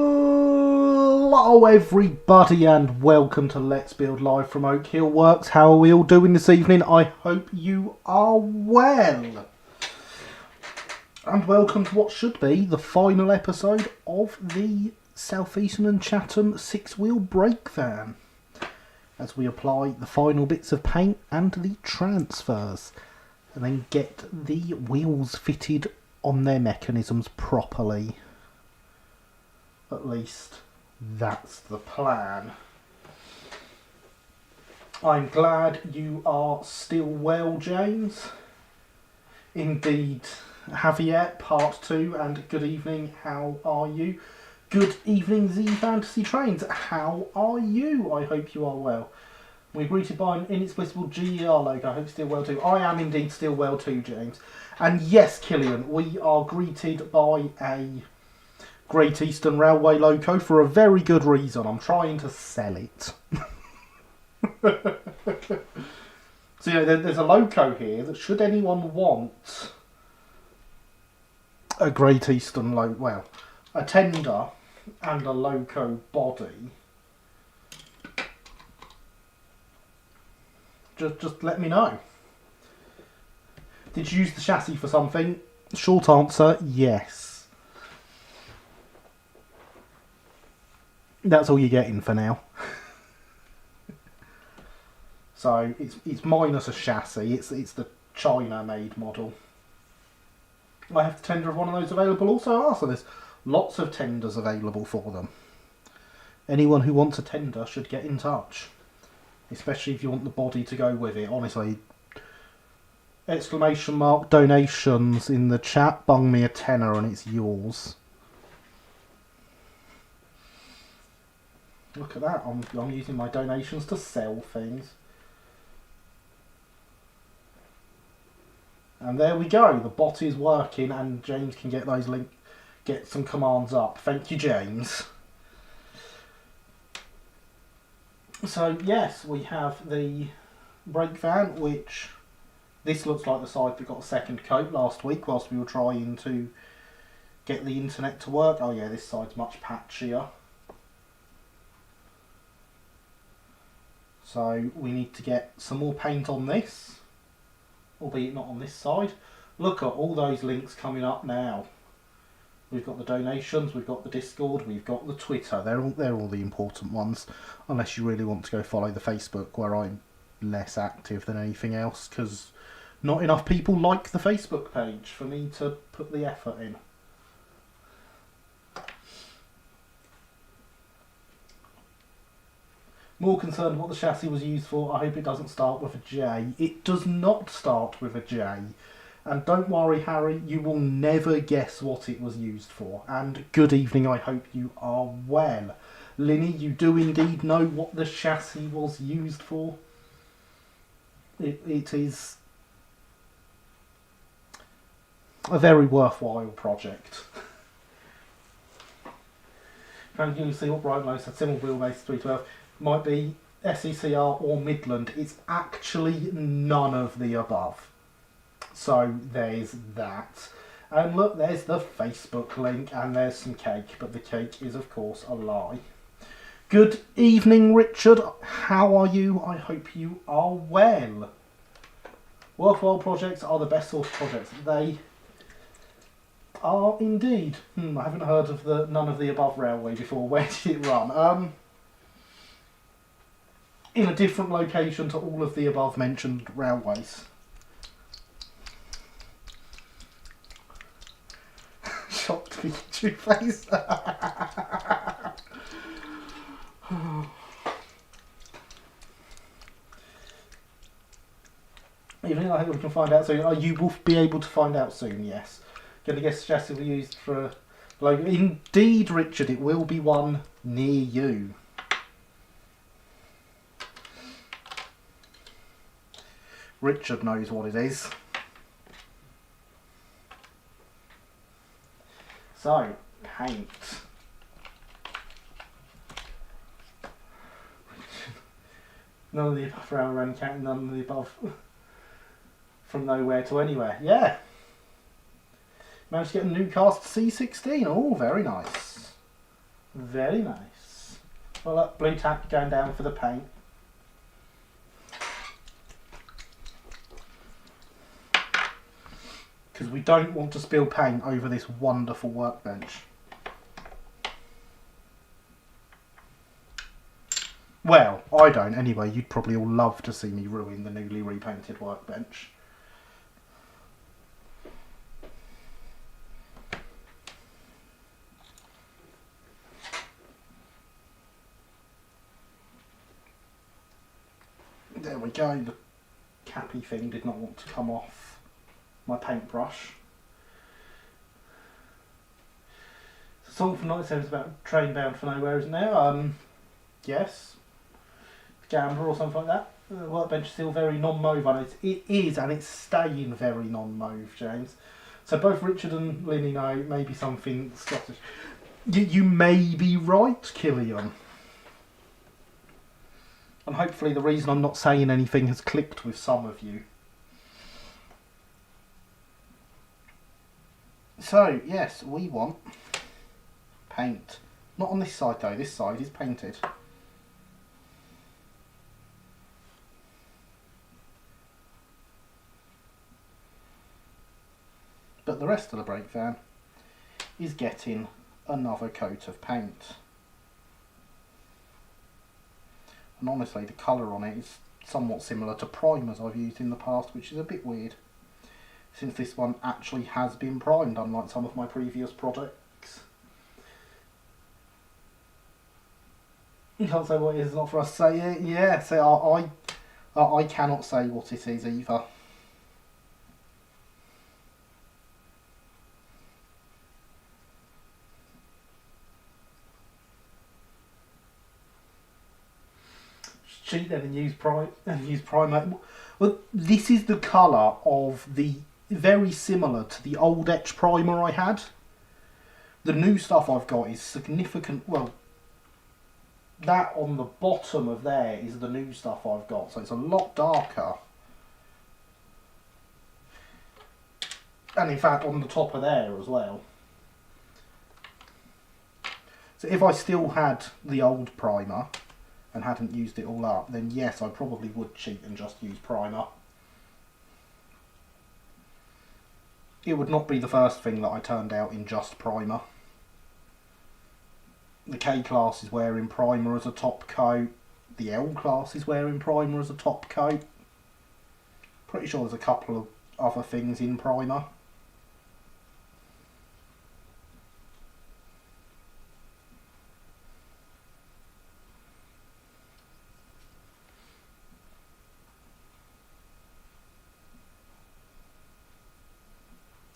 Hello everybody and welcome to Let's Build live from Oak Hill Works. How are we all doing this evening? I hope you are well. And welcome to what should be the final episode of the Southeastern and Chatham 6-wheel brake van, as we apply the final bits of paint and the transfers and then get the wheels fitted on their mechanisms properly. At least that's the plan. I'm glad you are still well, James. Indeed, Javier, part 2, and good evening, how are you? Good evening, Z Fantasy Trains, how are you? I hope you are well. We're greeted by an inexplicable GER logo, I hope still well too. I am indeed still well too, James. And yes, Killian, we are greeted by a Great Eastern Railway logo for a very good reason. I'm trying to sell it. So yeah, there's a logo here that should anyone want a Great Eastern logo, well, a tender and a loco body, just let me know. Did you use the chassis for something? Short answer, yes. That's all you're getting for now. So it's minus a chassis. It's the China-made model. I have the tender of one of those available also. So there's lots of tenders available for them. Anyone who wants a tender should get in touch, especially if you want the body to go with it. Honestly, ! Donations in the chat. Bung me a tenner and it's yours. Look at that, I'm using my donations to sell things. And there we go, the bot is working and James can get get some commands up. Thank you, James. So yes, we have the brake van, which this looks like the side that got a second coat last week whilst we were trying to get the internet to work. Oh yeah, this side's much patchier. So we need to get some more paint on this, albeit not on this side. Look at all those links coming up now. We've got the donations, we've got the Discord, we've got the Twitter. They're all the important ones, unless you really want to go follow the Facebook, where I'm less active than anything else, because not enough people like the Facebook page for me to put the effort in. More concerned what the chassis was used for. I hope it doesn't start with a J. It does not start with a J. And don't worry, Harry, you will never guess what it was used for. And good evening, I hope you are well. Linny, you do indeed know what the chassis was used for. It is a very worthwhile project. Thank you, see what Brian Lowe said, similar wheelbase 312. Might be SE&CR or Midland. It's actually none of the above. So there's that. And look, there's the Facebook link and there's some cake, but the cake is of course a lie. Good evening, Richard. How are you? I hope you are well. Worthwhile projects are the best sort of projects. They are indeed. I haven't heard of the none of the above railway before. Where did it run? In a different location to all of the above mentioned railways. Shocked Pikachu face. Evening, I hope we can find out soon. You will be able to find out soon, yes. Gonna guess chassis we used for a logo. Indeed, Richard, it will be one near you. Richard knows what it is. So, paint. None of the above railway count, none of the above from nowhere to anywhere. Yeah. Managed to get a new cast C16. Oh, very nice. Very nice. Well, look, blue tack going down for the paint. Because we don't want to spill paint over this wonderful workbench. Well, I don't anyway. You'd probably all love to see me ruin the newly repainted workbench. There we go. The cappy thing did not want to come off my paintbrush. The song from 97 is about train bound for nowhere, isn't there? Yes. Gambler or something like that. The workbench is still very non-mauve on it. It is, and it's staying very non-mauve, James. So both Richard and Linny know maybe something Scottish. You may be right, Killian. And hopefully the reason I'm not saying anything has clicked with some of you. So, yes, we want paint. Not on this side though, this side is painted. But the rest of the brake van is getting another coat of paint. And honestly, the colour on it is somewhat similar to primers I've used in the past, which is a bit weird, since this one actually has been primed, unlike some of my previous projects. You can't say what it is, not for us to say it. Yeah, so I cannot say what it is either. Cheat then and use primer. Well, this is the colour of the very similar to the old etch primer I had. The new stuff I've got is significant. Well, that on the bottom of there is the new stuff I've got, so it's a lot darker. And in fact, on the top of there as well. So if I still had the old primer and hadn't used it all up, then yes, I probably would cheat and just use primer. It would not be the first thing that I turned out in just primer. The K class is wearing primer as a top coat. The L class is wearing primer as a top coat. Pretty sure there's a couple of other things in primer.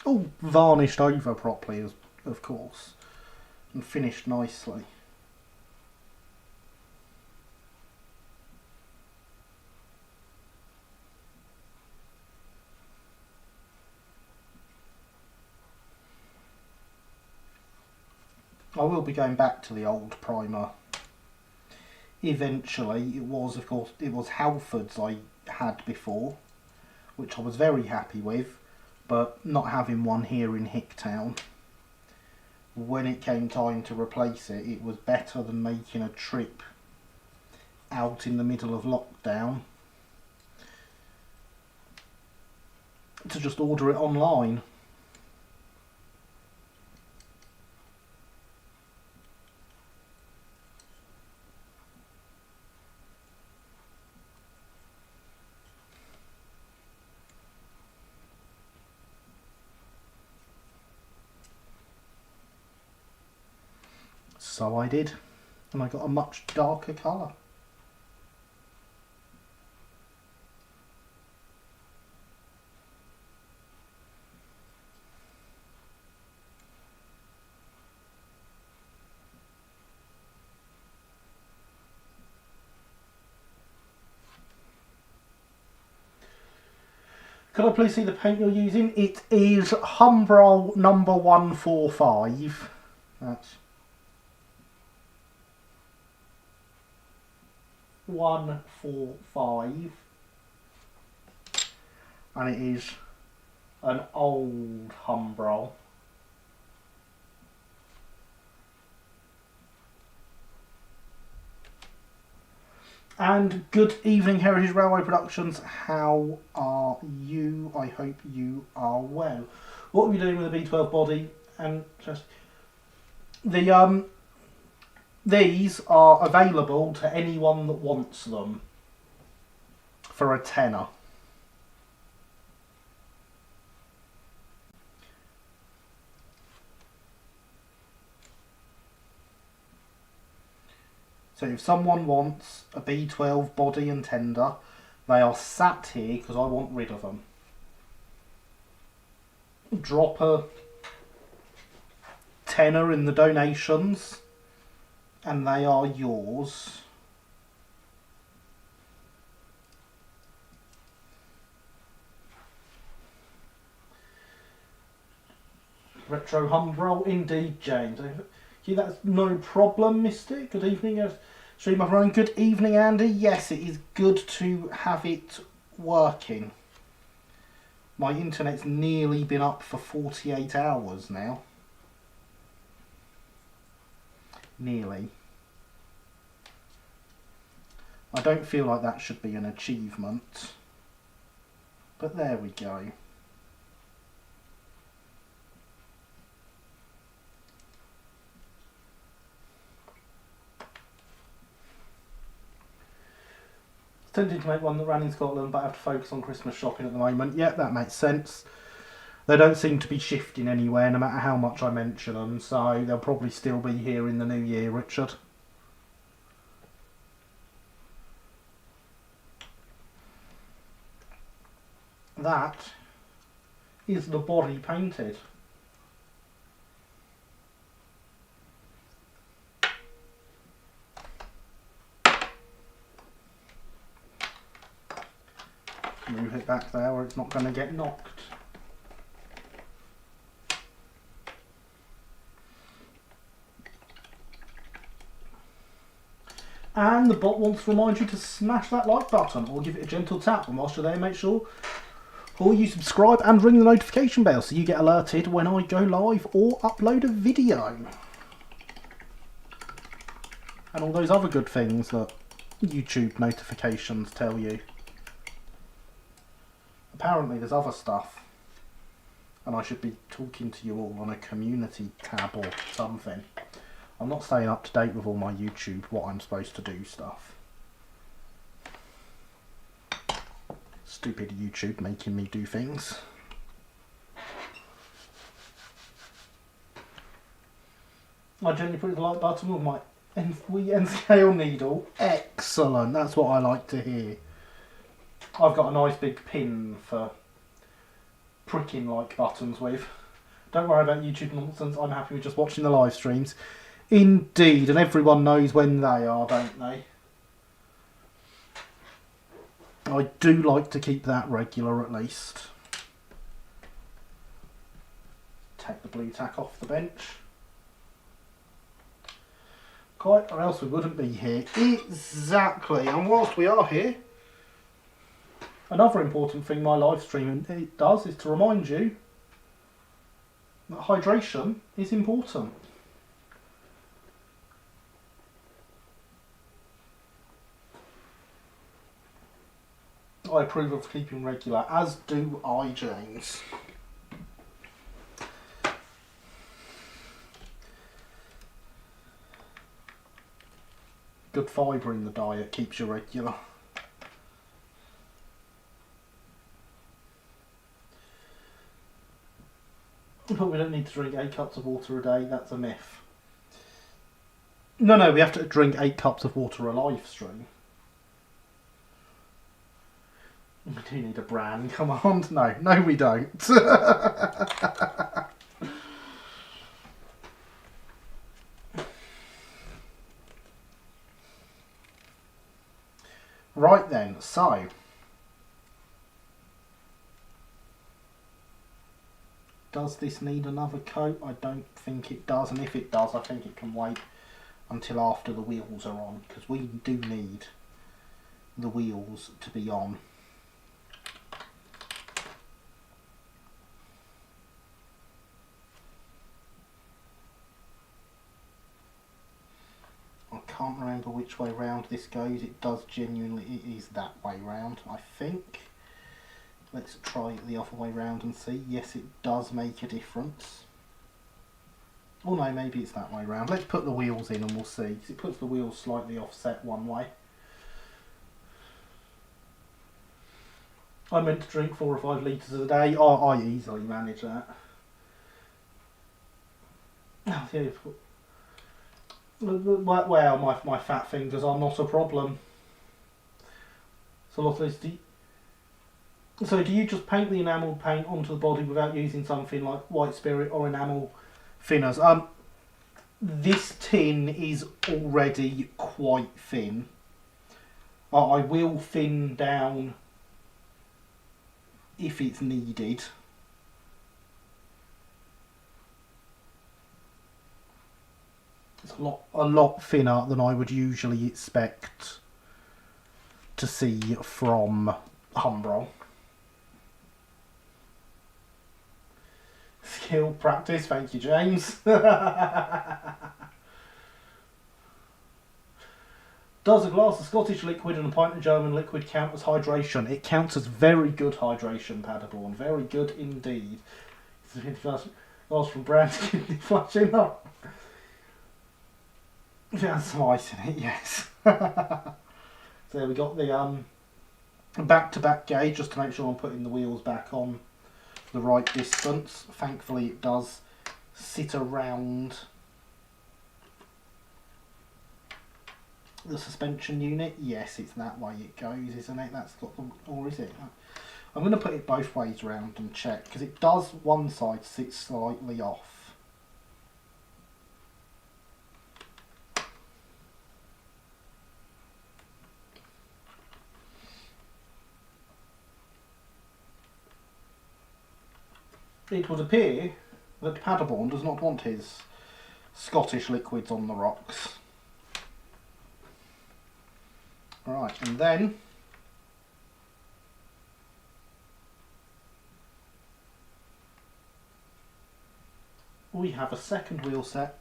All varnished over properly, of course, and finished nicely. I will be going back to the old primer eventually. It was, of course, it was Halford's I had before, which I was very happy with. But not having one here in Hicktown, when it came time to replace it, it was better than making a trip out in the middle of lockdown to just order it online. So I did, and I got a much darker colour. Could I please see the paint you're using? It is Humbrol number 145. That's 145, and it is an old Humbrol. And good evening, Heritage Railway Productions. How are you? I hope you are well. What are we doing with the B12 body? And just these are available to anyone that wants them for a tenner. So if someone wants a B12 body and tender, they are sat here because I want rid of them. Drop a tenner in the donations and they are yours. Retro Humbrol, indeed, James. That's no problem, Mystic. Good evening, Stream of Ryan. Good evening, Andy. Yes, it is good to have it working. My internet's nearly been up for 48 hours now. Nearly. I don't feel like that should be an achievement. But there we go. Tempted to make one that ran in Scotland, but I have to focus on Christmas shopping at the moment. Yeah, that makes sense. They don't seem to be shifting anywhere, no matter how much I mention them, so they'll probably still be here in the new year, Richard. That is the body painted. Move it back there where it's not going to get knocked. And the bot wants to remind you to smash that like button or give it a gentle tap. And whilst you're there, make sure or you subscribe and ring the notification bell so you get alerted when I go live or upload a video. And all those other good things that YouTube notifications tell you. Apparently there's other stuff. And I should be talking to you all on a community tab or something. I'm not staying up to date with all my YouTube, what I'm supposed to do stuff. Stupid YouTube making me do things. I gently put the like button with my N scale needle. Excellent, that's what I like to hear. I've got a nice big pin for pricking like buttons with. Don't worry about YouTube nonsense, I'm happy with just watching the live streams. Indeed, and everyone knows when they are, don't they? I do like to keep that regular at least. Take the blue tack off the bench. Quite, or else we wouldn't be here. Exactly, and whilst we are here, another important thing my live stream does is to remind you that hydration is important. I approve of keeping regular, as do I, James. Good fibre in the diet keeps you regular. But we don't need to drink 8 cups of water a day, that's a myth. No, we have to drink 8 cups of water a live stream. We do need a brand, come on. No we don't. Right then, so does this need another coat? I don't think it does, and if it does, I think it can wait until after the wheels are on, because we do need the wheels to be on. can't remember which way round this goes. It does genuinely, it is that way round, I think. Let's try it the other way round and see. Yes, it does make a difference. Oh no, maybe it's that way round. Let's put the wheels in and we'll see, because it puts the wheels slightly offset one way. I meant to drink 4 or 5 litres a day. I easily manage that. Oh, yeah. Well, my fat fingers are not a problem. So, a lot of this. So, do you just paint the enamel paint onto the body without using something like white spirit or enamel thinners? This tin is already quite thin. I will thin down if it's needed. It's a lot thinner than I would usually expect to see from Humbrol. Skill, practice, thank you, James. Does a glass of Scottish liquid and a pint of German liquid count as hydration? It counts as very good hydration, Paderborn. Very good indeed. Glass from brand kidney flushing up. That's some ice in it, yes. So we got the back-to-back gauge just to make sure I'm putting the wheels back on the right distance. Thankfully it does sit around the suspension unit. Yes, it's that way it goes, isn't it? That's got the, or is it? I'm going to put it both ways round and check, because it does one side sit slightly off. It would appear that Paderborn does not want his Scottish liquids on the rocks. Right, and then we have a second wheel set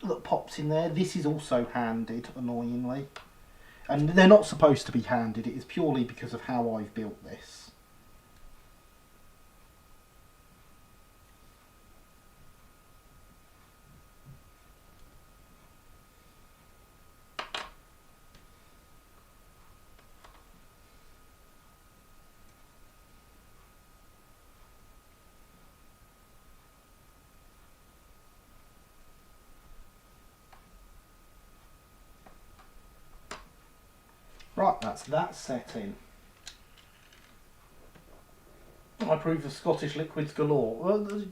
that pops in there. This is also handed, annoyingly. And they're not supposed to be handed, it is purely because of how I've built this. Right, that's that set in. I approve of Scottish liquids galore. Well,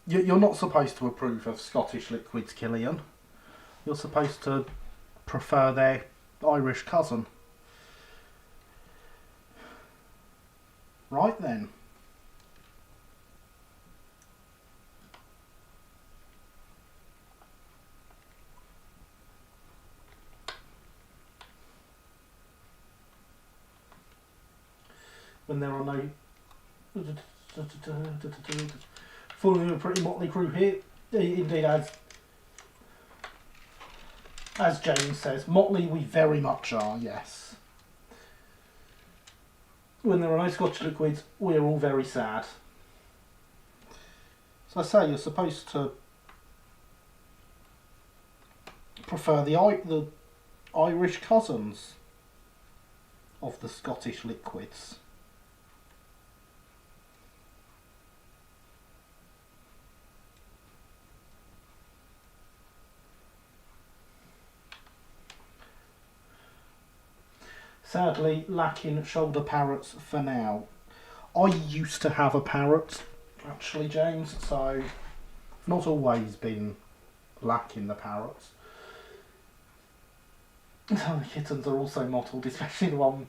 you're not supposed to approve of Scottish liquids, Killian. You're supposed to prefer their Irish cousin. Right then. When there are no... Following a pretty motley crew here. Indeed, as James says, motley we very much are, yes. When there are no Scottish liquids, we are all very sad. So I say, you're supposed to prefer the Irish cousins of the Scottish liquids. Sadly, lacking shoulder parrots for now. I used to have a parrot, actually, James, so I've not always been lacking the parrots. Some of the kittens are also mottled, especially the one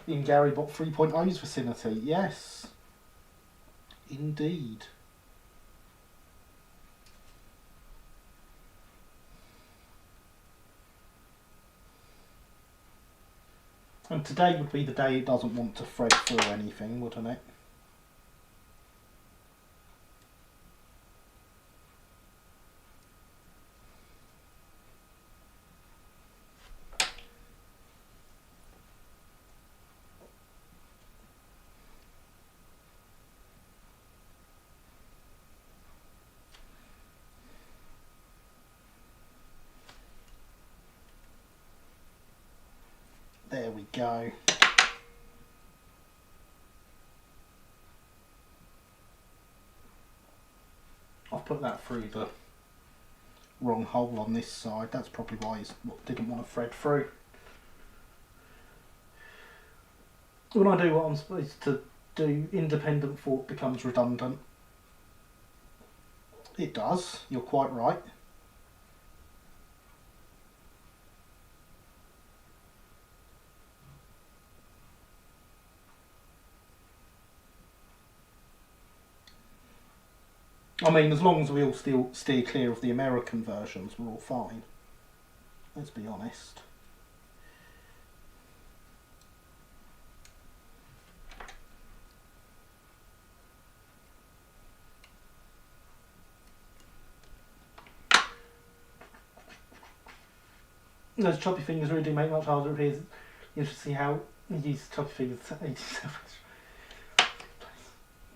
in Garybot 3.0's vicinity. Yes, indeed. And today would be the day it doesn't want to thread through anything, wouldn't it? go. I've put that through the wrong hole on this side. That's probably why it didn't want to thread through. When I do what I'm supposed to do, independent thought becomes redundant. It does, you're quite right. I mean, as long as we all still steer clear of the American versions, we're all fine. Let's be honest. Those choppy fingers really do make it much harder. It appears interesting to see how you use choppy fingers.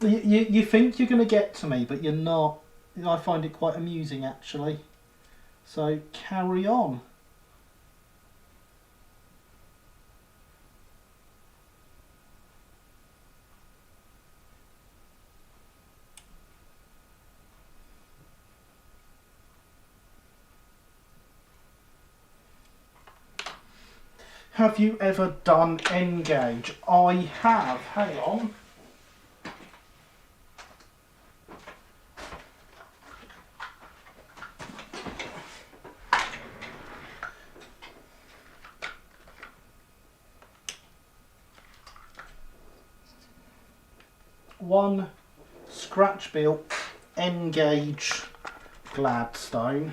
You think you're going to get to me, but you're not. I find it quite amusing, actually. So carry on. Have you ever done Engage? I have. Hang on. One scratch built Engage Gladstone.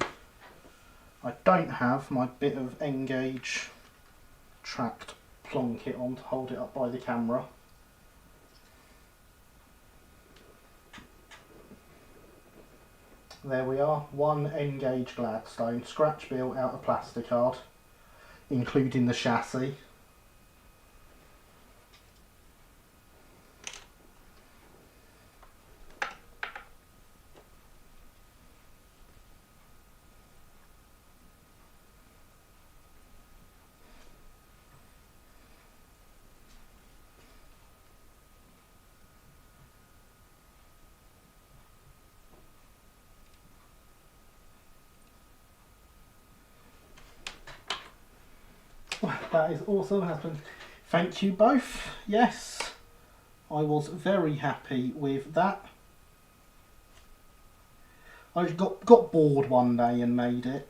I don't have my bit of Engage tracked plonk kit on to hold it up by the camera. There we are, one Engage Gladstone, scratch built out of plasticard, including the chassis. That is awesome, husband. Thank you both. Yes, I was very happy with that. I got bored one day and made it.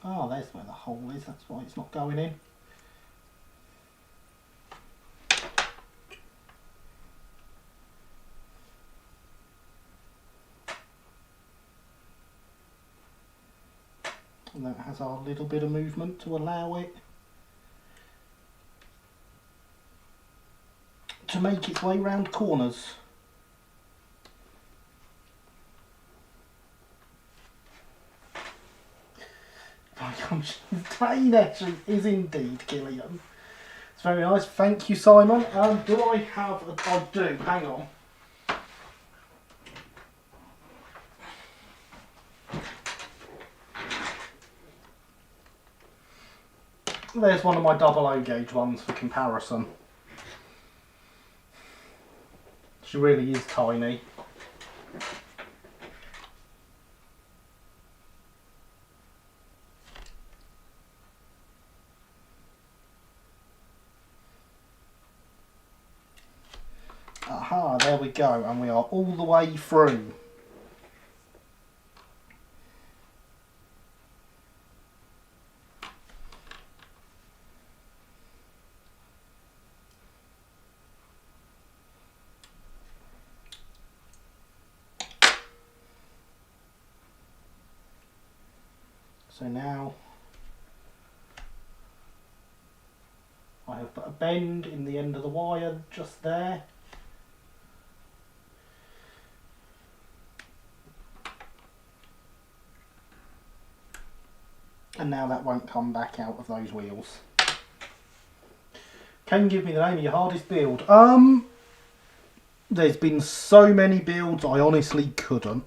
Oh, there's where the hole is. That's why it's not going in. And that has our little bit of movement to allow it to make its way round corners. My gosh, Danish is indeed Gillian. It's very nice. Thank you, Simon. Do I have I do. Hang on. There's one of my double O gauge ones for comparison. She really is tiny. Aha, there we go, and we are all the way through. So now I have put a bend in the end of the wire just there. And now that won't come back out of those wheels. Can you give me the name of your hardest build? There's been so many builds, I honestly couldn't.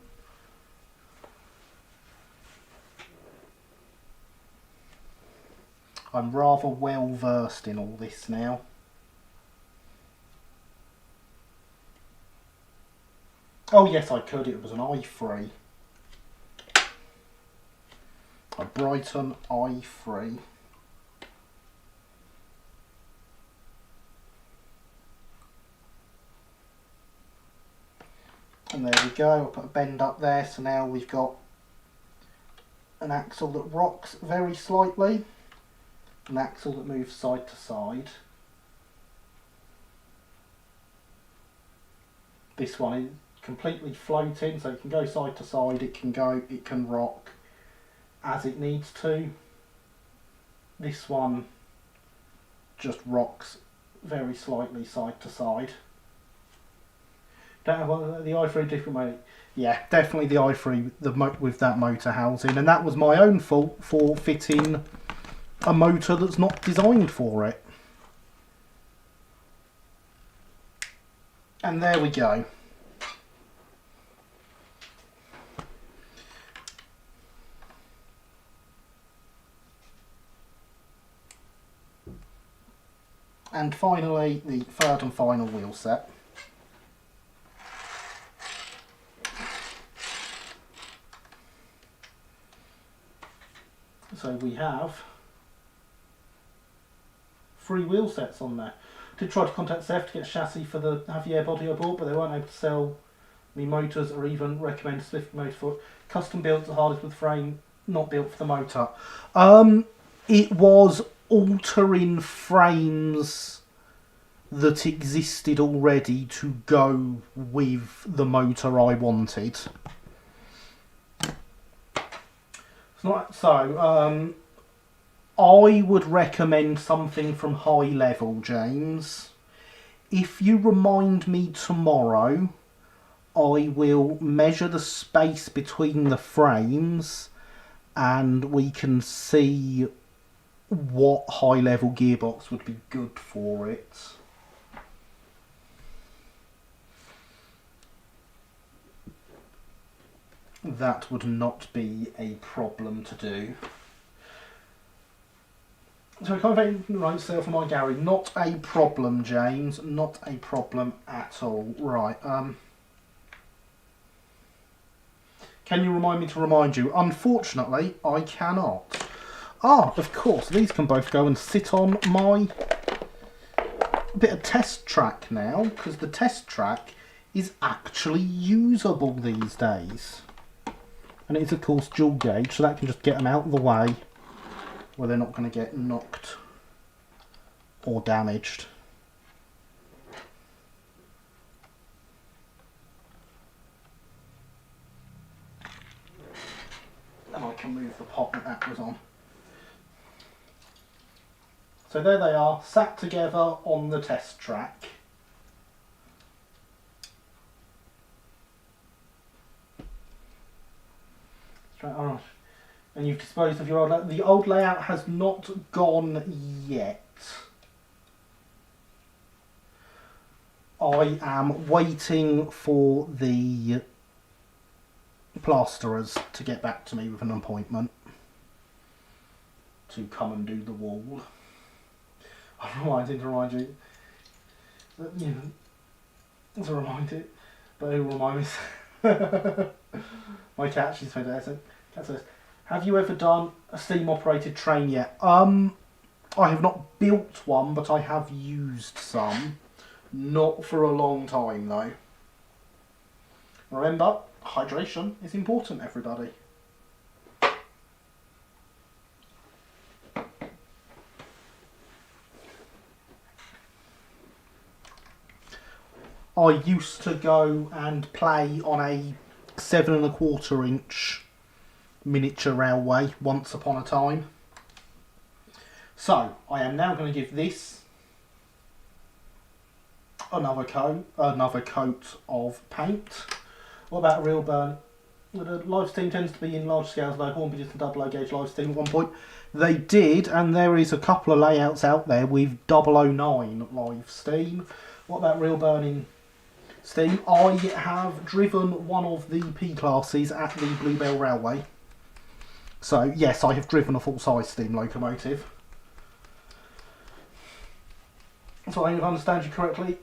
I'm rather well versed in all this now. Oh yes, I could. It was an i3. A Brighton i3. And there we go. I'll put a bend up there. So now we've got an axle that rocks very slightly. An axle that moves side to side. This one is completely floating, so it can go side to side, it can rock as it needs to. This one just rocks very slightly side to side. Don't have the i3 different way. Yeah, definitely the i3 with that motor housing, and that was my own fault for fitting a motor that's not designed for it. And there we go. And finally, the third and final wheel set. So we have 3 wheel sets on there. Did try to contact Zef to get a chassis for the Javier body I bought, but they weren't able to sell me motors or even recommend a specific motor for it. Custom built the hardest with frame, not built for the motor. It was altering frames that existed already to go with the motor I wanted. So I would recommend something from High Level, James. If you remind me tomorrow, I will measure the space between the frames and we can see what High Level gearbox would be good for it. That would not be a problem to do. So I can't right sale for my Gary. Not a problem, James. Not a problem at all. Right. Can you remind me to remind you? Unfortunately, I cannot. Ah, of course. These can both go and sit on my bit of test track now, because the test track is actually usable these days. And it is, of course, dual gauge, so that can just get them out of the way where they're not going to get knocked or damaged. And I can move the pot that was on. So there they are, sat together on the test track. Alright. And you've disposed of your old layout. The old layout has not gone yet. I am waiting for the plasterers to get back to me with an appointment to come and do the wall. I'm reminded to remind you that, you know, to remind it, but who will remind me? My cat, she's fantastic. Cat says, have you ever done a steam operated train yet? I have not built one, but I have used some. Not for a long time though. Remember, hydration is important, everybody. I used to go and play on a 7¼ inch miniature railway once upon a time. So I am now going to give this another coat of paint. What about real burn? The live steam tends to be in large scales, like Hornby and double O gauge live steam at one point. They did, and there is a couple of layouts out there with 009 live steam. What about real burning steam? I have driven one of the P classes at the Bluebell Railway. So yes, I have driven a full-size steam locomotive. So I understand you correctly.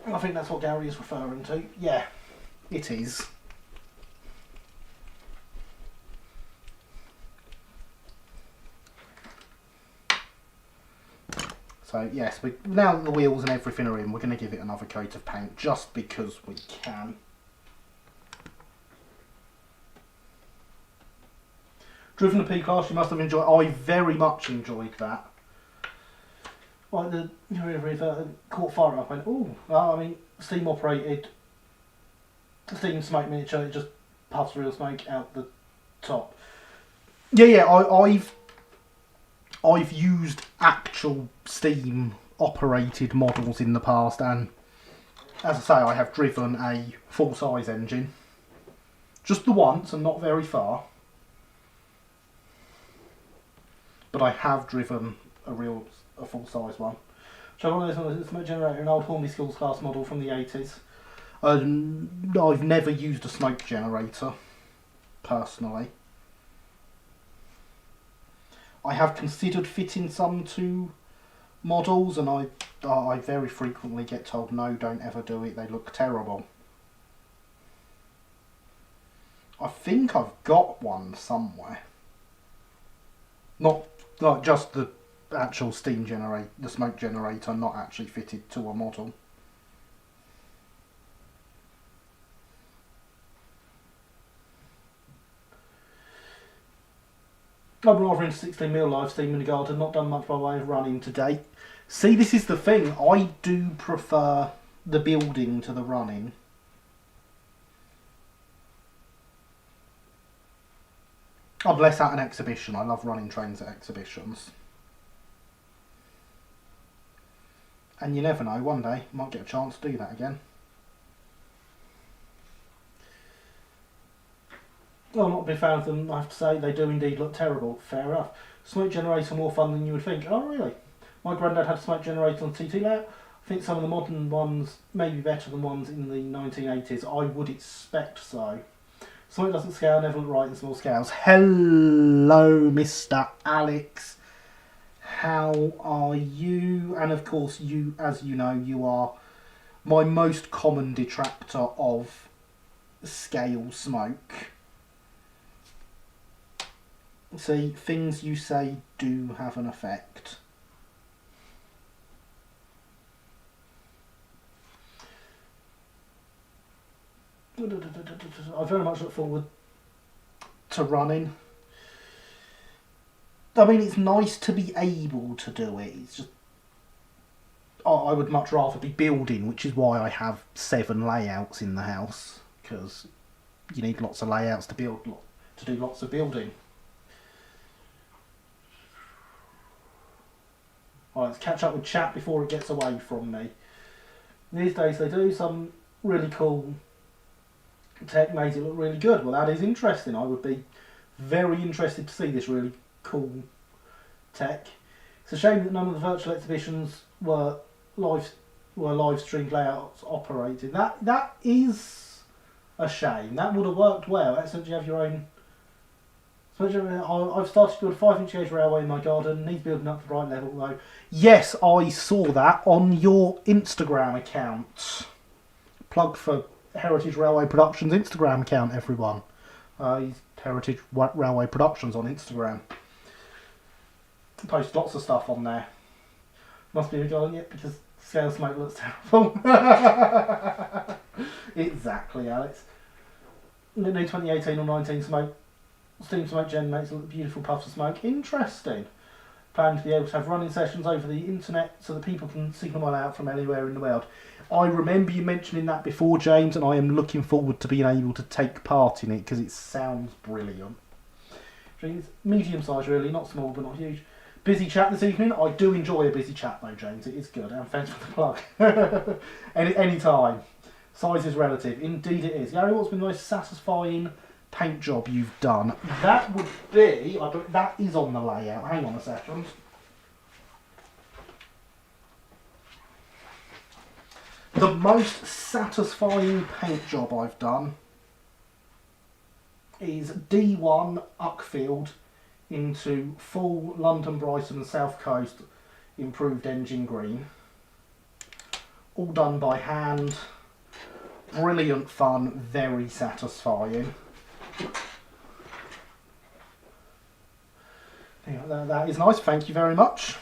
I think that's what Gary is referring to. Yeah, it is. So yes, now that the wheels and everything are in, we're going to give it another coat of paint just because we can. Driven the P-Class, you must have enjoyed. I very much enjoyed that. Like the river caught fire up and I mean, steam operated, steam smoke miniature, it just puffs real smoke out the top. Yeah, I've used actual steam operated models in the past, and as I say, I have driven a full size engine. Just the once and not very far. But I have driven a full size one. So one of those ones, a smoke generator, an old Hornby Schools class model from the 80s. I've never used a smoke generator, personally. I have considered fitting some to models, and I very frequently get told, no, don't ever do it, they look terrible. I think I've got one somewhere. Not just the actual steam generator, the smoke generator, not actually fitted to a model. I'm rather into 16mm live steam in the garden, not done much by way of running to date. See, this is the thing, I do prefer the building to the running. Unless at an exhibition, I love running trains at exhibitions. And you never know, one day, might get a chance to do that again. Well, I'm not a big fan of them, I have to say. They do indeed look terrible. Fair enough. Smoke generator more fun than you would think. Oh, really? My granddad had a smoke generator on TT layout. I think some of the modern ones may be better than ones in the 1980s. I would expect so. Smoke doesn't scale, never look right in small scales. Hello, Mr. Alex. How are you? And of course, you, as you know, you are my most common detractor of scale smoke. See, things you say do have an effect. I very much look forward to running. I mean, it's nice to be able to do it. It's just, I would much rather be building, which is why I have 7 layouts in the house, because you need lots of layouts to build, to do lots of building. Alright, let's catch up with chat before it gets away from me. These days they do some really cool tech, made it look really good. Well, that is interesting. I would be very interested to see this really cool tech. It's a shame that none of the virtual exhibitions were live streamed layouts operated. That is a shame. That would have worked well. Excellent, you have your own. I've started to build a 5-inch gauge railway in my garden. Needs building up to the right level though. Yes, I saw that on your Instagram account. Plug for Heritage Railway Productions Instagram account, everyone. Heritage Railway Productions on Instagram. Post lots of stuff on there. Must be regarding it because scale smoke looks terrible. Exactly, Alex. No 2018 or 19 smoke. Steam smoke gen makes beautiful puffs of smoke. Interesting. Plan to be able to have running sessions over the internet so that people can signal one out from anywhere in the world. I remember you mentioning that before, James, and I am looking forward to being able to take part in it because it sounds brilliant. It's medium size, really, not small but not huge. Busy chat this evening. I do enjoy a busy chat though, James. It is good, and thanks for the plug. Any time. Size is relative. Indeed it is. Gary, what's been the most satisfying paint job you've done? That would be, that is on the layout. Hang on a second. The most satisfying paint job I've done is D1 Uckfield into full London, Brighton and South Coast improved engine green. all done by hand. Brilliant fun, very satisfying. Yeah, that is nice, thank you very much.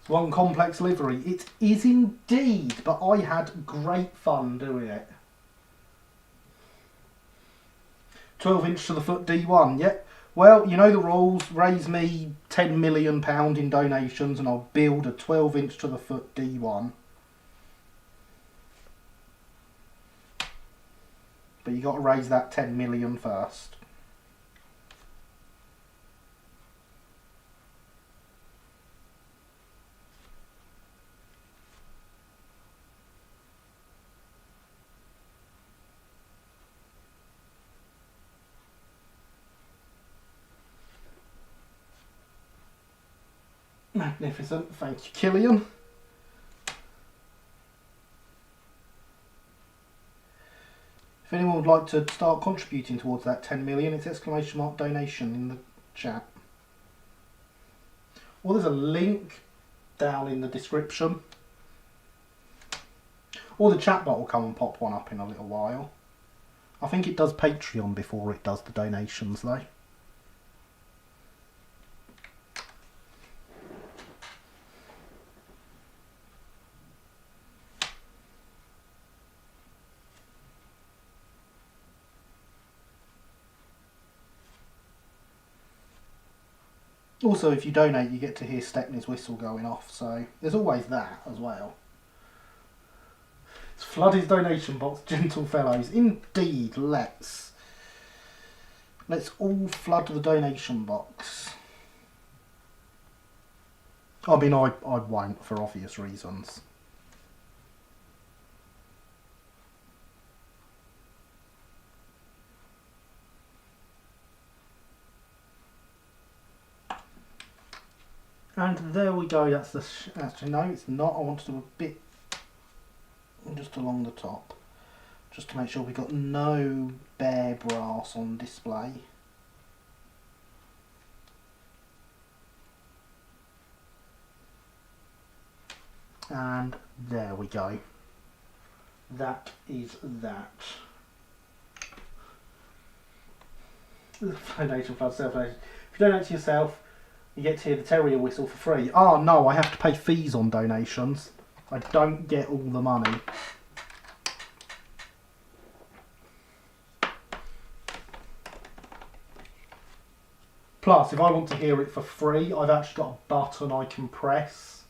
It's one complex livery. It is indeed, but I had great fun doing it. 12-inch to the foot D1, yep. Well, you know the rules. Raise me £10 million in donations and I'll build a 12-inch to the foot D1. But you got to raise that 10 million first. Magnificent, thank you, Killian. If anyone would like to start contributing towards that 10 million, it's ! donation in the chat. Or there's a link down in the description. Or the chat bot will come and pop one up in a little while. I think it does Patreon before it does the donations though. Also, if you donate, you get to hear Stepney's whistle going off, so there's always that as well. Let's flood his donation box, gentle fellows. Indeed, let's all flood the donation box. I mean, I won't for obvious reasons. And there we go, that's the, actually no it's not, I want to do a bit just along the top, just to make sure we've got no bare brass on display. And there we go, that is that. Donation for self-donation. If you donate to yourself, you get to hear the terrier whistle for free. Oh no, I have to pay fees on donations. I don't get all the money. Plus, if I want to hear it for free, I've actually got a button I can press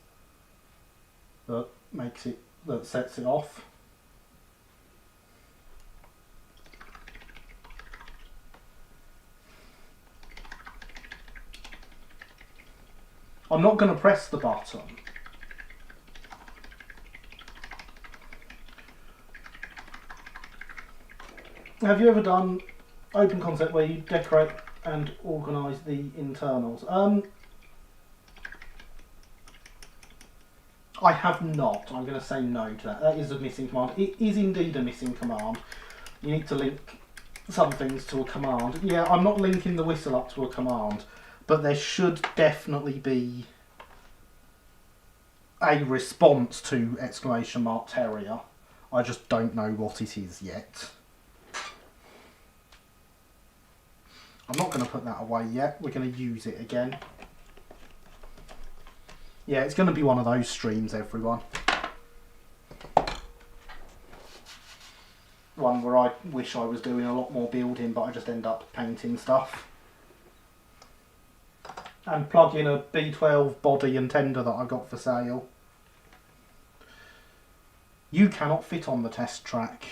that makes it, that sets it off. I'm not going to press the button. Have you ever done open concept where you decorate and organise the internals? I have not. I'm going to say no to that. That is a missing command. It is indeed a missing command. You need to link some things to a command. Yeah, I'm not linking the whistle up to a command. But there should definitely be a response to !terrier. I just don't know what it is yet. I'm not going to put that away yet. We're going to use it again. Yeah, it's going to be one of those streams, everyone. One where I wish I was doing a lot more building, but I just end up painting stuff. And plug in a B12 body and tender that I got for sale. You cannot fit on the test track.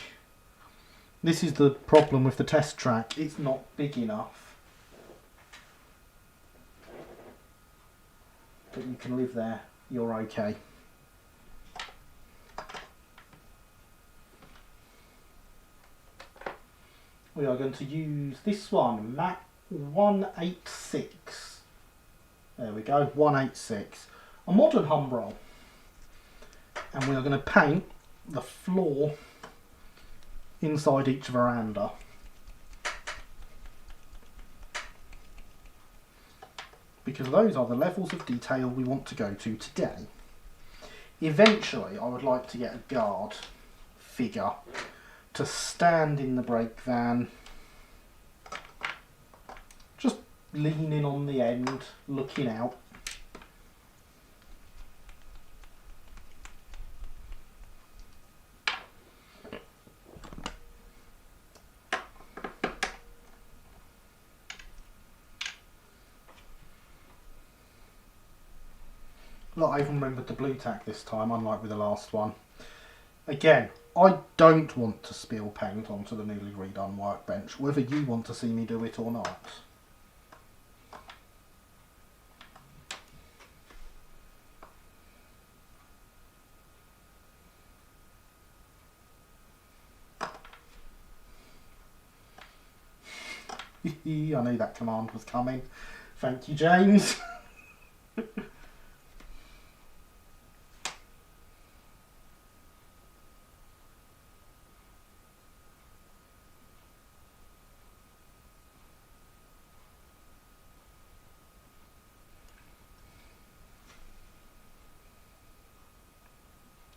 This is the problem with the test track. It's not big enough. But you can live there. You're okay. We are going to use this one, MAT 186. There we go, 186. A modern hum roll. And we are going to paint the floor inside each veranda. Because those are the levels of detail we want to go to today. Eventually, I would like to get a guard figure to stand in the brake van, just leaning on the end, looking out. Look, I even remembered the blue tack this time, unlike with the last one. Again, I don't want to spill paint onto the newly redone workbench, whether you want to see me do it or not. I knew that command was coming. Thank you, James.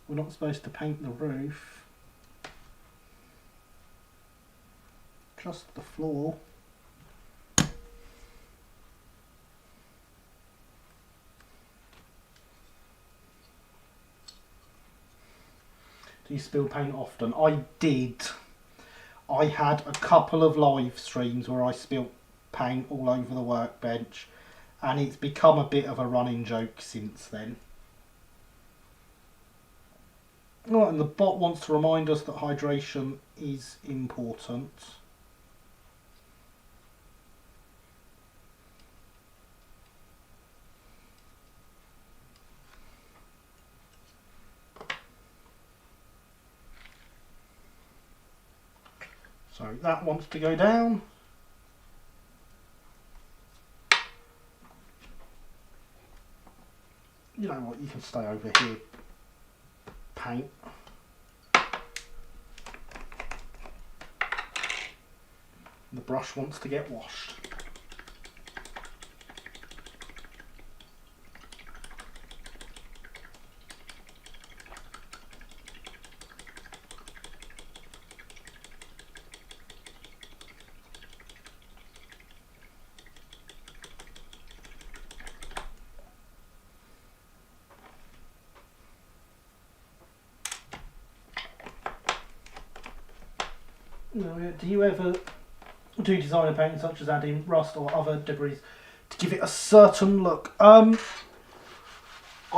We're not supposed to paint the roof, just the floor. Do you spill paint often? I did. I had a couple of live streams where I spilt paint all over the workbench, and it's become a bit of a running joke since then. Right, and the bot wants to remind us that hydration is important. So that wants to go down. You know what, you can stay over here. Paint. The brush wants to get washed. Do you ever do designer painting such as adding rust or other debris to give it a certain look? I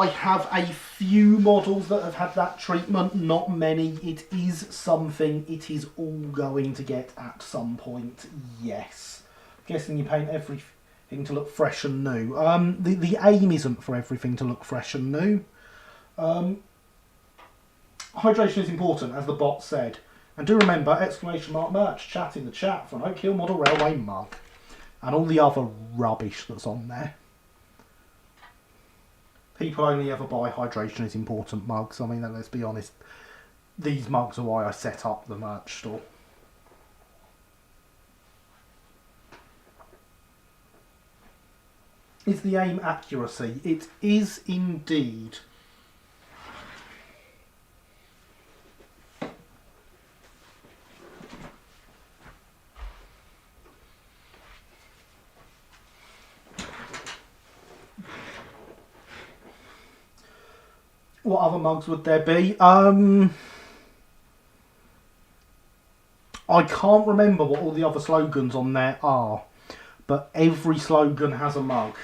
have a few models that have had that treatment, not many. It is something it is all going to get at some point, yes. I'm guessing you paint everything to look fresh and new. The aim isn't for everything to look fresh and new. Hydration is important, as the bot said. And do remember, !merch, chat in the chat for an Oak Hill Model Railway mug. And all the other rubbish that's on there. People only ever buy hydration is important mugs. I mean, let's be honest. These mugs are why I set up the merch store. Is the aim accuracy? It is indeed. What other mugs would there be? I can't remember what all the other slogans on there are, but every slogan has a mug.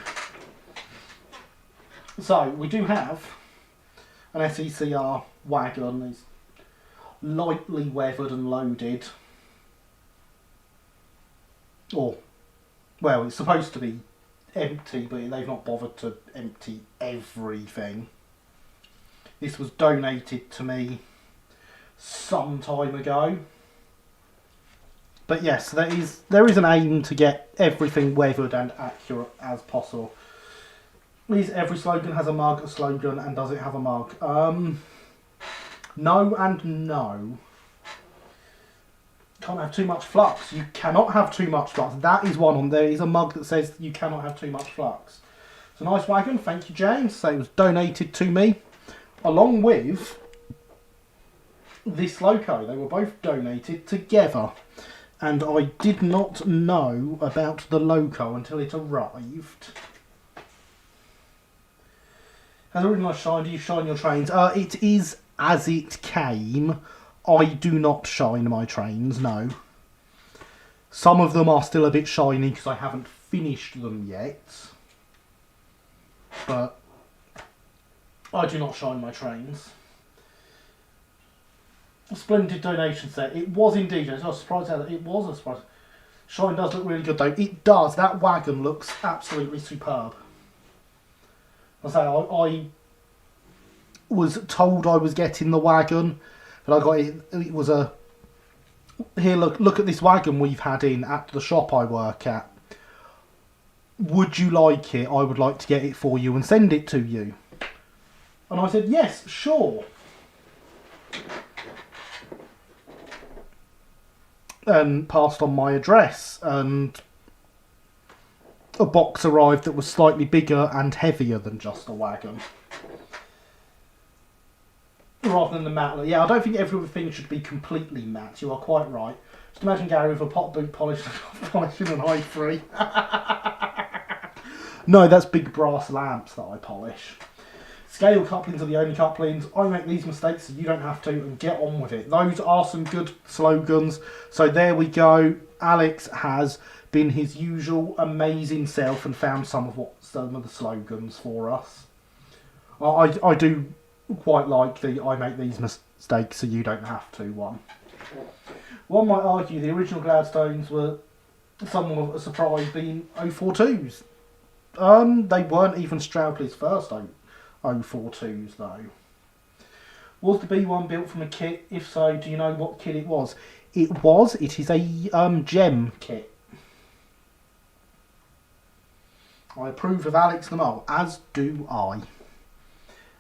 So we do have an SE&CR wagon. It's lightly weathered and loaded. Or, well, it's supposed to be empty, but they've not bothered to empty everything. This was donated to me some time ago. But yes, there is an aim to get everything weathered and accurate as possible. Is every slogan has a slogan, and does it have a mug? No and no. can't have too much flux. You cannot have too much flux. That is one on there. Is a mug that says you cannot have too much flux. It's a nice wagon. Thank you, James. So it was donated to me along with this loco. They were both donated together. And I did not know about the loco until it arrived. Has a really nice shine. Do you shine your trains? It is as it came. I do not shine my trains, no. Some of them are still a bit shiny because I haven't finished them yet. But I do not shine my trains. A splendid donation set. It was indeed. I was surprised that it was a surprise. Shine does look really good though. It does. That wagon looks absolutely superb. I say I was told I was getting the wagon, but I got it. It was a here. Look at this wagon we've had in at the shop I work at. Would you like it? I would like to get it for you and send it to you. And I said yes, sure. And passed on my address, and a box arrived that was slightly bigger and heavier than just a wagon. Rather than the matte. Yeah, I don't think everything should be completely matte. You are quite right. Just imagine Gary with a pot boot polish polishing an i3. No, that's big brass lamps that I polish. Scale couplings are the only couplings. I make these mistakes so you don't have to, and get on with it. Those are some good slogans. So there we go. Alex has been his usual amazing self and found some of the slogans for us. I do quite like the I make these mistakes so you don't have to one. One might argue the original Gladstones were somewhat of a surprise being 042s. They weren't even Stroudley's first 042s though. Was the B1 built from a kit? If so, do you know what kit it was? It is a gem kit. I approve of Alex the Mole, as do I.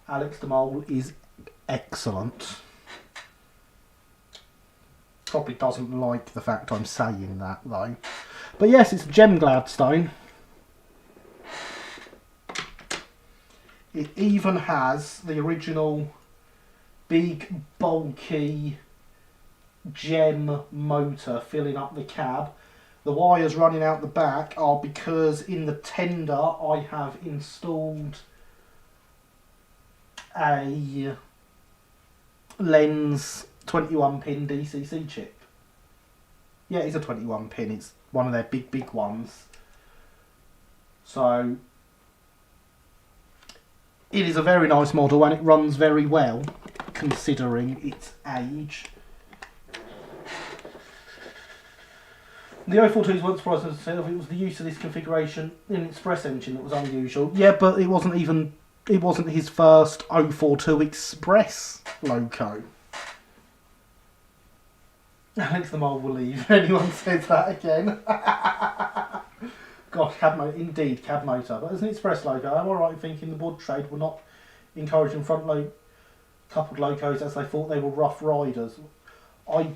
Alex the Mole is excellent. Probably doesn't like the fact I'm saying that though. But yes, it's a gem Gladstone. It even has the original big bulky gem motor filling up the cab. The wires running out the back are because in the tender I have installed a Lens 21 pin DCC chip. Yeah, it's a 21 pin. It's one of their big ones. So it is a very nice model and it runs very well considering its age. The 042s weren't surprised as itself. It was the use of this configuration in an Express engine that was unusual. Yeah, but it wasn't his first 042 Express loco. Alex the Mole will leave if anyone says that again. Gosh, cab motor. But as an Express loco, I'm alright in thinking the wood trade were not encouraging front coupled locos as they thought they were rough riders. I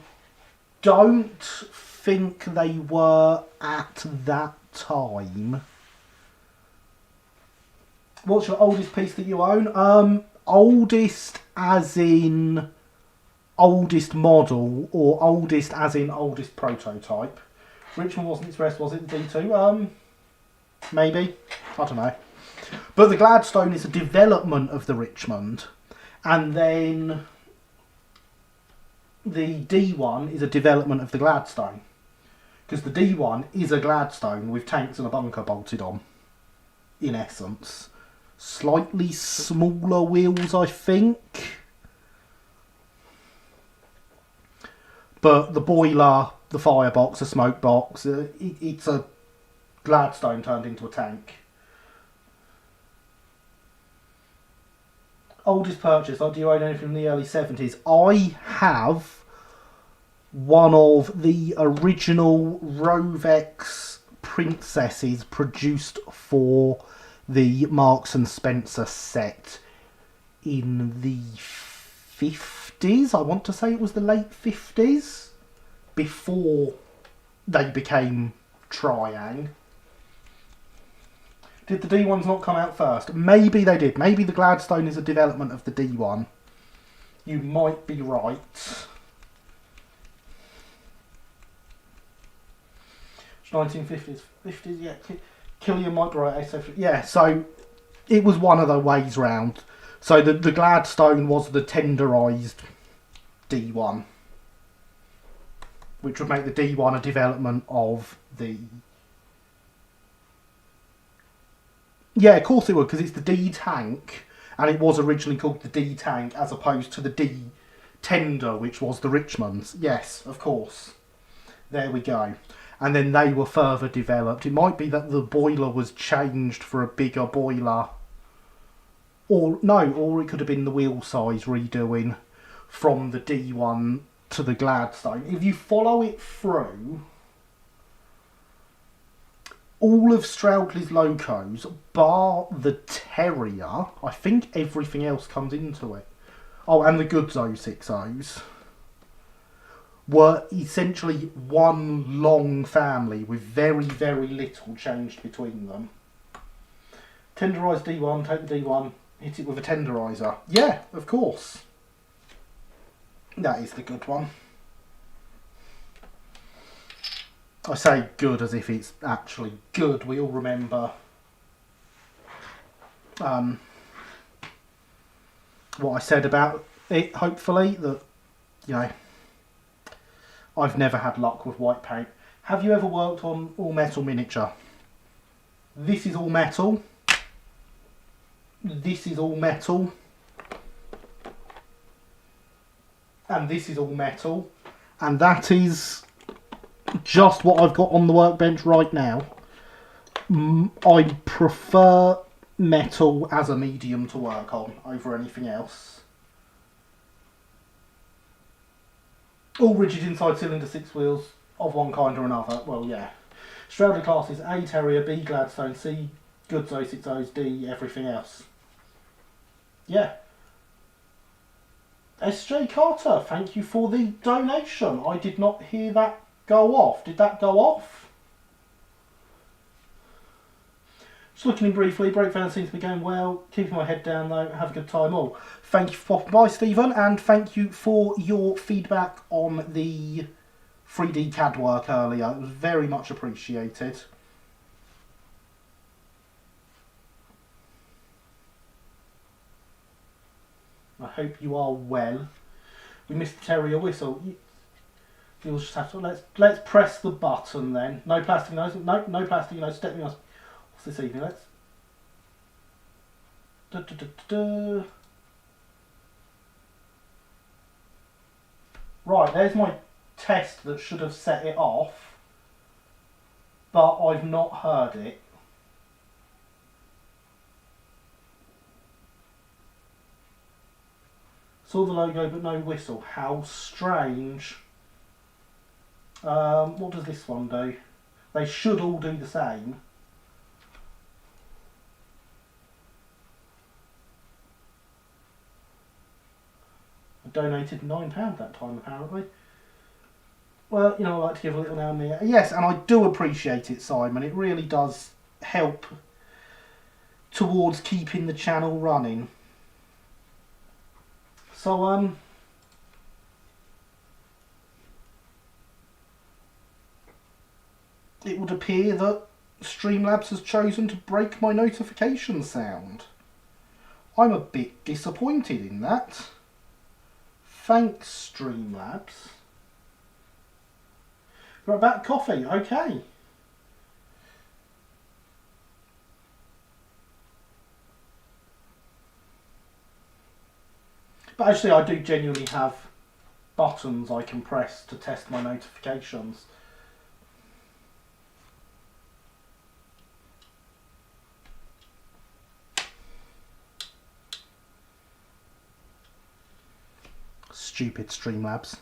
don't think they were at that time. What's your oldest piece that you own? Oldest as in oldest model, or oldest as in oldest prototype. Richmond wasn't Express, was it? The D2? Maybe. I don't know. But the Gladstone is a development of the Richmond. And then the D1 is a development of the Gladstone. Because the D1 is a Gladstone with tanks and a bunker bolted on. In essence. Slightly smaller wheels, I think. But the boiler, the firebox, the smoke box, it's a Gladstone turned into a tank. Oldest purchase, do you own anything from the early 70s? I have one of the original Rovex Princesses produced for the Marks and Spencer set in the 50s. I want to say it was the late 50s. before they became Triang. Did the D1s not come out first? Maybe they did. Maybe the Gladstone is a development of the D1. You might be right. 1950s, 50s, yeah. Killian might be right. Yeah, so it was one of the ways round. So the Gladstone was the tenderised D1, which would make the D1 a development of the... Yeah, of course it would, because it's the D-Tank, and it was originally called the D-Tank as opposed to the D-Tender, which was the Richmond's. Yes, of course. There we go. And then they were further developed. It might be that the boiler was changed for a bigger boiler. Or it could have been the wheel size redoing from the D1 to the Gladstone. If you follow it through, all of Stroudley's locos, bar the Terrier, I think everything else comes into it. Oh, and the Goods 060s. Were essentially one long family with very, very little changed between them. Tenderised D1, take the D1, hit it with a tenderiser. Yeah, of course. That is the good one. I say good as if it's actually good. We all remember what I said about it, hopefully, that, you know, I've never had luck with white paint. Have you ever worked on all metal miniature? This is all metal. This is all metal. And this is all metal. And that is just what I've got on the workbench right now. I prefer metal as a medium to work on over anything else. All rigid inside cylinder 6 wheels of one kind or another. Well, yeah. Stroudley classes A Terrier, B Gladstone, C Goods 060s, D everything else. Yeah. SJ Carter, thank you for the donation. I did not hear that go off. Did that go off? Just looking in briefly, breakdown seems to be going well. Keeping my head down though, have a good time all. Thank you for popping by, Stephen, and thank you for your feedback on the 3D CAD work earlier. It was very much appreciated. I hope you are well. We missed the Terrier whistle. You'll just have to let's press the button then. No plastic nose. No plastic nose. Step me on. What's this evening? Let's. Right, there's my test that should have set it off, but I've not heard it. Saw the logo but no whistle. How strange. What does this one do? They should all do the same. I donated £9 that time apparently. Well, you know, I like to give a little now and there. Yes, and I do appreciate it, Simon. It really does help towards keeping the channel running. So, it would appear that Streamlabs has chosen to break my notification sound. I'm a bit disappointed in that. Thanks, Streamlabs. Right, back coffee, okay. But actually I do genuinely have buttons I can press to test my notifications. Stupid Streamlabs.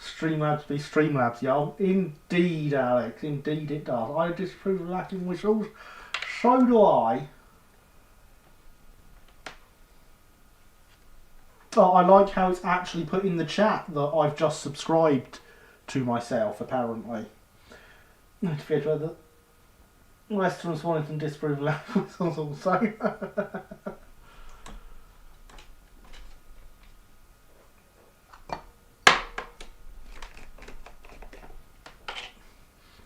Streamlabs be Streamlabs, y'all. Indeed, Alex. Indeed it does. I disapprove of lacking whistles. So do I. Oh, I like how it's actually put in the chat that I've just subscribed to myself, apparently. The Western Swanington disprove levels also.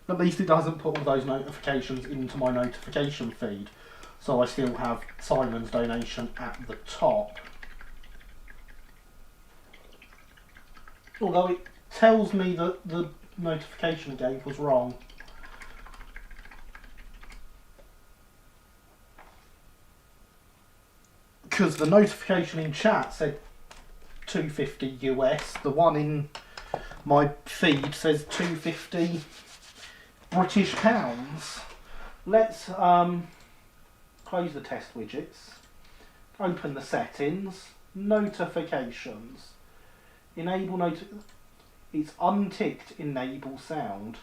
At least it doesn't put all those notifications into my notification feed. So I still have Simon's donation at the top. Although it tells me that the notification I gave was wrong. Because the notification in chat said 250 US. The one in my feed says 250 British pounds. Let's close the test widgets, open the settings, notifications, enable it's unticked enable sound.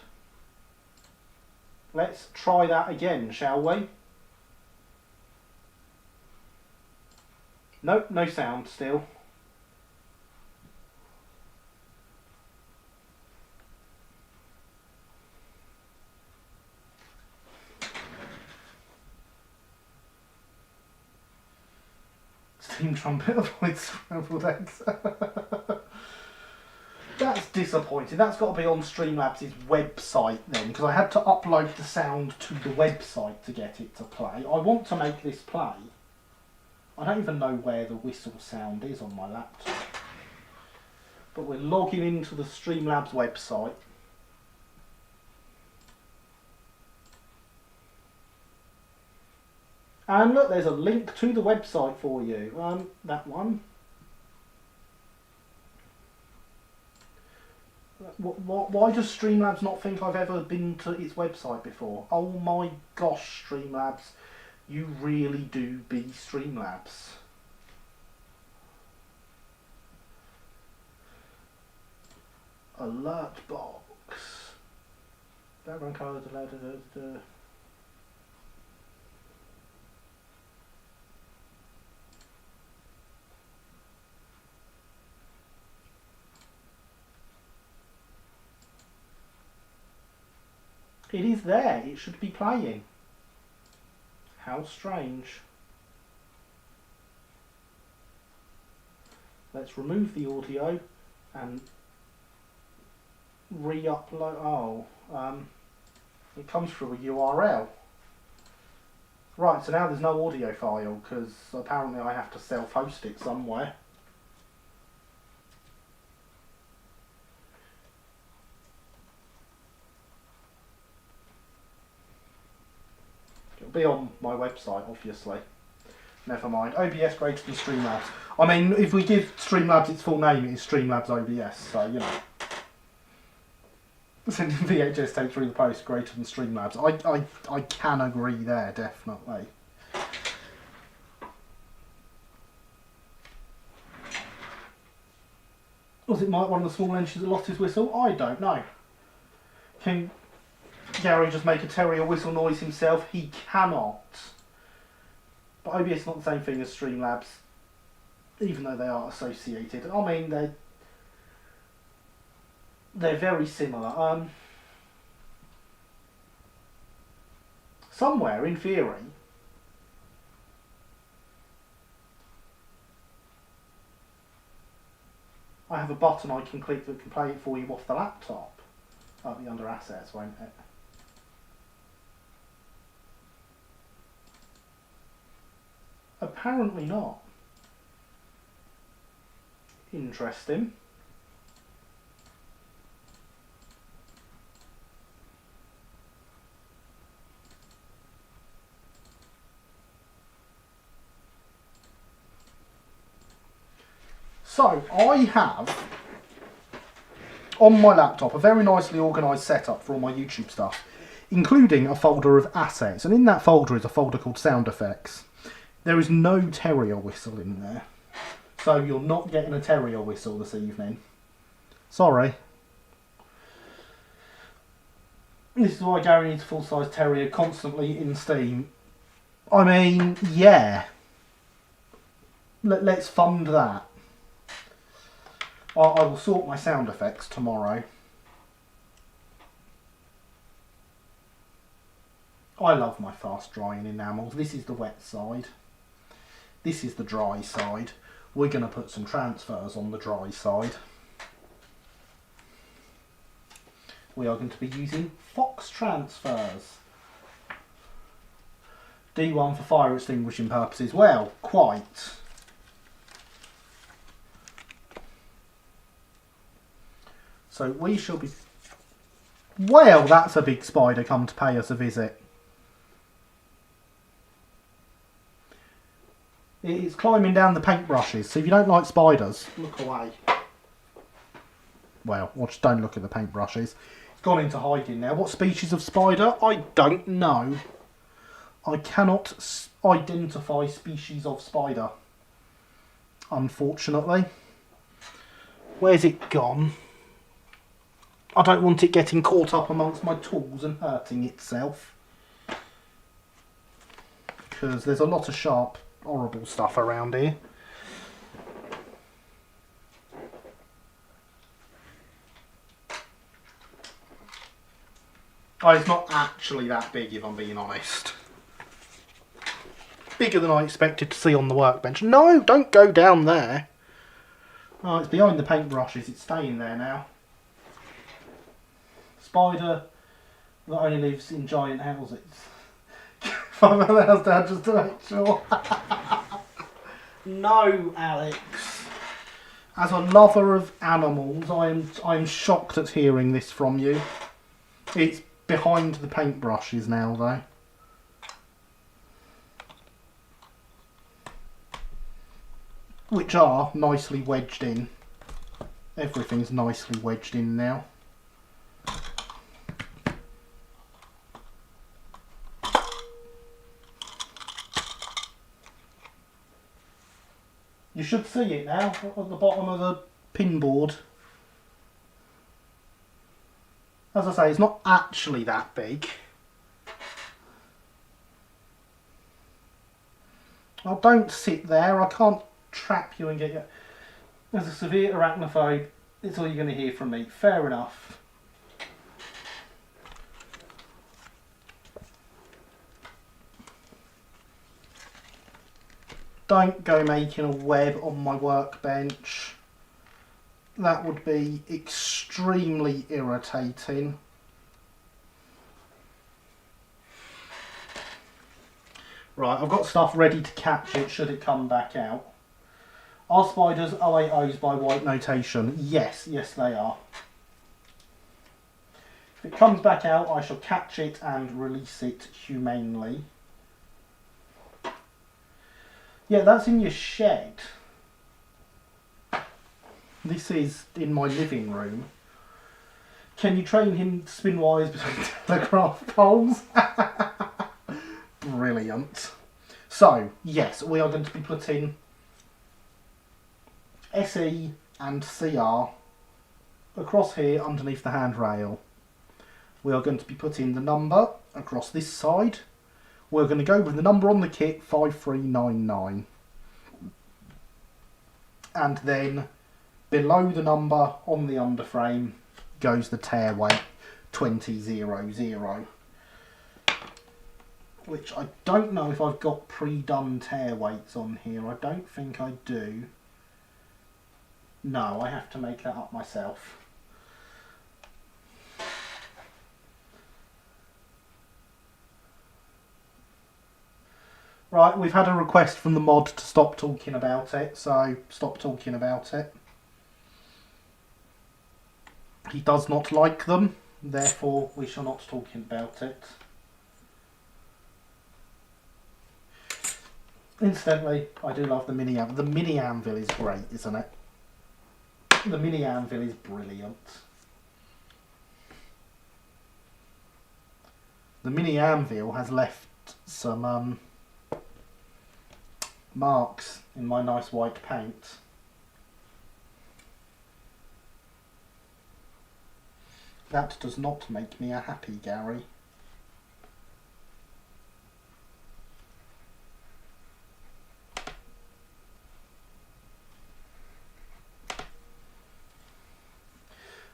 Let's try that again, shall we? Nope, no sound still. Steam trumpet avoids scrambled eggs. That's disappointing. That's got to be on Streamlabs' website then, because I had to upload the sound to the website to get it to play. I want to make this play. I don't even know where the whistle sound is on my laptop. But we're logging into the Streamlabs website. And look, there's a link to the website for you. That one. Why does Streamlabs not think I've ever been to its website before? Oh my gosh, Streamlabs. You really do be Streamlabs. Alert box. Background colour. It is there. It should be playing. How strange. Let's remove the audio and re-upload. It comes through a URL. Right, so now there's no audio file because apparently I have to self-host it somewhere. It'll be on my website, obviously. Never mind. OBS greater than Streamlabs. I mean, if we give Streamlabs its full name, it is Streamlabs OBS, so, you know. Sending VHS tape through the post greater than Streamlabs. I can agree there, definitely. Was it Mike, one of the small engines that lost his whistle? I don't know. Can Gary just make a terrier whistle noise himself? He cannot. But OBS is not the same thing as Streamlabs, even though they are associated. I mean, they're very similar. Somewhere, in theory, I have a button I can click that can play it for you off the laptop. That'll be under assets, won't it? Apparently not. Interesting. So, I have on my laptop a very nicely organised setup for all my YouTube stuff, including a folder of assets, and in that folder is a folder called sound effects. There is no terrier whistle in there, so you're not getting a terrier whistle this evening. Sorry. This is why Gary needs a full-size terrier constantly in Steam. I mean, yeah. Let's fund that. I will sort my sound effects tomorrow. I love my fast drying enamels. This is the wet side. This is the dry side. We're going to put some transfers on the dry side. We are going to be using Fox transfers. D1 for fire extinguishing purposes. Well, quite. So we shall be... Well, that's a big spider come to pay us a visit. It's climbing down the paintbrushes, so if you don't like spiders, look away. Well, just don't look at the paintbrushes. It's gone into hiding now. What species of spider? I don't know. I cannot identify species of spider, unfortunately. Where's it gone? I don't want it getting caught up amongst my tools and hurting itself. Because there's a lot of sharp, horrible stuff around here. Oh, it's not actually that big, if I'm being honest. Bigger than I expected to see on the workbench. No, don't go down there. Oh, it's behind the paintbrushes. It's staying there now. Spider that only lives in giant houses. Find my house down just to make sure. No, Alex. As a lover of animals, I'm shocked at hearing this from you. It's behind the paintbrushes now, though. Which are nicely wedged in. Everything's nicely wedged in now. You should see it now at the bottom of the pin board. As I say, it's not actually that big. Oh, don't sit there. I can't trap you and get you. As a severe arachnophobe, it's all you're going to hear from me. Fair enough. Don't go making a web on my workbench. That would be extremely irritating. Right, I've got stuff ready to catch it should it come back out. Are spiders 080s by white notation? Yes, yes they are. If it comes back out, I shall catch it and release it humanely. Yeah, that's in your shed. This is in my living room. Can you train him to spin wires between telegraph poles? Brilliant. So, yes, we are going to be putting SE and CR across here underneath the handrail. We are going to be putting the number across this side. We're going to go with the number on the kit, 5399. And then below the number on the underframe goes the tear weight, 2000. Which I don't know if I've got pre-done tear weights on here. I don't think I do. No, I have to make that up myself. Right, we've had a request from the mod to stop talking about it, so stop talking about it. He does not like them, therefore we shall not talk about it. Incidentally, I do love the mini anvil. The mini anvil is great, isn't it? The mini anvil is brilliant. The mini anvil has left some marks in my nice white paint. That does not make me a happy Gary.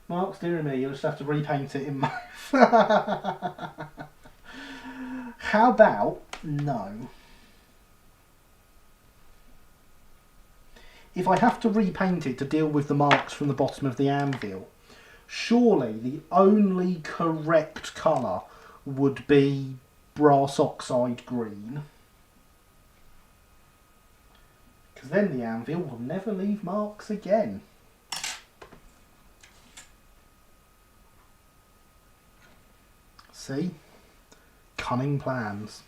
Mark's dear me, you'll just have to repaint it in mauve. How about no? If I have to repaint it to deal with the marks from the bottom of the anvil, surely the only correct colour would be brass oxide green. Because then the anvil will never leave marks again. See? Cunning plans.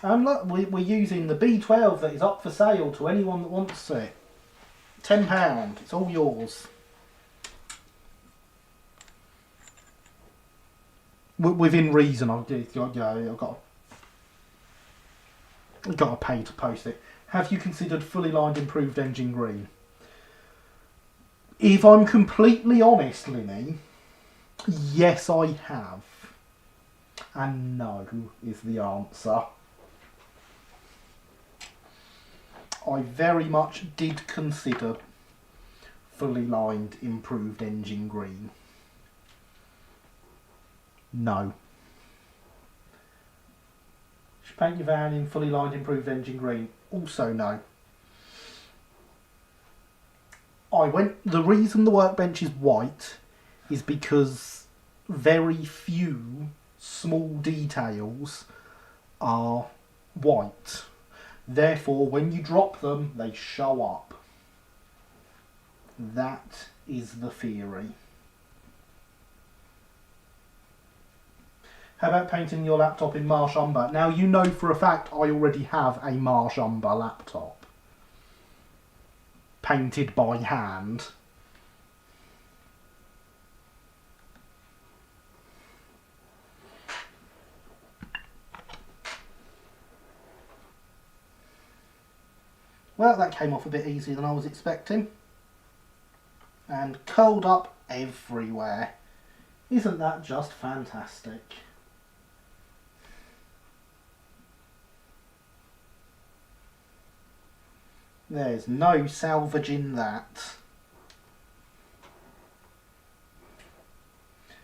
And look, we're using the B12 that is up for sale to anyone that wants it. £10, it's all yours. Within reason, I've got to pay to post it. Have you considered fully lined improved engine green? If I'm completely honest, Linny, yes I have. And no is the answer. I very much did consider fully lined improved engine green. No. Should paint your van in fully lined improved engine green? Also no. The reason the workbench is white is because very few small details are white. Therefore, when you drop them, they show up. That is the theory. How about painting your laptop in marsh umber? Now, you know for a fact I already have a marsh umber laptop. Painted by hand. Well, that came off a bit easier than I was expecting. And curled up everywhere. Isn't that just fantastic? There's no salvaging that.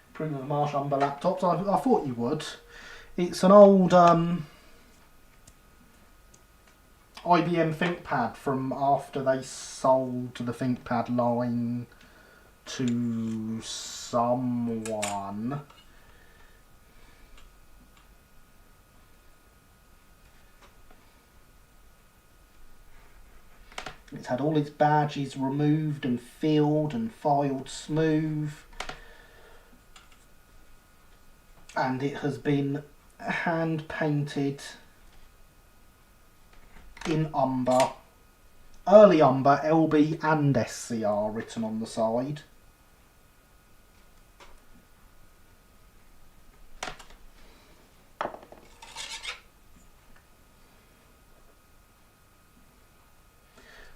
Approve of Marsh Umber laptops? I thought you would. It's an old IBM ThinkPad from after they sold the ThinkPad line to someone. It's had all its badges removed and filled and filed smooth. And it has been hand painted in umber. Early umber, LB and SCR written on the side.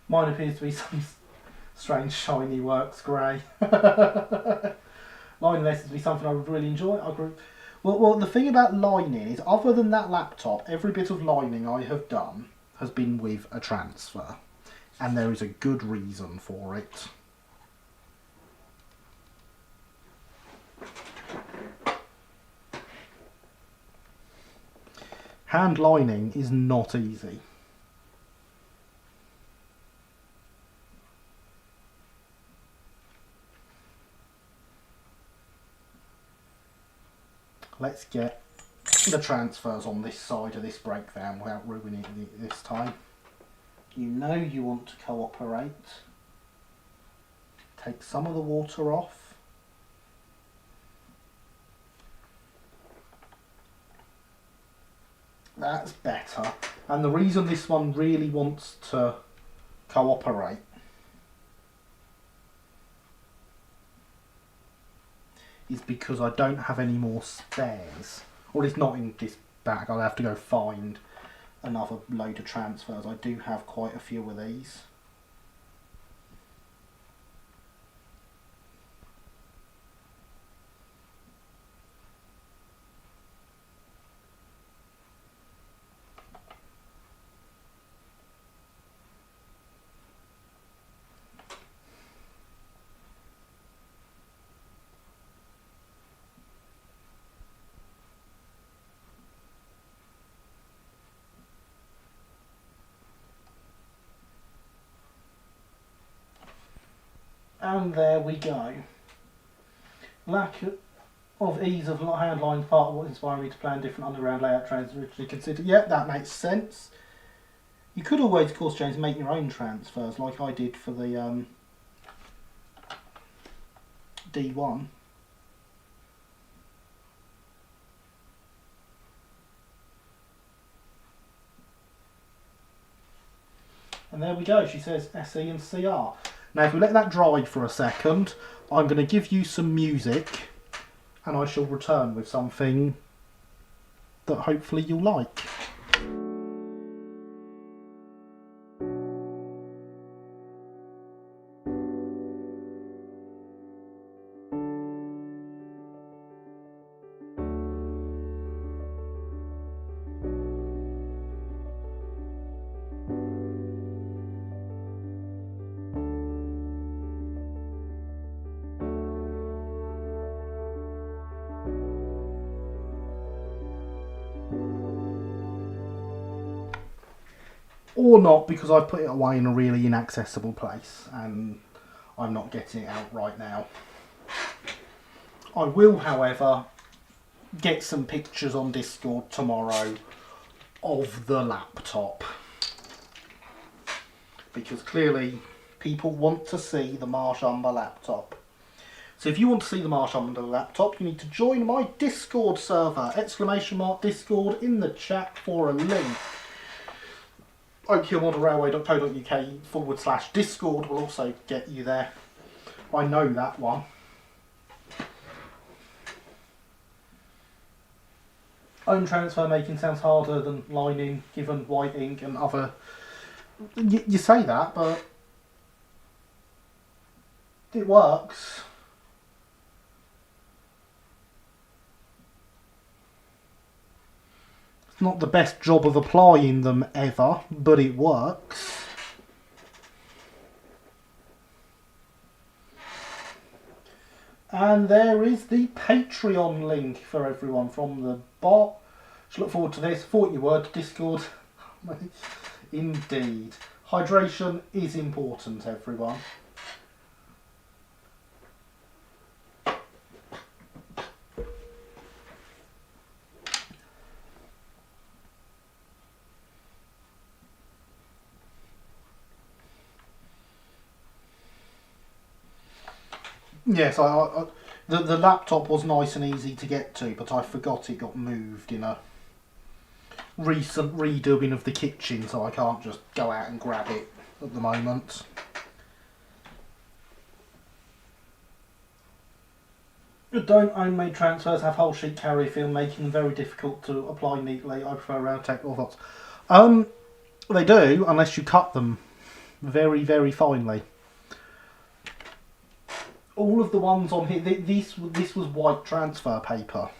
Mine appears to be some strange shiny works grey. Lining this to be something I would really enjoy. Well, the thing about lining is, other than that laptop, every bit of lining I have done has been with a transfer. And there is a good reason for it. Hand lining is not easy. Let's get the transfers on this side of this breakdown without ruining it this time. You know you want to cooperate. Take some of the water off. That's better. And the reason this one really wants to cooperate is because I don't have any more spares. Or it's not in this bag. I'll have to go find another load of transfers. I do have quite a few of these. And there we go. Lack of ease of hand line part of what inspired me to plan different underground layout trains originally considered. Yeah, that makes sense. You could always, of course, James, make your own transfers like I did for the D1. And there we go, she says SE and CR. Now if we let that dry for a second, I'm going to give you some music and I shall return with something that hopefully you'll like. Or not, because I've put it away in a really inaccessible place and I'm not getting it out right now. I will, however, get some pictures on Discord tomorrow of the laptop, because clearly people want to see the Marsh Umber laptop. So if you want to see the Marsh Umber laptop, you need to join my Discord server, !Discord in the chat for a link. oakhillmodelrailway.co.uk/Discord will also get you there. I know that one. Own transfer making sounds harder than lining, given white ink and other... You say that, but it works. It's not the best job of applying them ever, but it works. And there is the Patreon link for everyone from the bot. Just look forward to this. Thought you were, Discord. Indeed. Hydration is important, everyone. Yes, the laptop was nice and easy to get to, but I forgot it got moved in a recent redoing of the kitchen, so I can't just go out and grab it at the moment. Don't own made transfers have whole sheet carrier film, making them very difficult to apply neatly. I prefer round tech orthots. They do, unless you cut them very, very finely. All of the ones on here, this was white transfer paper.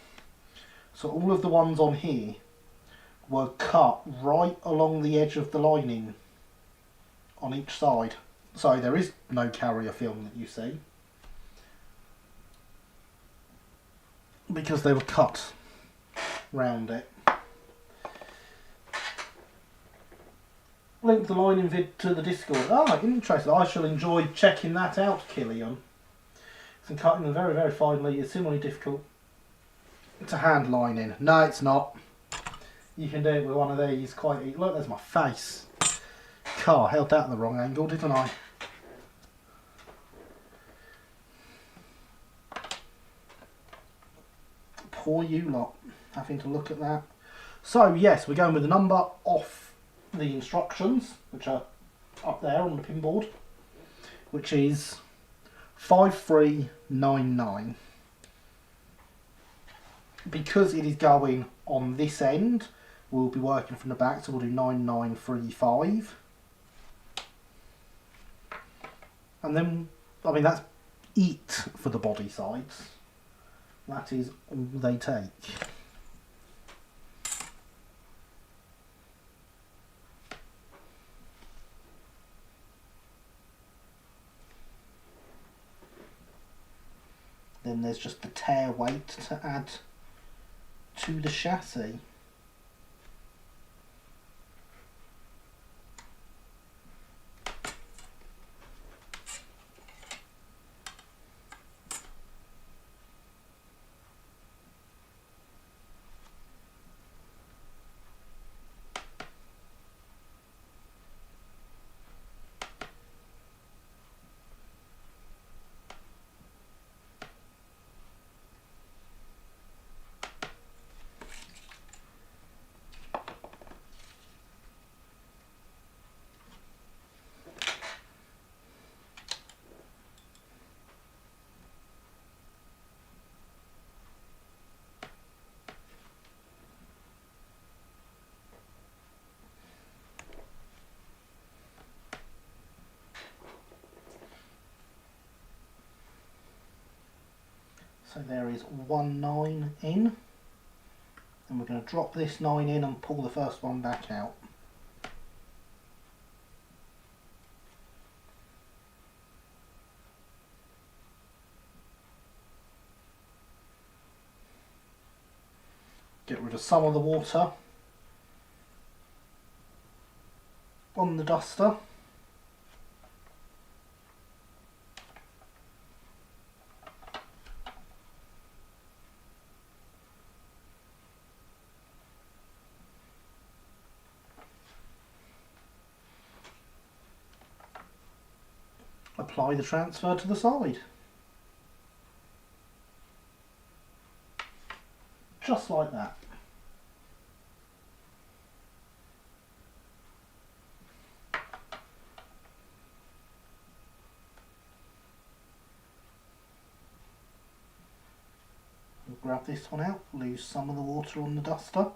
So all of the ones on here were cut right along the edge of the lining on each side. So there is no carrier film that you see, because they were cut round it. Link the lining vid to the Discord. Ah, interesting. I shall enjoy checking that out, Killian. And cutting them very, very finely is similarly difficult to hand lining. No, it's not. You can do it with one of these quite easily. Look, there's my face. Car, held that at the wrong angle, didn't I? Poor you lot, having to look at that. So, yes, we're going with the number off the instructions, which are up there on the pinboard, which is 5399. Because it is going on this end, we'll be working from the back, so we'll do 9935. And then, I mean, that's it for the body sides. That is all they take. Then there's just the tear weight to add to the chassis. So there is 1 9 in, and we're going to drop this 9 in and pull the first one back out. Get rid of some of the water on the duster. Apply the transfer to the side. Just like that. We'll grab this one out, lose some of the water on the duster.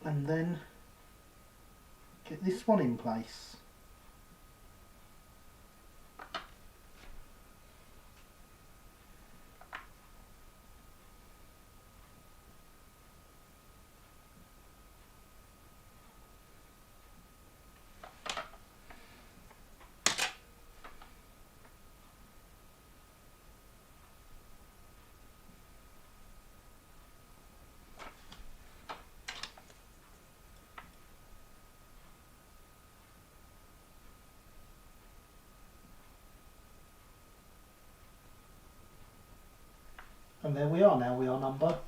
And then get this one in place. And there we are now, we are number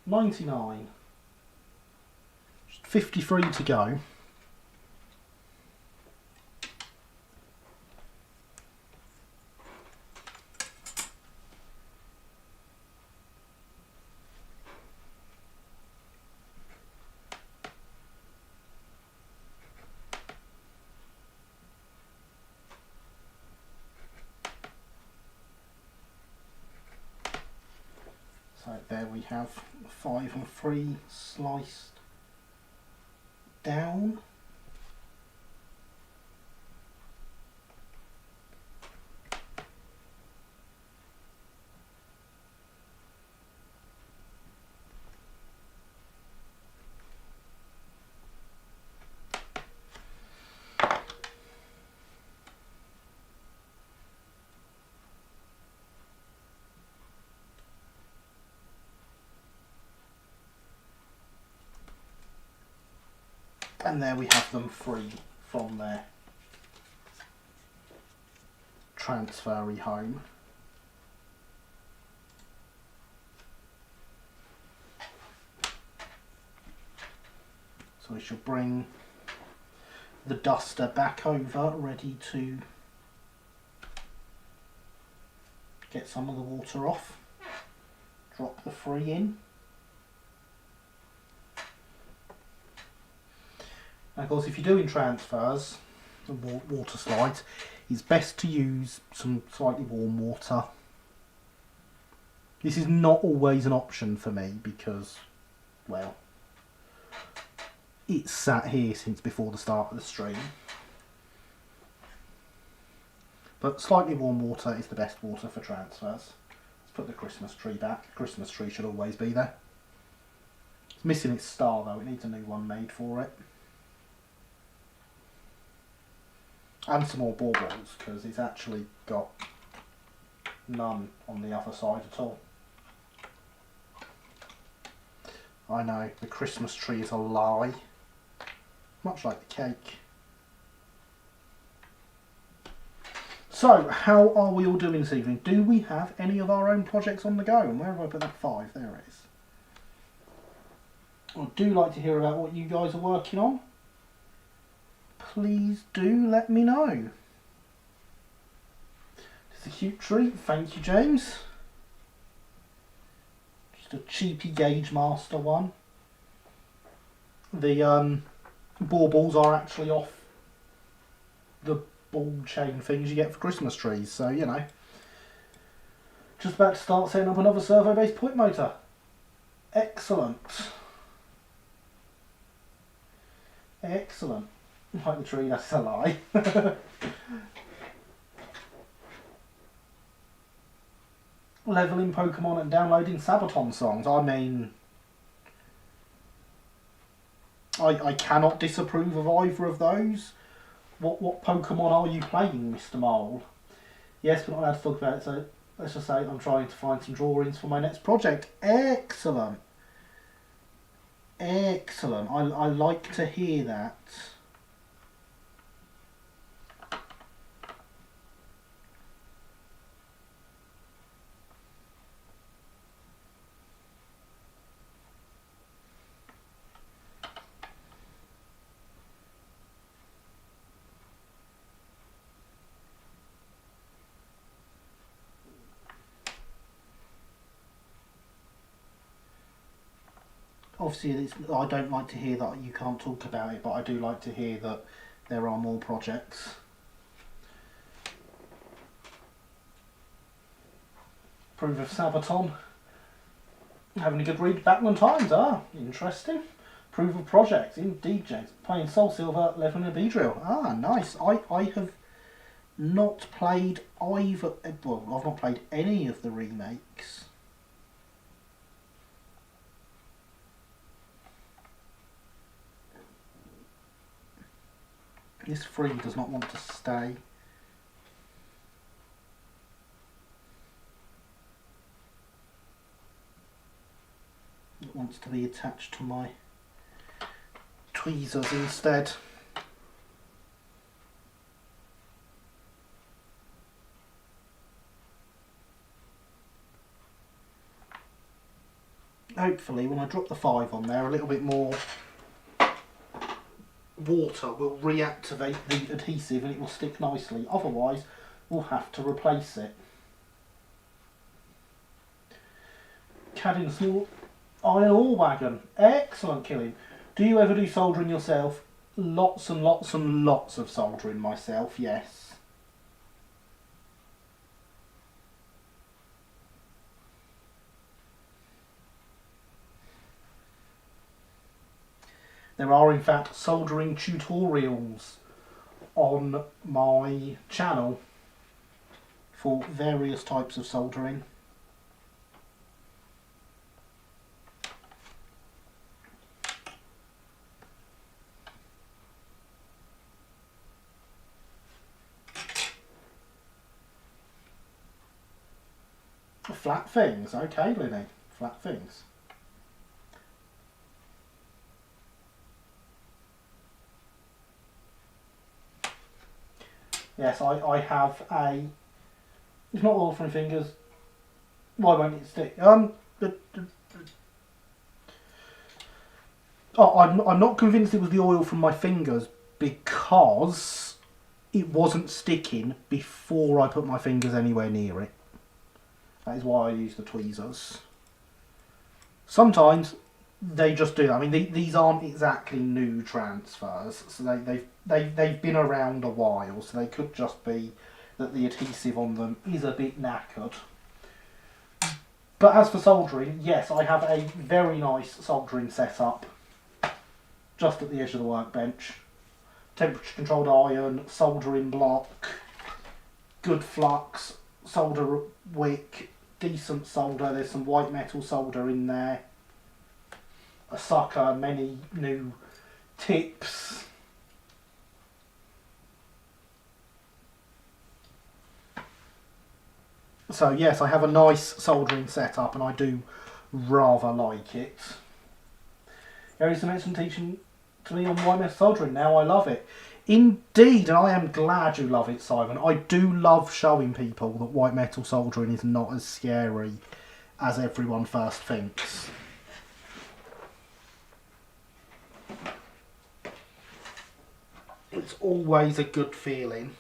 99. Just 53 to go. So there we have 5 and 3 sliced down. And there we have them free from their transfery home. So we shall bring the duster back over, ready to get some of the water off. Drop the free in. And of course, if you're doing transfers and water slides, it's best to use some slightly warm water. This is not always an option for me because, well, it's sat here since before the start of the stream. But slightly warm water is the best water for transfers. Let's put the Christmas tree back. The Christmas tree should always be there. It's missing its star though, it needs a new one made for it. And some more baubles, because it's actually got none on the other side at all. I know, the Christmas tree is a lie. Much like the cake. So, how are we all doing this evening? Do we have any of our own projects on the go? And where have I put that 5? There it is. I do like to hear about what you guys are working on. Please do let me know. It's a cute treat. Thank you, James. Just a cheapy Gauge Master one. The baubles are actually off the ball chain things you get for Christmas trees. So, you know, just about to start setting up another servo-based point motor. Excellent. Excellent. Like the tree, that's a lie. Leveling Pokemon and downloading Sabaton songs. I mean, I cannot disapprove of either of those. What Pokemon are you playing, Mr. Mole? Yes, we're not allowed to talk about it, so let's just say I'm trying to find some drawings for my next project. Excellent. Excellent. I like to hear that. Obviously, I don't like to hear that you can't talk about it, but I do like to hear that there are more projects. Approve of Sabaton. Having a good read. Backman Times. Ah, interesting. Approve of projects. Indeed, James. Playing Soul Silver, leveling a B-Drill. Ah, nice. I have not played either. Well, I've not played any of the remakes. This free does not want to stay. It wants to be attached to my tweezers instead. Hopefully when I drop the 5 on there, a little bit more water will reactivate the adhesive and it will stick nicely. Otherwise we'll have to replace it. Cad in a small iron ore wagon. Excellent, Killing. Do you ever do soldering yourself? Lots and lots and lots of soldering myself, yes. There are in fact soldering tutorials on my channel for various types of soldering. Flat things, okay, Linny, flat things. Yes, I have a. It's not oil from fingers. Why won't it stick? Oh, I'm not convinced it was the oil from my fingers because it wasn't sticking before I put my fingers anywhere near it. That is why I use the tweezers. Sometimes they just do that. I mean, these aren't exactly new transfers, so they've been around a while, so they could just be that the adhesive on them is a bit knackered. But as for soldering, yes, I have a very nice soldering setup just at the edge of the workbench. Temperature controlled iron, soldering block, good flux, solder wick, decent solder. There's some white metal solder in there. A sucker, many new tips. So yes, I have a nice soldering setup and I do rather like it. Gary's some excellent teaching to me on white metal soldering. Now I love it. Indeed, and I am glad you love it, Simon. I do love showing people that white metal soldering is not as scary as everyone first thinks. It's always a good feeling.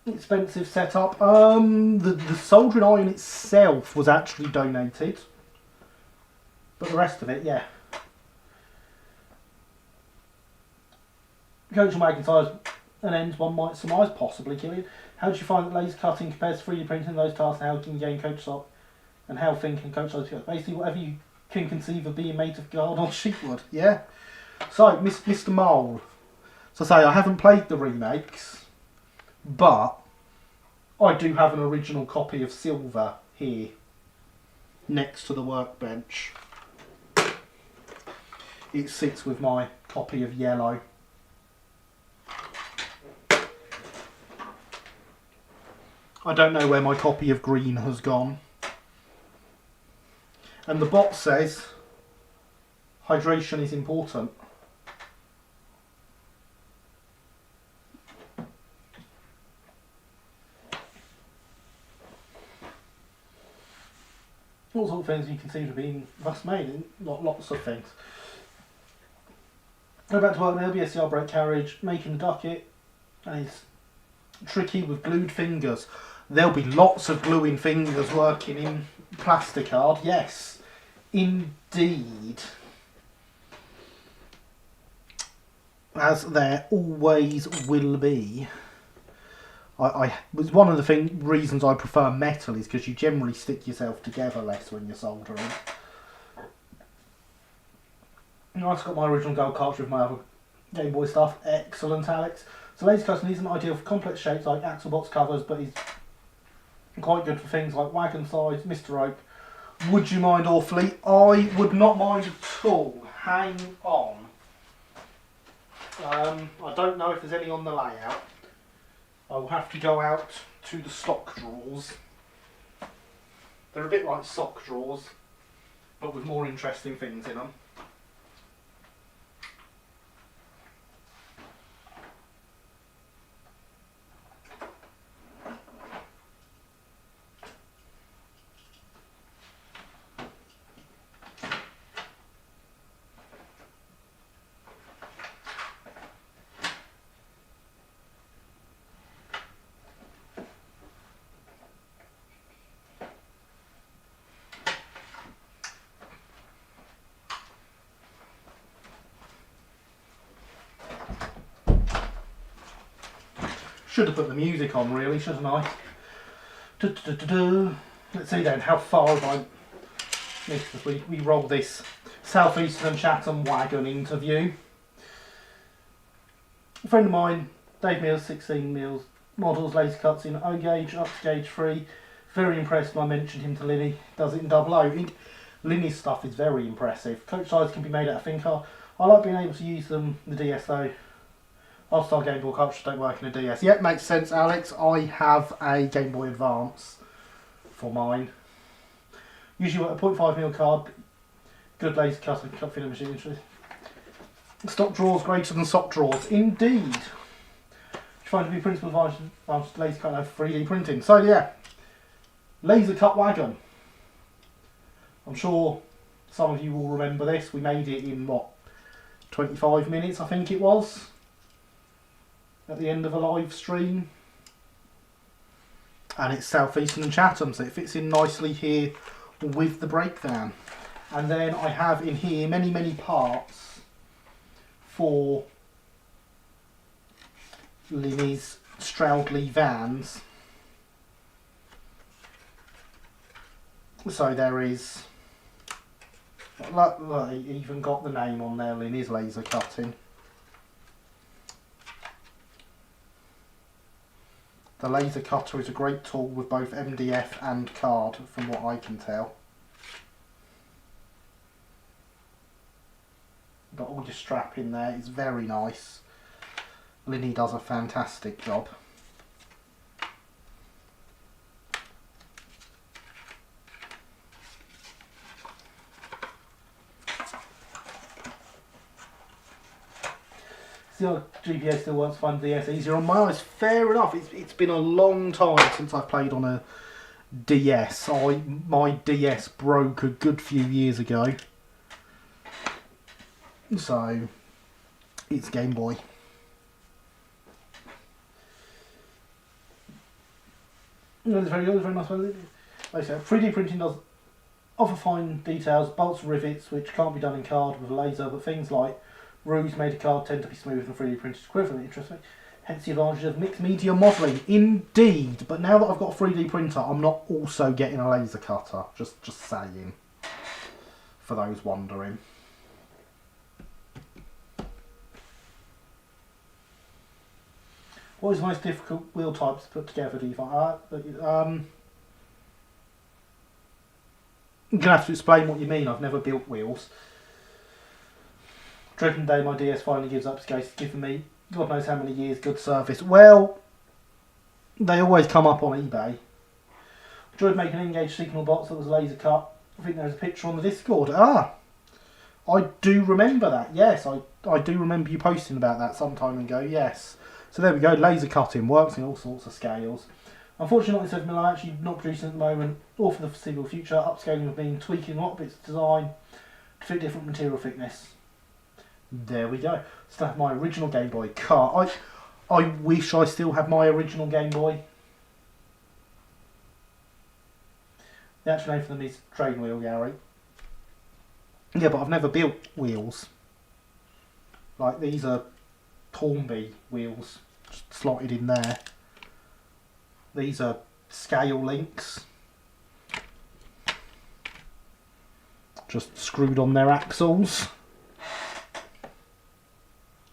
expensive setup. The soldering iron itself was actually donated, but the rest of it, yeah. Coach and wagon size and ends one might surmise, possibly killing. How do you find that laser cutting compares to 3D printing those tasks? How can you gain coach size and how thin can coach size? Basically, whatever you can conceive of being made of guard on sheetwood. Yeah. So, Mr. Mole. So, I say I haven't played the remakes, but I do have an original copy of Silver here next to the workbench. It sits with my copy of Yellow. I don't know where my copy of Green has gone. And the bot says hydration is important. All sorts of things you can see have been thus made in lots of things. Go back to work now, SCR brake carriage, making the ducket, and it's tricky with glued fingers. There'll be lots of gluing fingers working in plasticard, yes, indeed. As there always will be. I was one of the reasons I prefer metal is because you generally stick yourself together less when you're soldering. I've got my original gold cartridge with my other Game Boy stuff. Excellent, Alex. So laser cutting isn't ideal for complex shapes like axle box covers, but is quite good for things like wagon size, Mr. Oak. Would you mind awfully? I would not mind at all. Hang on. I don't know if there's any on the layout. I will have to go out to the stock drawers. They're a bit like sock drawers, but with more interesting things in them. Should have put the music on really, shouldn't I? Let's see then, how far have I missed as we roll this South Eastern Chatham wagon interview. A friend of mine, Dave Mills, 16 Mills, models laser cuts in O gauge, up to gauge 3. Very impressed when I mentioned him to Linny. Does it in double O. Linny's stuff is very impressive. Coach size can be made out of thin car. I like being able to use them, the DS though. All-Star Game Boy cartridges don't work in a DS. Yeah, makes sense, Alex. I have a Game Boy Advance for mine. Usually a 0.5mm card. Good laser cutter, cut filling machine. Stock drawers greater than sock drawers. Indeed. You find to be principal advantage laser cut over 3D printing. So yeah, laser cut wagon. I'm sure some of you will remember this. We made it in what, 25 minutes I think it was, at the end of a live stream. And it's South Eastern and Chatham, so it fits in nicely here with the breakdown. And then I have in here many parts for Linny's Stroudley vans. So there is, look, even got the name on there, Linny's laser cutting. The laser cutter is a great tool with both MDF and card, from what I can tell. Got all your strap in there, it's very nice. Linny does a fantastic job. Still, GPA still works fine, DS easier on my eyes. Fair enough, it's been a long time since I've played on a DS. My DS broke a good few years ago. So, it's Game Boy. It's very nice. Like I said, 3D printing does offer fine details, bolts and rivets, which can't be done in card with a laser, but things like rues made of card tend to be smooth and 3D printed equivalent. Interesting. Hence the advantage of mixed media modelling. Indeed, but now that I've got a 3D printer, I'm not also getting a laser cutter. Just saying. For those wondering. What is the most difficult wheel types to put together, do you think? You're going to have to explain what you mean. I've never built wheels. Dreading the day my DS finally gives up space, giving me God knows how many years good service. Well, they always come up on eBay. Enjoyed making an engaged signal box that was laser cut. I think there's a picture on the Discord. Ah, I do remember that. Yes, I do remember you posting about that some time ago. Yes. So there we go. Laser cutting works in all sorts of scales. Unfortunately, not in 7mm. I'm actually not producing at the moment, or for the foreseeable future. Upscaling would mean tweaking a lot of its design to fit different material thickness. There we go. Still have my original Game Boy car. I wish I still had my original Game Boy. The actual name for them is Train Wheel, Gary. Yeah, but I've never built wheels. Like, these are Hornby wheels, just slotted in there. These are scale links, just screwed on their axles.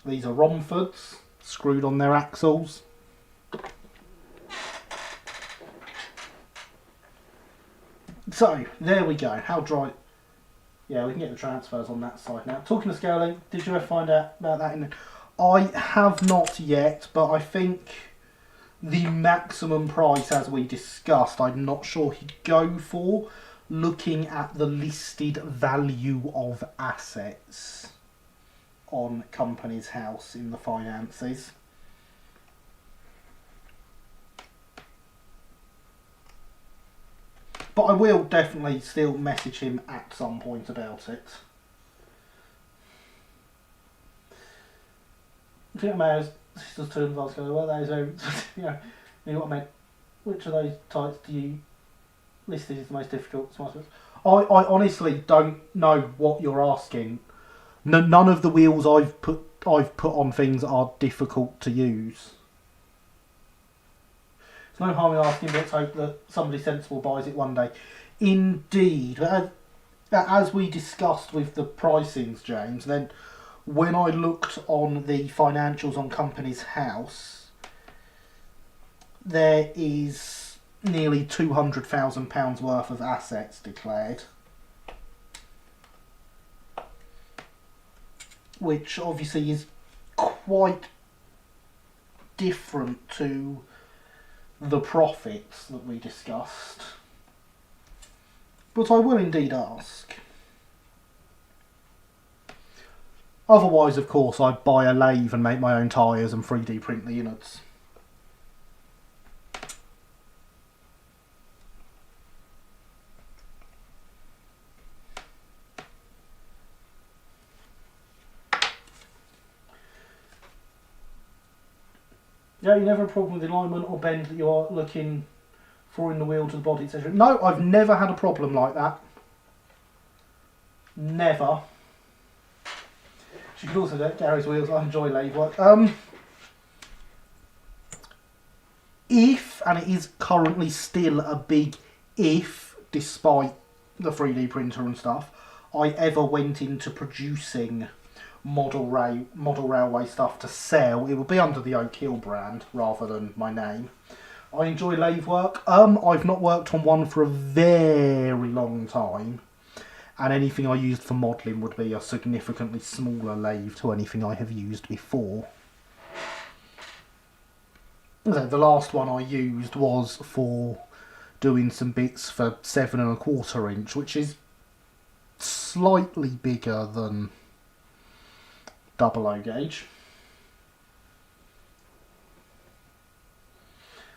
These are Romfords, screwed on their axles. So, there we go. How dry... Yeah, we can get the transfers on that side now. Talking of scaling, did you ever find out about that? I have not yet, but I think the maximum price, as we discussed, I'm not sure he'd go for, looking at the listed value of assets on Company's House in the finances. But I will definitely still message him at some point about it. I think Mayor's sister's turn was going, well, those are, you know what I meant. Which of those types do you listed as the most difficult? I honestly don't know what you're asking. None of the wheels I've put on things are difficult to use. There's no harm in asking, but let's hope that somebody sensible buys it one day. Indeed. As we discussed with the pricings, James, then when I looked on the financials on Company's House, there is nearly £200,000 worth of assets declared. Which obviously is quite different to the profits that we discussed. But I will indeed ask. Otherwise, of course, I'd buy a lathe and make my own tyres and 3D print the innards. Yeah, you never have a problem with the alignment or bend that you are looking for in the wheel to the body, etc. No, I've never had a problem like that. Never. She could also do Gary's wheels. I enjoy lathe work. If, and it is currently still a big if, despite the 3D printer and stuff, I ever went into producing model railway stuff to sell, it would be under the Oak Hill brand rather than my name. I enjoy lathe work. I've not worked on one for a very long time, and anything I used for modelling would be a significantly smaller lathe to anything I have used before. So the last one I used was for doing some bits for 7¼ inch, which is slightly bigger than 00 gauge.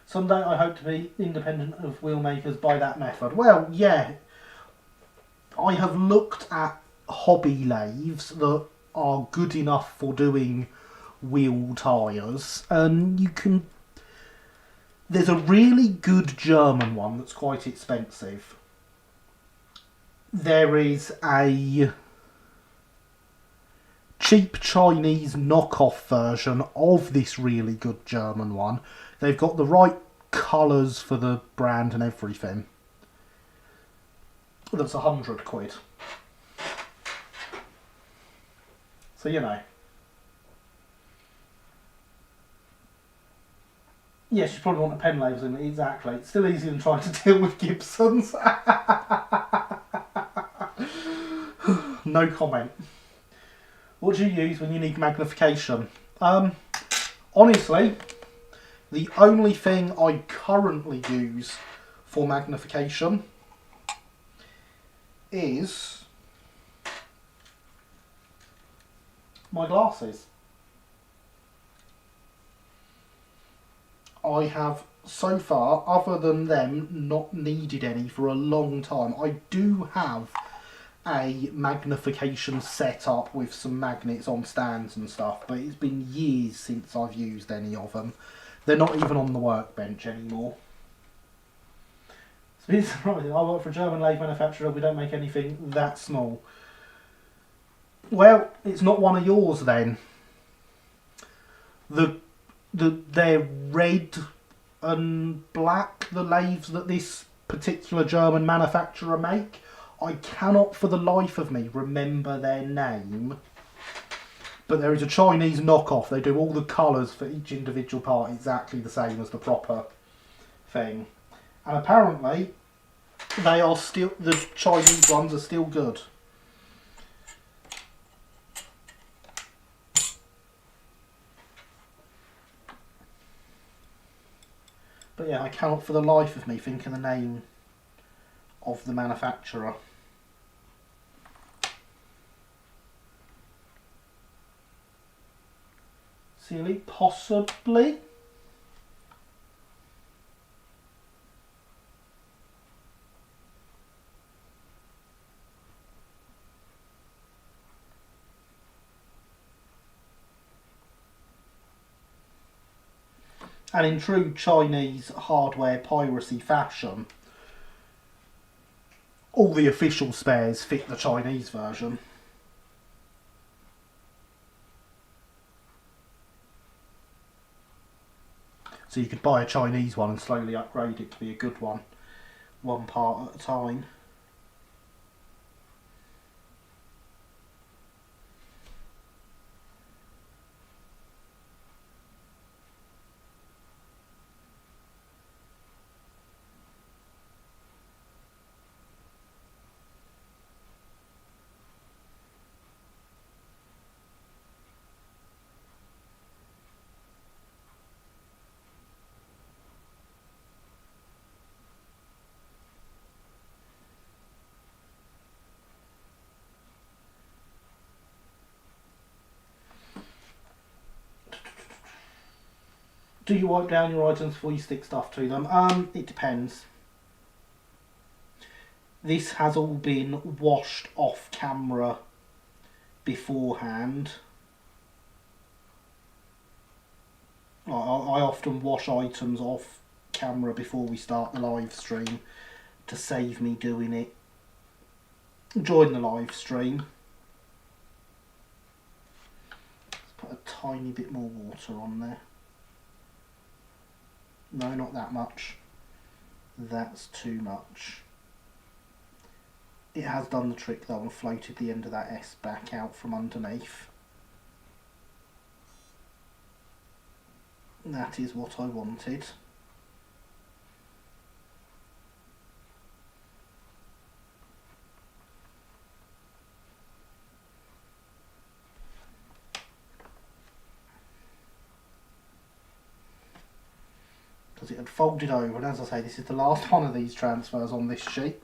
Someday I hope to be independent of wheel makers by that method. Well, yeah, I have looked at hobby lathes that are good enough for doing wheel tyres, and you can There's a really good German one that's quite expensive. There is a cheap Chinese knockoff version of this really good German one. They've got the right colours for the brand and everything. That's £100. So, you know. Yes, you probably want the pen labels in it, exactly. It's still easier than trying to deal with Gibsons. No comment. What do you use when you need magnification? Honestly, the only thing I currently use for magnification is my glasses. I have so far, other than them, not needed any for a long time. I do have a magnification set up with some magnets on stands and stuff, but it's been years since I've used any of them. They're not even on the workbench anymore. It's been surprising. I work for a German lathe manufacturer. We don't make anything that small. Well, it's not one of yours then. They're red and black, the lathes that this particular German manufacturer make. I cannot for the life of me remember their name, but there is a Chinese knockoff. They do all the colours for each individual part exactly the same as the proper thing, and apparently they are still, the Chinese ones are still good. But yeah, I cannot for the life of me think of the name of the manufacturer. Silly, possibly. And in true Chinese hardware piracy fashion, all the official spares fit the Chinese version. So you could buy a Chinese one and slowly upgrade it to be a good one part at a time. Do you wipe down your items before you stick stuff to them? It depends. This has all been washed off camera beforehand. I often wash items off camera before we start the live stream to save me doing it during the live stream. Let's put a tiny bit more water on there. No, not that much. That's too much. It has done the trick though and floated the end of that S back out from underneath. That is what I wanted. Because it had folded over, and as I say, this is the last one of these transfers on this sheet.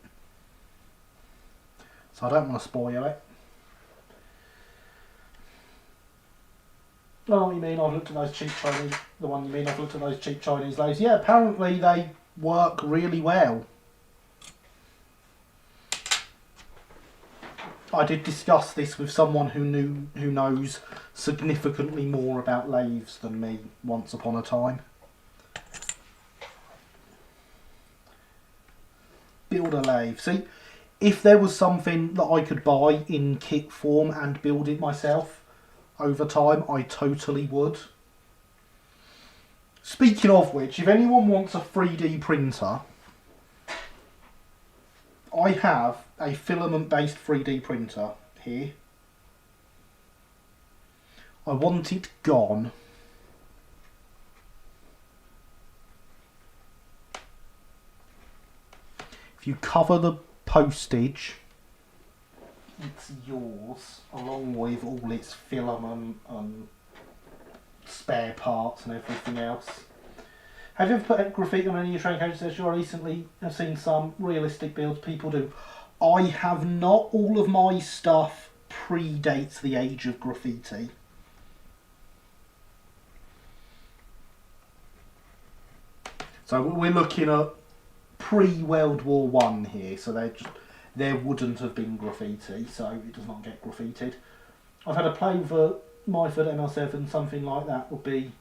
So I don't want to spoil it. Oh, you mean I've looked at those cheap Chinese, the one you mean I've looked at those cheap Chinese lathes. Yeah, apparently they work really well. I did discuss this with someone who knows significantly more about lathes than me once upon a time. build a lathe. See, if there was something that I could buy in kit form and build it myself over time, I totally would. Speaking of which, if anyone wants a 3D printer, I have a filament-based 3D printer here. I want it gone. If you cover the postage, it's yours, along with all its filament and spare parts and everything else. Have you ever put graffiti on any of your train coaches? I recently have seen some realistic builds people do. I have not. All of my stuff predates the age of graffiti. So we're looking at pre-World War One here, so there wouldn't have been graffiti, so it does not get graffitied. I've had a play with a Myford ML7, something like that would be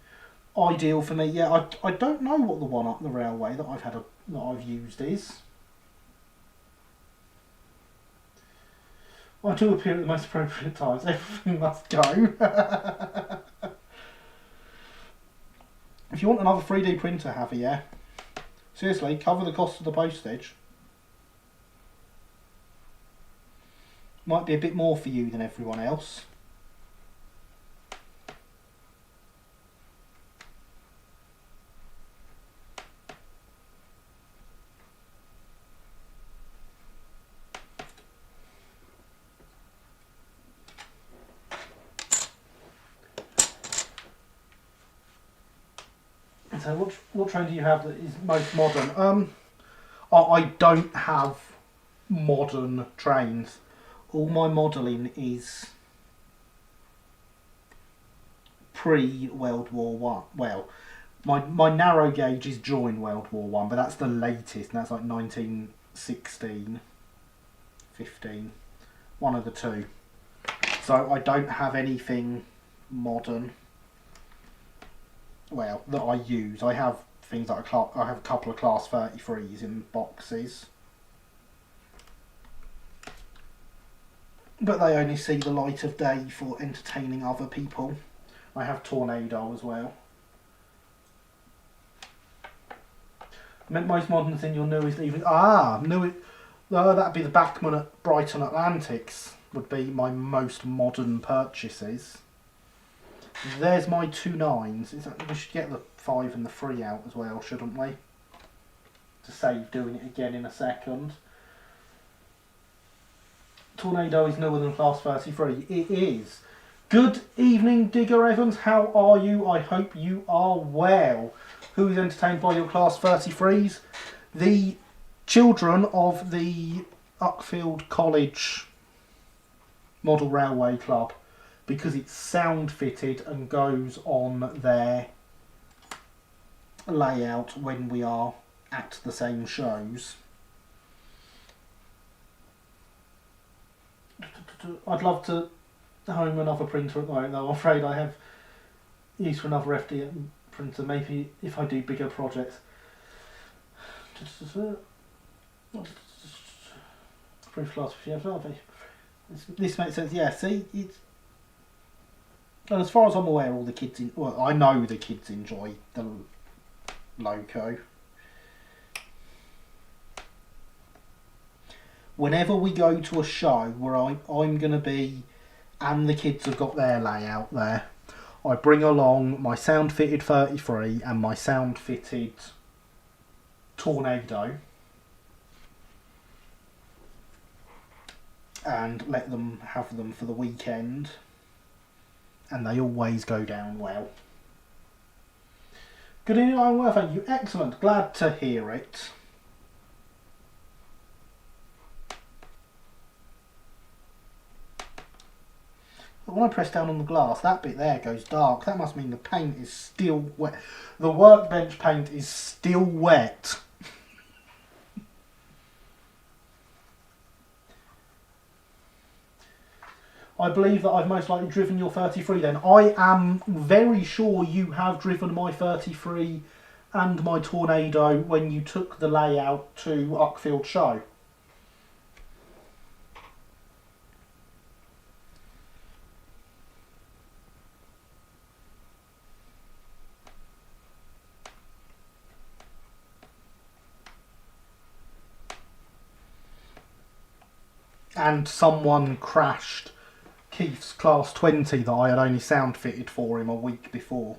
ideal for me. Yeah, I don't know what the one up the railway that I've used is. I do appear at the most appropriate times. Everything must go. If you want another 3D printer, have a yeah. Seriously, cover the cost of the postage. Might be a bit more for you than everyone else. So what train do you have that is most modern? I don't have modern trains. All my modelling is pre-World War One. Well, my narrow gauge is during World War One, but that's the latest, and that's like 1916, 15, one of the two. So I don't have anything modern. Well, that I use. I have things like I have a couple of Class 33s in boxes, but they only see the light of day for entertaining other people. I have Tornado as well. I meant most modern thing your newest even that'd be the Bachmann at Brighton Atlantics would be my most modern purchases. There's my 2 9s. We should get the 5 and the 3 out as well, shouldn't we? To save doing it again in a second. Tornado is newer than Class 33. It is. Good evening, Digger Evans. How are you? I hope you are well. Who is entertained by your Class 33s? The children of the Uckfield College Model Railway Club, because it's sound fitted and goes on their layout when we are at the same shows. I'd love to home another printer at the moment, though I'm afraid I have use for another FDM printer, maybe if I do bigger projects. Proof class, this makes sense. Yeah, see, it's. And as far as I'm aware, all the kids I know the kids enjoy the Loco. Whenever we go to a show where I'm going to be, and the kids have got their layout there, I bring along my sound fitted 33 and my sound fitted Tornado, and let them have them for the weekend. And they always go down well. Good evening, I'm well, thank you. Excellent, glad to hear it. But when I press down on the glass, that bit there goes dark. That must mean the paint is still wet. The workbench paint is still wet. I believe that I've most likely driven your 33 then. I am very sure you have driven my 33 and my Tornado when you took the layout to Uckfield Show. And someone crashed Keith's Class 20 that I had only sound fitted for him a week before.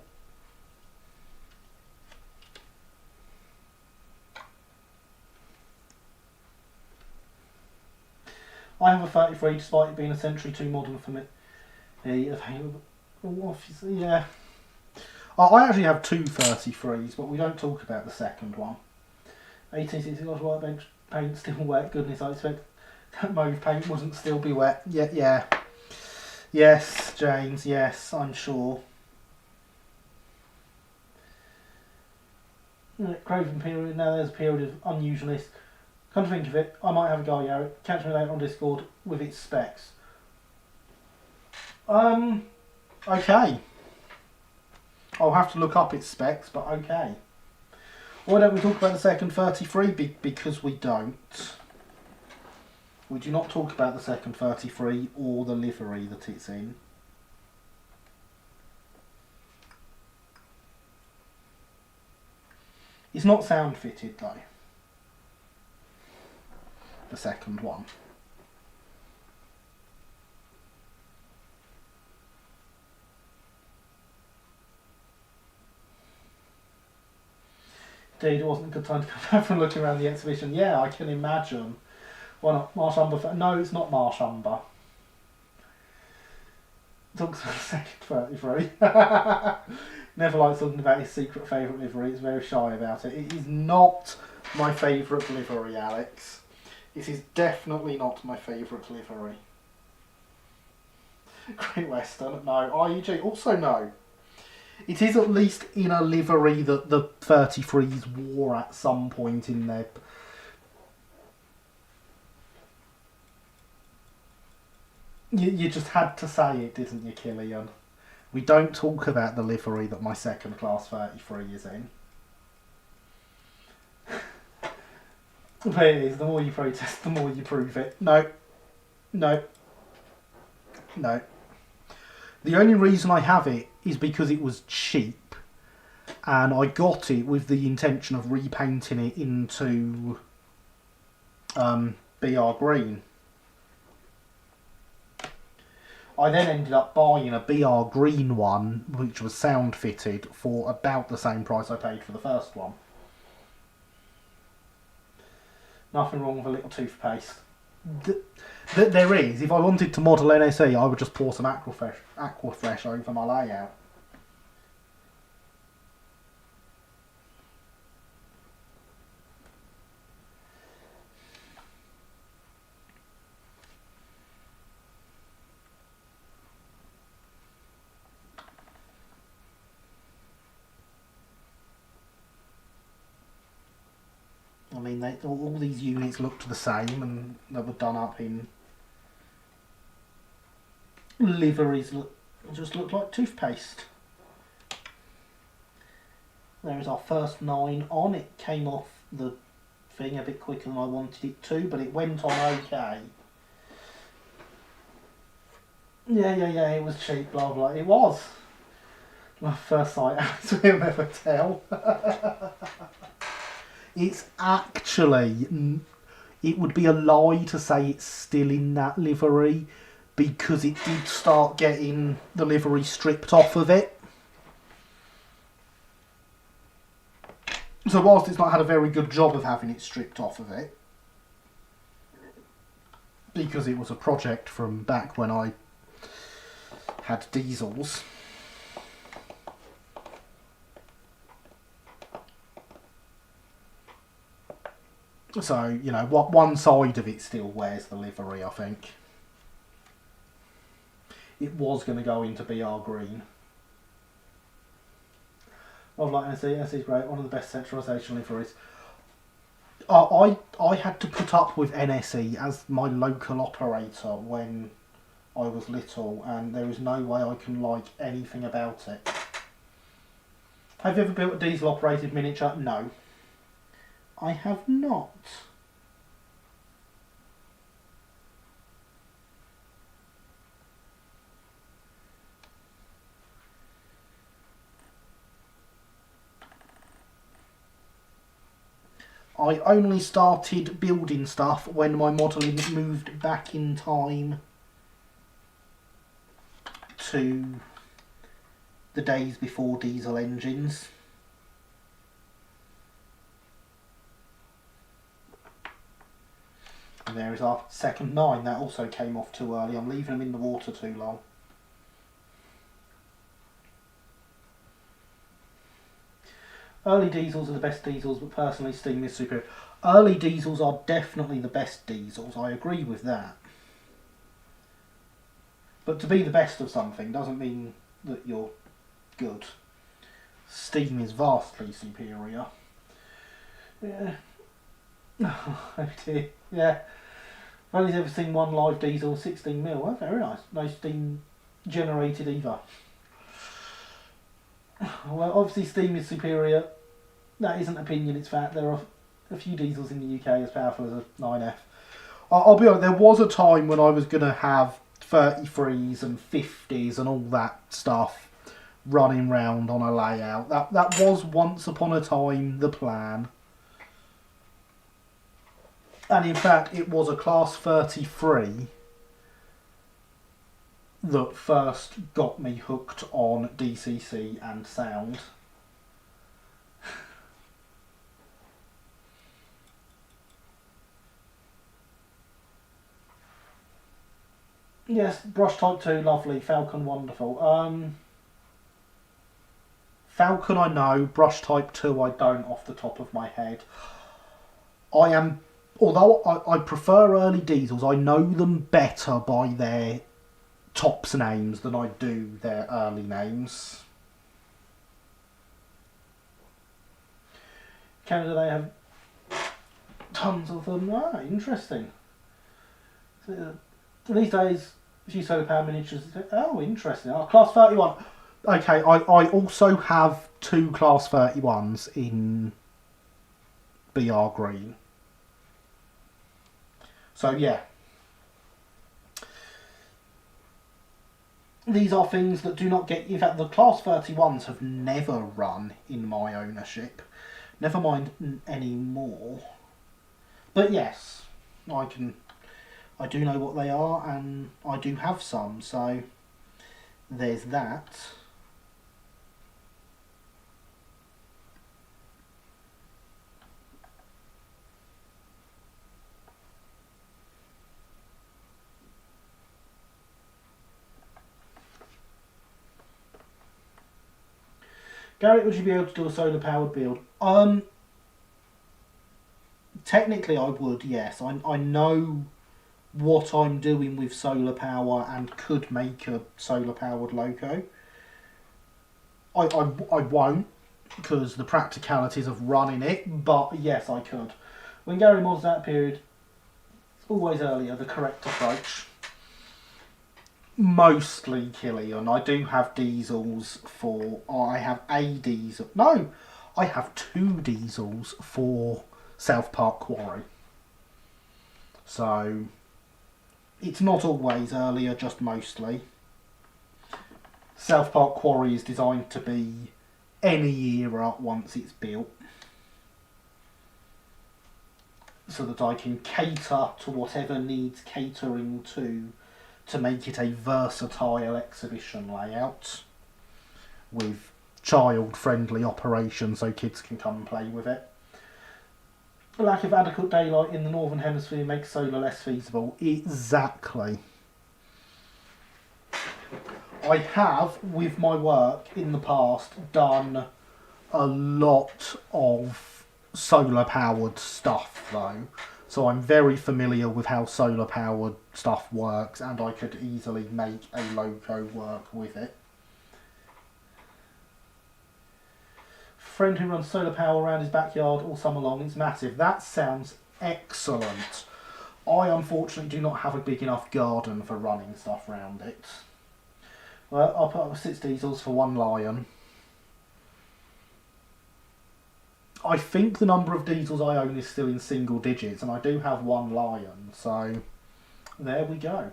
I have a 33 despite it being a century too modern for me. Yeah. I actually have two 33s, but we don't talk about the second one. 1860 workbench paint still wet. Goodness, I expect that mauve paint wouldn't still be wet. Yeah. Yes, James, yes, I'm sure. Craven period, now there's a period of unusualness. Come to think of it, I might have a go, Yarrick. Catch me later on Discord with its specs. Okay. I'll have to look up its specs, but okay. Why don't we talk about the second 33? Because we don't. We do not talk about the second 33 or the livery that it's in. It's not sound fitted though. The second one. Indeed, it wasn't a good time to come back from looking around the exhibition. Yeah, I can imagine. Why not? Marsh Umber? No, it's not Marsh Umber. Talks about the second 33. Never likes talking about his secret favourite livery. He's very shy about it. It is not my favourite livery, Alex. It is definitely not my favourite livery. Great Western, no. IUG, also no. It is at least in a livery that the 33s wore at some point in their... You just had to say it, didn't you, Killian? We don't talk about the livery that my second class 33 is in. But it is, the more you protest, the more you prove it. No. The only reason I have it is because it was cheap. And I got it with the intention of repainting it into BR green. I then ended up buying a BR green one, which was sound fitted, for about the same price I paid for the first one. Nothing wrong with a little toothpaste. There is. If I wanted to model NSE, I would just pour some Aquafresh over my layout. I mean, all these units looked the same, and they were done up in liveries. Just looked like toothpaste. There is our first 9 on. It came off the thing a bit quicker than I wanted it to, but it went on okay. Yeah, it was cheap, blah blah. It was. My first sight, as we'll never tell. It's actually, it would be a lie to say it's still in that livery, because it did start getting the livery stripped off of it. So whilst it's not had a very good job of having it stripped off of it, because it was a project from back when I had diesels, so, you know, one side of it still wears the livery, I think. It was going to go into BR green. I'd like to see, NSE great, one of the best centralisation liveries. I had to put up with NSE as my local operator when I was little, and there is no way I can like anything about it. Have you ever built a diesel operated miniature? No. I have not. I only started building stuff when my modelling moved back in time to the days before diesel engines. And there is our second 9. That also came off too early. I'm leaving them in the water too long. Early diesels are the best diesels, but personally steam is superior. Early diesels are definitely the best diesels. I agree with that. But to be the best of something doesn't mean that you're good. Steam is vastly superior. Yeah. Oh dear. Yeah. I've only ever seen one live diesel, 16 mil. Oh, very nice. No steam generated either. Well, obviously steam is superior. That isn't opinion, it's fact. There are a few diesels in the UK as powerful as a 9F. I'll be honest, there was a time when I was going to have 33s and 50s and all that stuff running round on a layout. That was once upon a time the plan. And in fact, it was a Class 33 that first got me hooked on DCC and sound. Yes, Brush Type 2, lovely. Falcon, wonderful. Falcon I know, Brush Type 2 I don't off the top of my head. Although I prefer early diesels, I know them better by their tops names than I do their early names. Canada, they have tons of them. Ah, interesting. So, these days, a few solar power miniatures. Oh, interesting. Oh, Class 31. Okay, I also have 2 Class 31s in BR Green. So, yeah. These are things that do not get... In fact, the Class 31s have never run in my ownership. Never mind anymore. But yes, I do know what they are, and I do have some, so there's that. Garrett, would you be able to do a solar powered build? Technically I would, yes. I know what I'm doing with solar power and could make a solar powered loco. I won't, because the practicalities of running it, but yes, I could. When Gary mods that period, it's always earlier, the correct approach. Mostly Killian. I do have diesels for... I have a diesel... No! I have 2 diesels for South Park Quarry. So, it's not always earlier, just mostly. South Park Quarry is designed to be any era once it's built, so that I can cater to whatever needs catering to make it a versatile exhibition layout with child-friendly operation so kids can come and play with it. The lack of adequate daylight in the Northern Hemisphere makes solar less feasible. Exactly. I have, with my work in the past, done a lot of solar-powered stuff, though. So I'm very familiar with how solar-powered stuff works, and I could easily make a loco work with it. Friend who runs solar power around his backyard all summer long. It's massive. That sounds excellent. I unfortunately do not have a big enough garden for running stuff around it. Well, I'll put up 6 diesels for 1 lion. I think the number of diesels I own is still in single digits, and I do have one Lion, so there we go.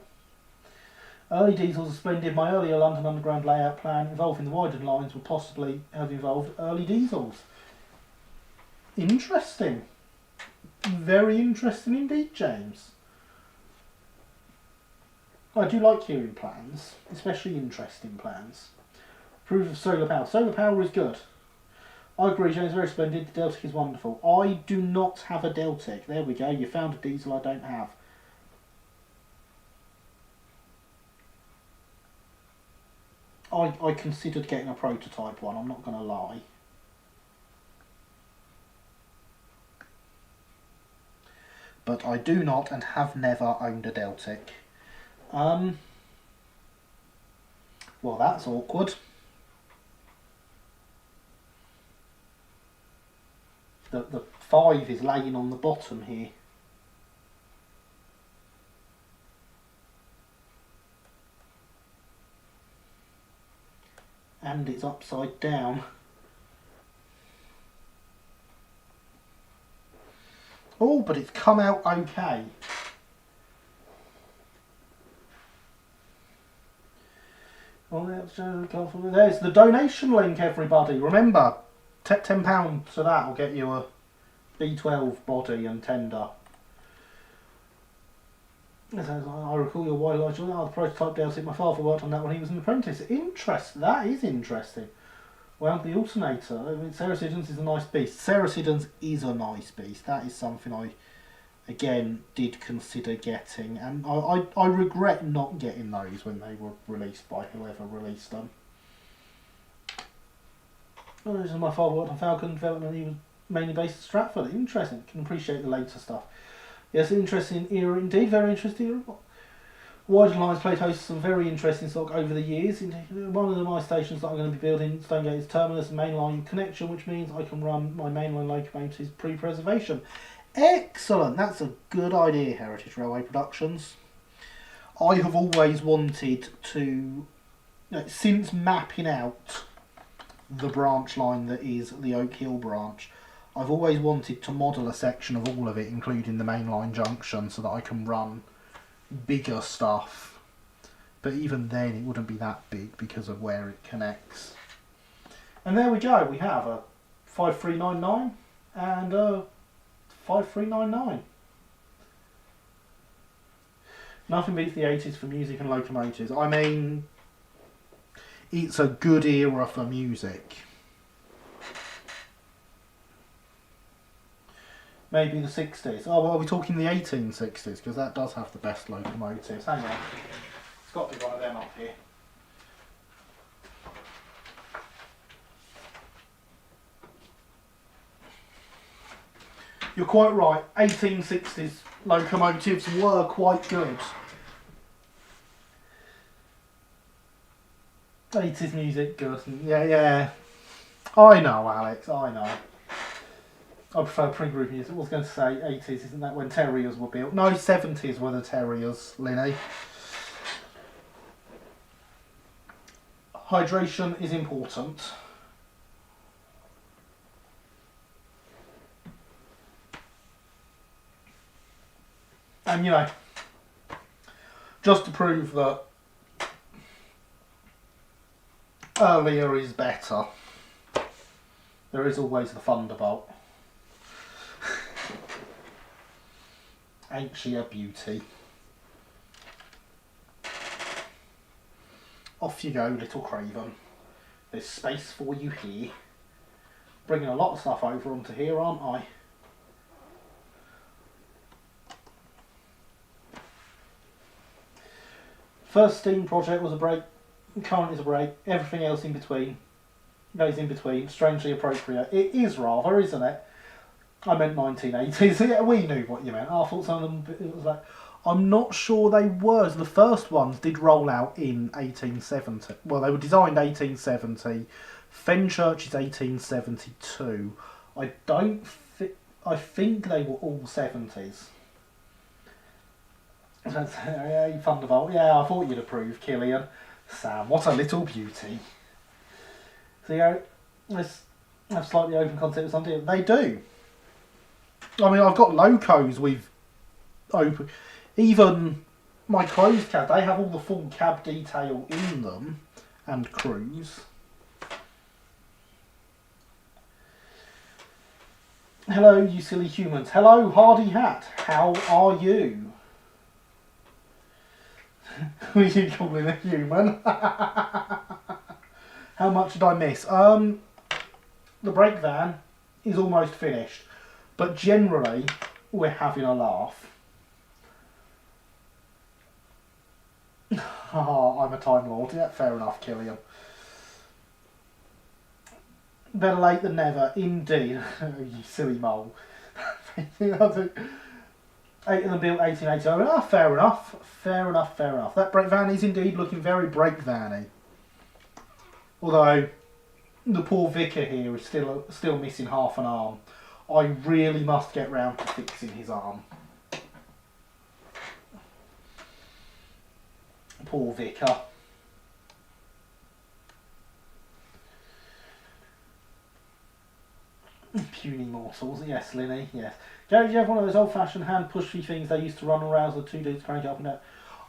Early diesels are splendid. My earlier London Underground layout plan involving the widened lines would possibly have involved early diesels. Interesting. Very interesting indeed, James. I do like hearing plans, especially interesting plans. Proof of solar power. Solar power is good. I agree, James, very splendid. The Deltic is wonderful. I do not have a Deltic. There we go. You found a diesel I don't have. I considered getting a prototype one, I'm not going to lie. But I do not and have never owned a Deltic. Well, that's awkward. The 5 is laying on the bottom here. And it's upside down. Oh, but it's come out okay. Well, there's the donation link, everybody. Remember, £10 for that will get you a B12 body and tender. I recall your white light. The prototype Deltic. My father worked on that when he was an apprentice. That is interesting. Well, the alternator. I mean, Ceresidens is a nice beast. Ceresidens is a nice beast. That is something I, again, did consider getting, and I regret not getting those when they were released by whoever released them. Oh, this is my father worked on Falcon development. He was mainly based at Stratford. Interesting. Can appreciate the later stuff. Yes, interesting era indeed, very interesting era. Wide Lines played host some very interesting stock over the years. One of my stations that I'm going to be building, Stonegate, is terminus and mainline connection, which means I can run my mainline locomotives pre-preservation. Excellent, that's a good idea, Heritage Railway Productions. I have always wanted to, since mapping out the branch line that is the Oak Hill branch, I've always wanted to model a section of all of it, including the mainline junction, so that I can run bigger stuff. But even then it wouldn't be that big because of where it connects. And there we go, we have a 5399 and a 5399. Nothing beats the 80s for music and locomotives. I mean, it's a good era for music. Maybe the 60s. Oh, well, are we talking the 1860s? Because that does have the best locomotives. Hang on. It's got to be one of them up here. You're quite right. 1860s locomotives were quite good. 80s music, good. Yeah. I know, Alex, I know. I prefer pre-group music. I was going to say 80s, isn't that when Terriers were built? No, 70s were the Terriers, Linny. Hydration is important. And just to prove that earlier is better, there is always the Thunderbolt. Ain't she a beauty? Off you go, little Craven. There's space for you here. Bringing a lot of stuff over onto here, aren't I? First steam project was a break, current is a break, everything else in between goes in between, strangely appropriate. It is rather, isn't it? I meant 1980s. Yeah, we knew what you meant. I thought some of them, it was like, I'm not sure they were. The first ones did roll out in 1870. Well, they were designed 1870. Fenchurch is 1872. I think they were all 70s. Thunderbolt. Yeah, I thought you'd approve, Killian. Sam, what a little beauty. So have slightly open concept or something. They do. I mean, I've got locos with open. Even my closed cab, they have all the full cab detail in them, and cruise. Hello, you silly humans. Hello, Hardy Hat. How are you? Who are you calling a human? How much did I miss? The brake van is almost finished, but generally we're having a laugh. Oh, I'm a Time Lord. Yeah, fair enough, Killian. Better late than never, indeed. You silly mole. 8 of them built 1880. Ah, fair enough. Fair enough, fair enough. That brake van is indeed looking very brake van-y. Although, the poor vicar here is still missing half an arm. I really must get round to fixing his arm. Poor vicar. Puny morsels, yes, Linny, yes. Gary, do you have one of those old-fashioned hand-pushy things they used to run around the 2 dudes crank up and down?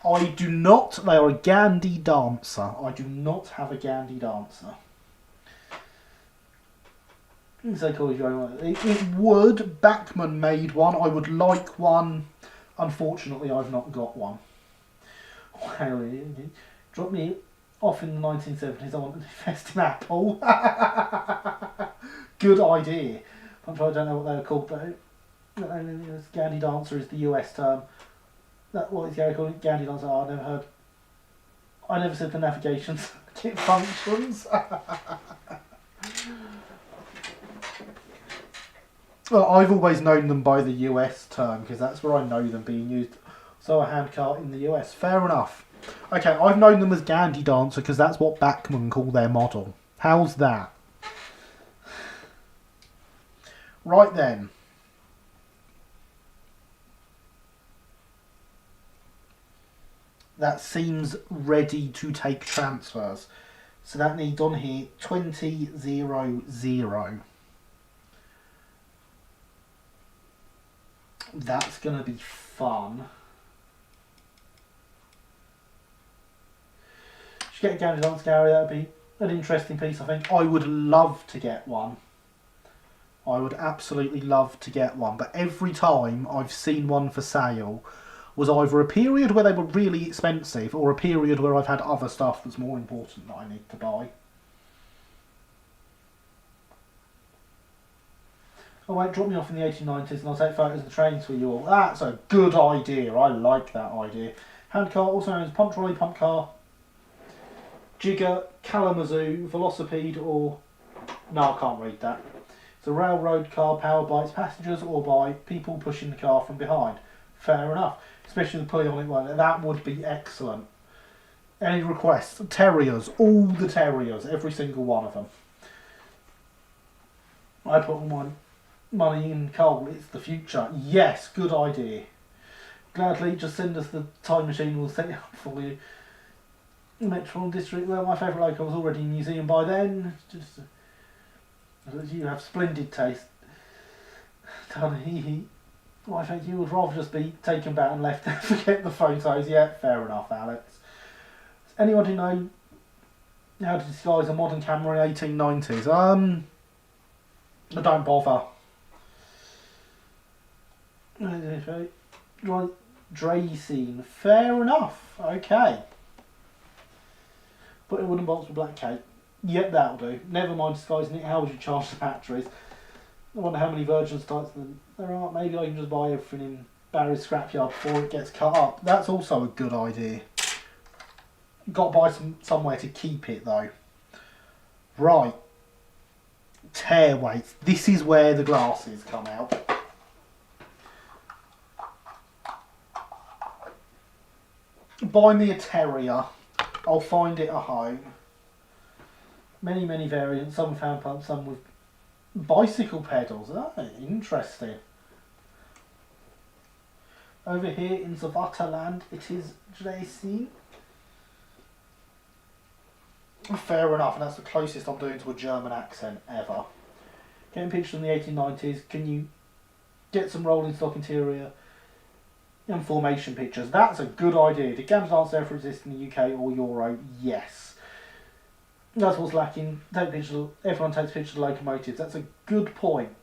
I do not. They are a Gandhi dancer. I do not have a Gandhi dancer. So cool, it would. Bachmann made one. I would like one. Unfortunately, I've not got one. Drop me off in the 1970s. I want to invest in Apple. Good idea. I don't know what they're called, but Gandhi dancer is the US term. What is Gary calling it? Gandhi dancer? Oh, I never heard. I never said the navigation circuit functions. Well, I've always known them by the US term because that's where I know them being used. So a handcart in the US. Fair enough. Okay, I've known them as Gandhi dancer because that's what Bachmann call their model. How's that? Right then. That seems ready to take transfers. So that needs on here 2000. That's going to be fun. Should get a Gandhi dance, Gary. That would be an interesting piece, I think. I would love to get one. I would absolutely love to get one. But every time I've seen one for sale was either a period where they were really expensive or a period where I've had other stuff that's more important that I need to buy. Oh wait, drop me off in the 1890s and I'll take photos of the trains for you all. That's a good idea. I like that idea. Handcar, also known as pump trolley, pump car, jigger, Kalamazoo, velocipede, or... No, I can't read that. It's a railroad car powered by its passengers or by people pushing the car from behind. Fair enough. Especially the pulley on it like that. That would be excellent. Any requests? Terriers. All the terriers. Every single one of them. I put all my money in coal. It's the future. Yes, good idea. Gladly, just send us the time machine. We'll set it up for you. Metropolitan District. Well, my favourite local was already in the museum by then. Just... You have splendid taste. Why thank you. Would rather just be taken back and left and forget the photos. Yeah, fair enough, Alex. Does anyone who know how to disguise a modern camera in 1890s? Don't bother. Right, Dre scene. Fair enough. Okay. Put a wooden box with black cake. Yep, that'll do. Never mind disguising it. How would you charge the batteries? I wonder how many Virgin starts there are. Maybe I can just buy everything in Barry's scrapyard before it gets cut up. That's also a good idea. Got to buy somewhere to keep it though. Right. Tear weights. This is where the glasses come out. Buy me a terrier. I'll find it a home. Many, many variants. Some with hand pumps, some with bicycle pedals. Oh, interesting. Over here in Zavataland, it is Jacey. Fair enough, and that's the closest I'm doing to a German accent ever. getting pictures from the 1890s. Can you get some rolling stock interior and formation pictures? That's a good idea. Did Gams Dance ever exist in the UK or Euro? Yes. That's what's lacking. Take pictures. Everyone takes pictures of locomotives. That's a good point.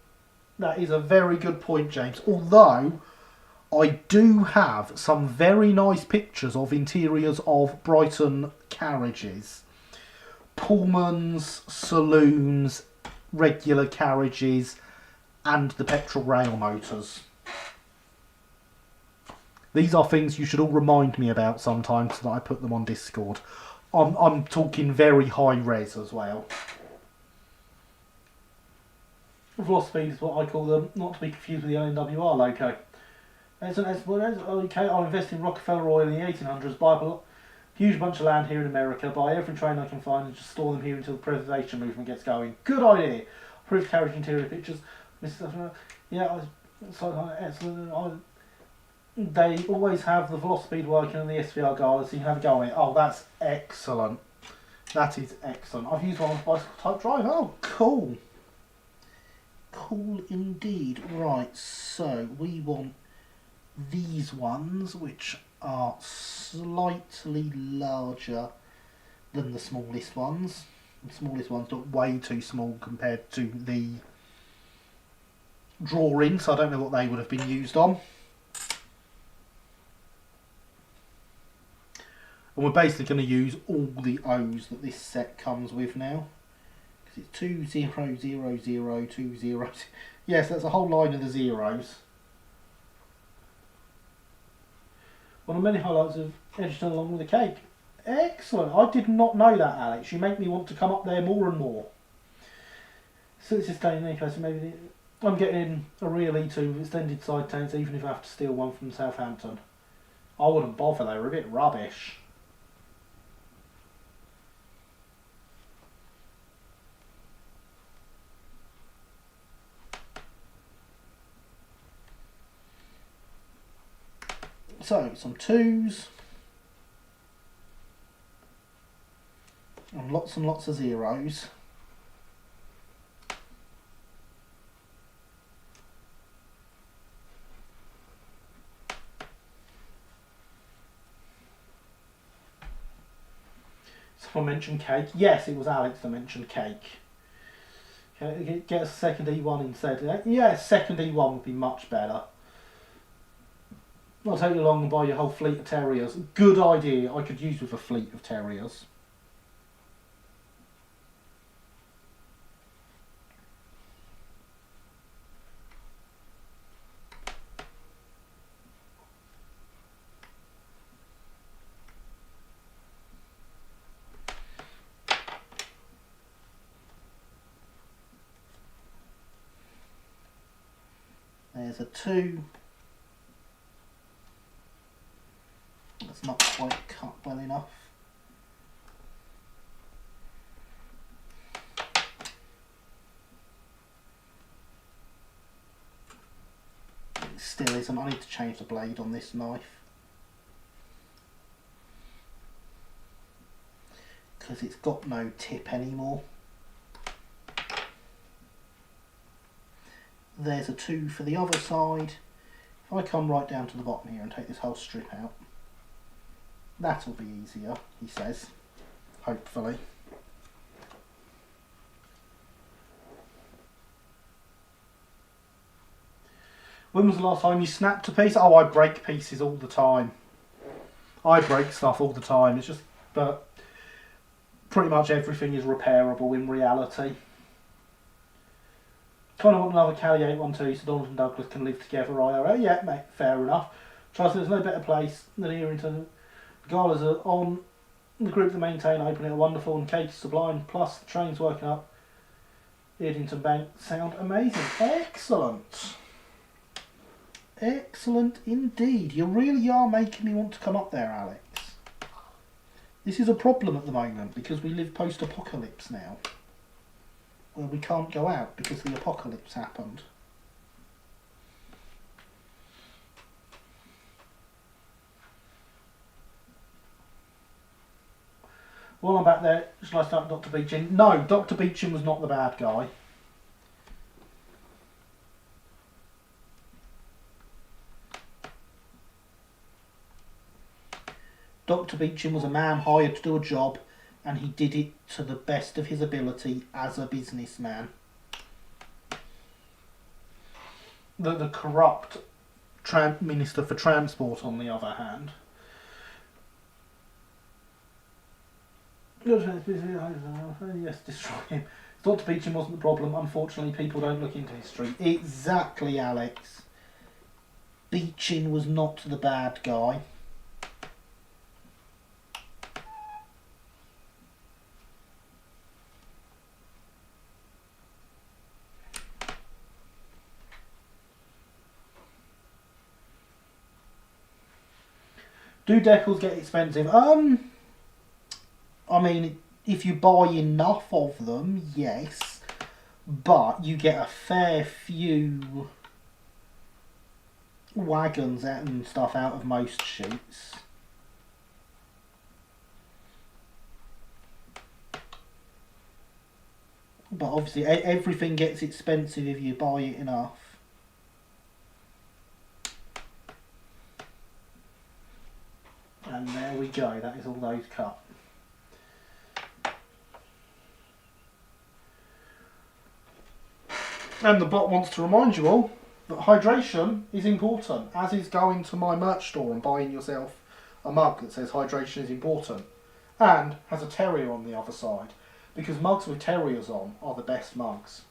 That is a very good point, James. Although I do have some very nice pictures of interiors of Brighton carriages. Pullmans, saloons, regular carriages, and the petrol rail motors. These are things you should all remind me about sometimes so that I put them on Discord. I'm talking very high res as well. Velocity is what I call them, not to be confused with the LNWR loco. Okay, I'll invest in Rockefeller oil in the 1800s, buy a huge bunch of land here in America, buy every train I can find and just store them here until the preservation movement gets going. Good idea. Approved carriage interior pictures. Yeah, excellent. They always have the Velocipede working on the SVR guard, so you can have a go on it. Oh, that's excellent. That is excellent. I've used one on bicycle type drive. Oh, cool. Cool indeed. Right, so we want these ones, which are slightly larger than the smallest ones. The smallest ones look way too small compared to the drawing, so I don't know what they would have been used on. And we're basically going to use all the O's that this set comes with now. Because it's 200020. Yes, that's a whole line of the zeros. One of many highlights of Edgerton along with the cake. Excellent. I did not know that, Alex. You make me want to come up there more and more. So this is staying there, so maybe I'm getting a real E2 extended side tanks, even if I have to steal one from Southampton. I wouldn't bother, they were a bit rubbish. So, some 2s. And lots of zeros. Someone mentioned cake. Yes, it was Alex that mentioned cake. Get a second E1 instead. Yeah, second E1 would be much better. I'll take you along and buy your whole fleet of terriers. Good idea. I could use with a fleet of terriers. There's a 2. That's not quite cut well enough. It still isn't. I need to change the blade on this knife. Because it's got no tip anymore. There's a 2 for the other side. If I come right down to the bottom here and take this whole strip out, that'll be easier, he says, hopefully. When was the last time you snapped a piece? Oh, I break pieces all the time. I break stuff all the time. It's just, but pretty much everything is repairable in reality. Kind of want another Cali 812 so Donald and Douglas can live together IRL. Yeah, mate, fair enough. Trust me, there's no better place than here in terms of galas are on, the group that maintain open it are wonderful and cake is sublime, plus the trains working up Eardington Bank sound amazing. Excellent. Excellent indeed. You really are making me want to come up there, Alex. This is a problem at the moment because we live post-apocalypse now, where we can't go out because the apocalypse happened. While I'm back there, shall I start Dr. Beeching? No, Dr. Beeching was not the bad guy. Dr. Beecham was a man hired to do a job, and he did it to the best of his ability as a businessman. The corrupt Minister for Transport, on the other hand, yes, destroy him. Dr. Beecham wasn't the problem. Unfortunately, people don't look into history. Exactly, Alex. Beecham was not the bad guy. Do decals get expensive? I mean, if you buy enough of them, yes. But you get a fair few wagons and stuff out of most sheets. But obviously, everything gets expensive if you buy it enough. And there we go, that is all those cut. And the bot wants to remind you all that hydration is important, as is going to my merch store and buying yourself a mug that says hydration is important, and has a terrier on the other side, because mugs with terriers on are the best mugs.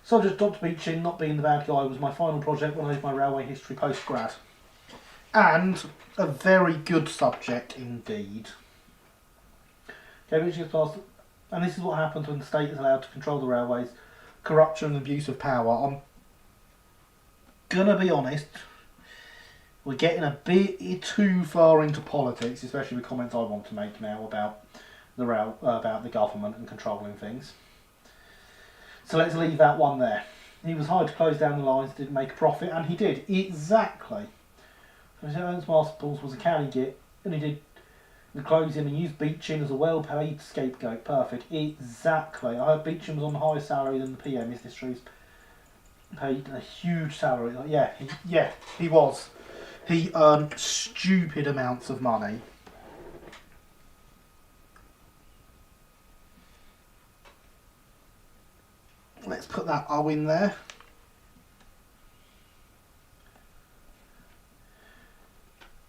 So just Dr. Beecham not being the bad guy was my final project when I did my railway history post-grad. And a very good subject indeed. Okay, which is past, and this is what happens when the state is allowed to control the railways. Corruption and abuse of power. I'm gonna be honest, we're getting a bit too far into politics, especially with comments I want to make now about the government and controlling things. So let's leave that one there. He was hired to close down the lines, didn't make a profit, and he did, exactly. Ernst Marsples was a canny git, and he did the closing and used Beecham as a well-paid scapegoat. Perfect, exactly. I heard Beecham was on a higher salary than the PM. His history's paid a huge salary. Yeah, he was. He earned stupid amounts of money. Let's put that O in there.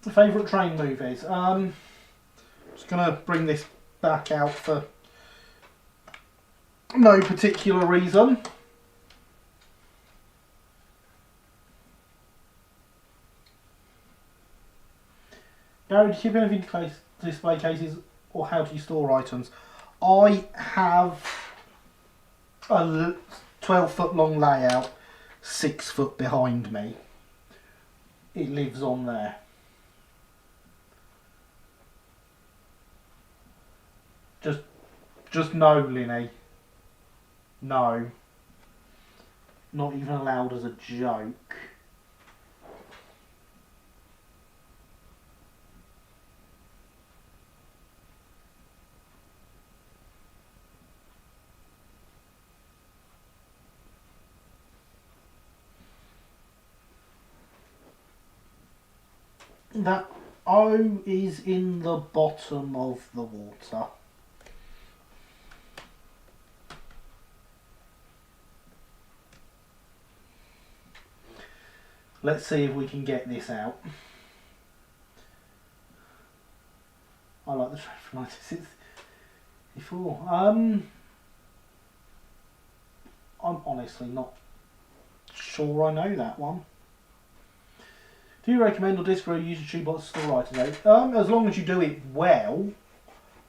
Favourite train movies? Just gonna bring this back out for no particular reason. Gary, do you keep anything to display cases, or how do you store items? I have a 12-foot long layout, 6 foot behind me. It lives on there. Just no, Linny. No. Not even allowed as a joke. That O is in the bottom of the water. Let's see if we can get this out. I like the track from 1964. I'm honestly not sure I know that one. Do you recommend or disagree using shoebox store items? As long as you do it well,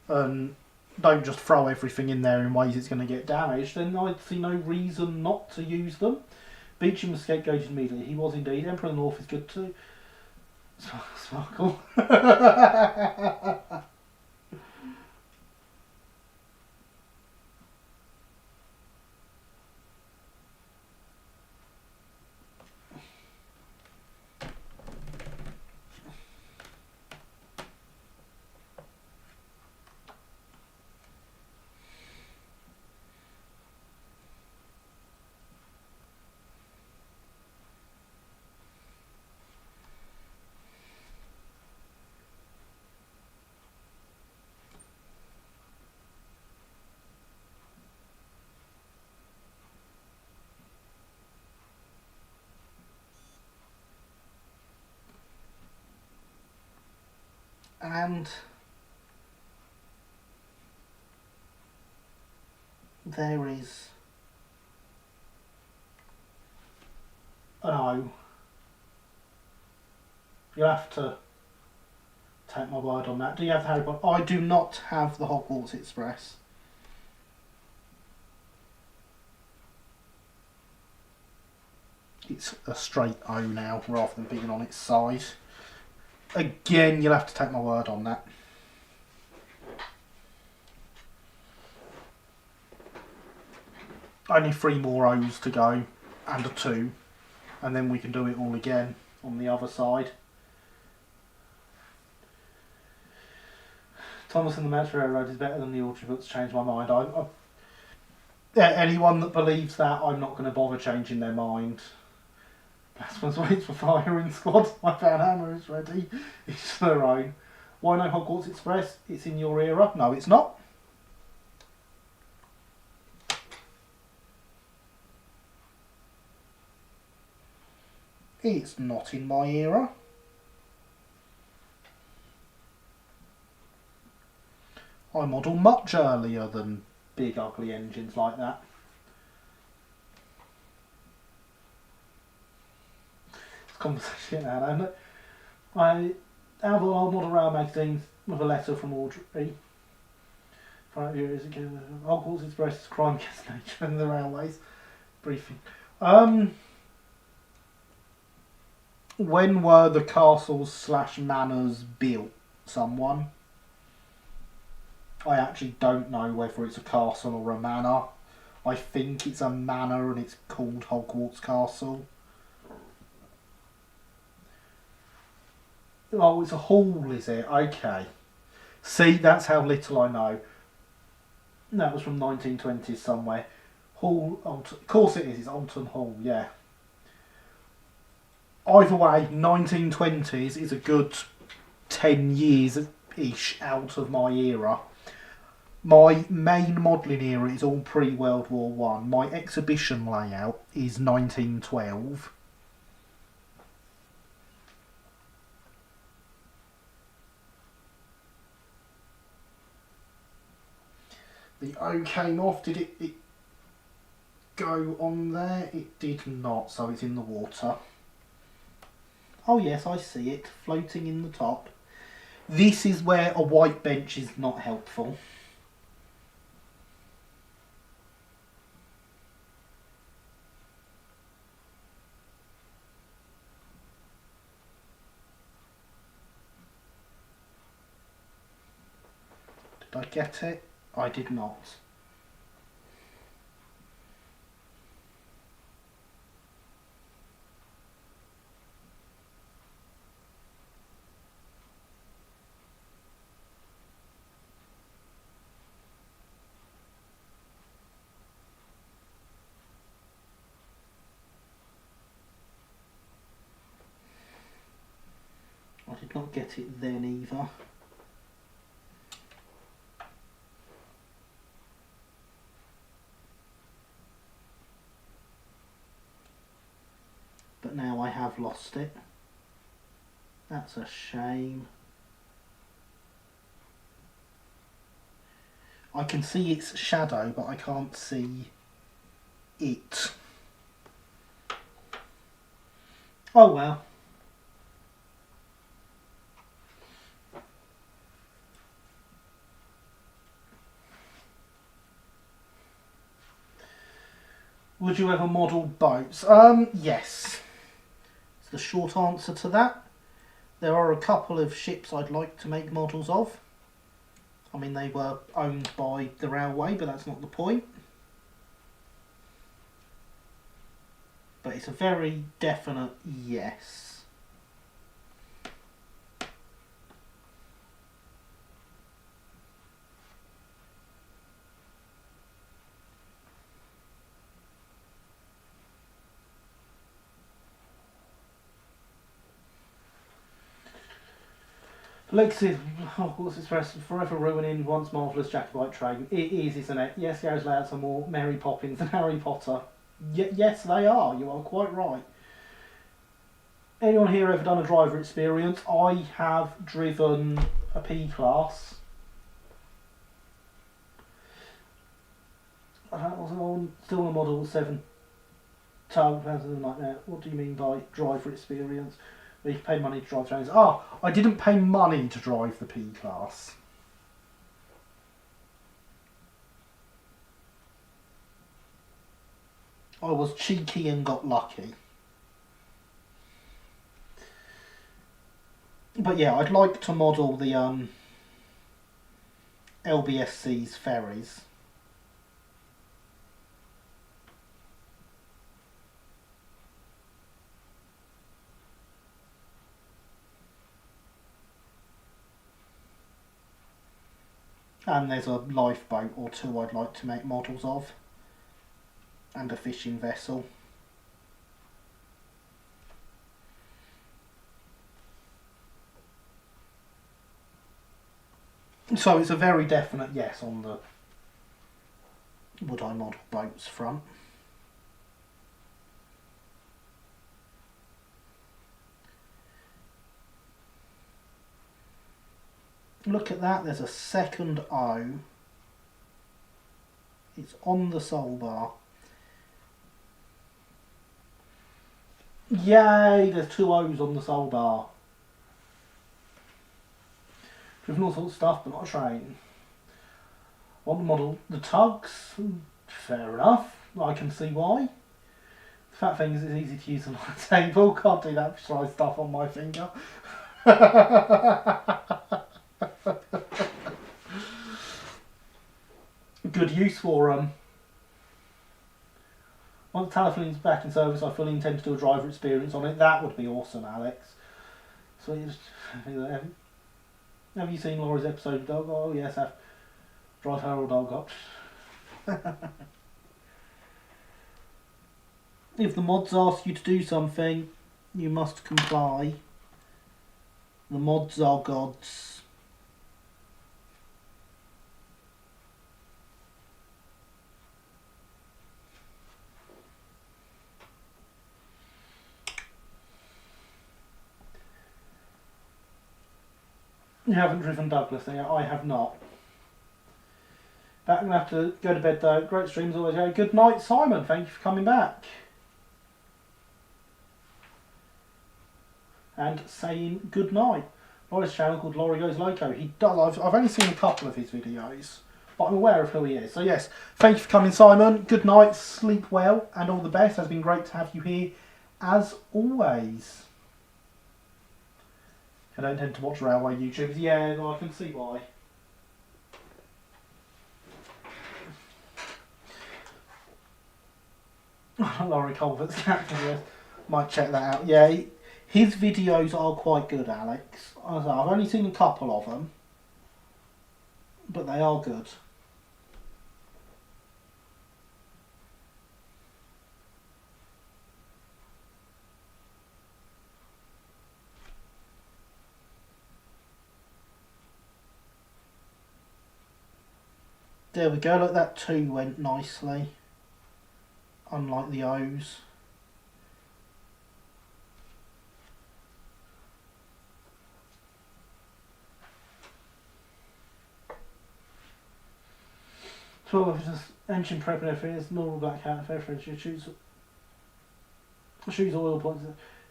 and don't just throw everything in there in ways it's going to get damaged, then I see no reason not to use them. Beecham was scapegoated immediately. He was indeed. Emperor of the North is good too. Sparkle. And there is an O. You have to take my word on that. Do you have the Harry Potter? I do not have the Hogwarts Express. It's a straight O now, rather than being on its side. Again, you'll have to take my word on that. Only 3 more O's to go, and a 2, and then we can do it all again on the other side. Thomas and the Metro Railroad is better than the Audrey Books. Changed my mind. Anyone that believes that, I'm not going to bother changing their mind. Blasphemous waits for firing squad. My fan hammer is ready. Each their own. Why no Hogwarts Express? It's in your era. No, it's not. It's not in my era. I model much earlier than big ugly engines like that. It's conversation now, isn't it? I have an old model rail magazine with a letter from Audrey. 5 years ago, Hogwarts Express is crime against nature and the railways. Briefing. When were the castles / manors built? Someone? I actually don't know whether it's a castle or a manor. I think it's a manor and it's called Hogwarts Castle. Oh, it's a hall, is it? Okay. See, that's how little I know. That was from 1920s somewhere. Hall, of course it is, it's Alton Hall, yeah. Either way, 1920s is a good 10 years-ish out of my era. My main modelling era is all pre-World War One. My exhibition layout is 1912. The O came off. Did it go on there? It did not, so it's in the water. Oh yes, I see it, floating in the top. This is where a white bench is not helpful. Did I get it? I did not. I did not get it then either. But now I have lost it. That's a shame. I can see its shadow, but I can't see it. Oh well. Would you ever model boats? Yes. It's the short answer to that. There are a couple of ships I'd like to make models of. I mean, they were owned by the railway, but that's not the point. But it's a very definite yes. Lexi, Hogwarts Express, forever ruining once marvellous Jacobite train. It is, isn't it? Yes, those layouts are more Mary Poppins than Harry Potter. Yes, they are. You are quite right. Anyone here ever done a driver experience? I have driven a P-class. I was on still a Model 7 tug, nightmare. What do you mean by driver experience? You pay money to drive trains. Ah, I didn't pay money to drive the P-class. I was cheeky and got lucky. But yeah, I'd like to model the LBSC's ferries. And there's a lifeboat or two I'd like to make models of. And a fishing vessel. So it's a very definite yes on the would I model boats front. Look at that, there's a second O. It's on the sole bar. Yay, there's two O's on the sole bar. Driven all sorts of stuff, but not a train. On the model, the tugs, fair enough, I can see why. The fat thing is it's easy to use on my table, can't do that precise stuff on my finger. Good use for once the telephone's back in service, I fully intend to do a driver experience on it. That would be awesome, Alex. So have you seen Laura's episode of Dog? Oh yes, I've drive her or dog up. If the mods ask you to do something, you must comply. The mods are gods. You haven't driven Douglas, then? I have not. Back, I'm going to have to go to bed though. Great streams always. Good night, Simon. Thank you for coming back. And saying good night. Laura's channel called Laurie Goes Loco. He does. I've only seen a couple of his videos, but I'm aware of who he is. So yes, thank you for coming, Simon. Good night, sleep well, and all the best. It's been great to have you here, as always. I don't tend to watch railway YouTubers. Yeah, no, I can see why. Laurie Culvert's character, yes. Might check that out. Yeah, his videos are quite good, Alex. I've only seen a couple of them, but they are good. There we go, look, that 2 went nicely, unlike the O's. So just engine prep and everything, it's normal black hat, fair French, shoes oil points,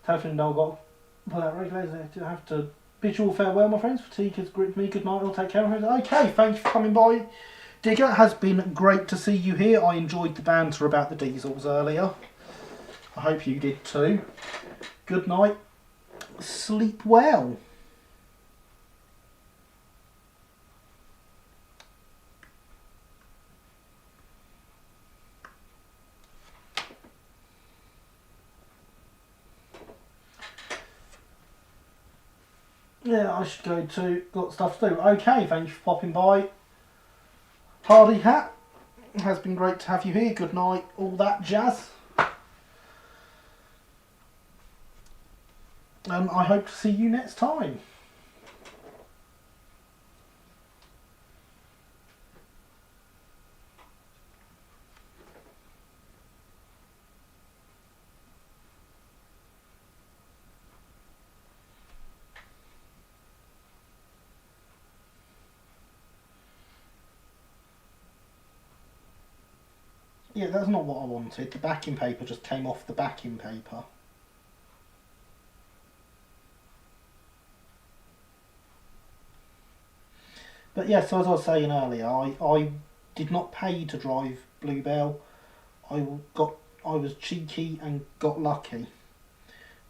telephone now got pull out regulators, I have to bid you all farewell, my friends. Fatigue has gripped me, good night, I'll take care of it. Okay, thank you for coming by. Digger, it has been great to see you here. I enjoyed the banter about the diesels earlier. I hope you did too. Good night. Sleep well. Yeah, I should go too. Got stuff to do. Okay, thank you for popping by. Hardy Hat, it has been great to have you here. Good night, all that jazz. I hope to see you next time. Yeah, that's not what I wanted. The backing paper just came off the backing paper. But yeah, so as I was saying earlier, I did not pay to drive Bluebell. I was cheeky and got lucky.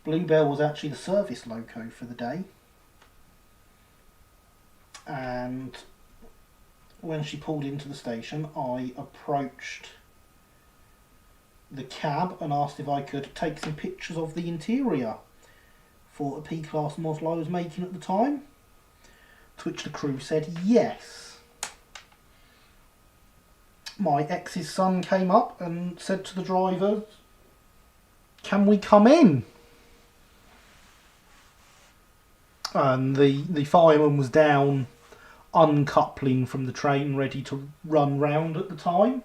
Bluebell was actually the service loco for the day. And when she pulled into the station, I approached the cab and asked if I could take some pictures of the interior for a P-Class model I was making at the time, to which the crew said yes. My ex's son came up and said to the driver, "Can we come in?" And the fireman was down uncoupling from the train, ready to run round at the time.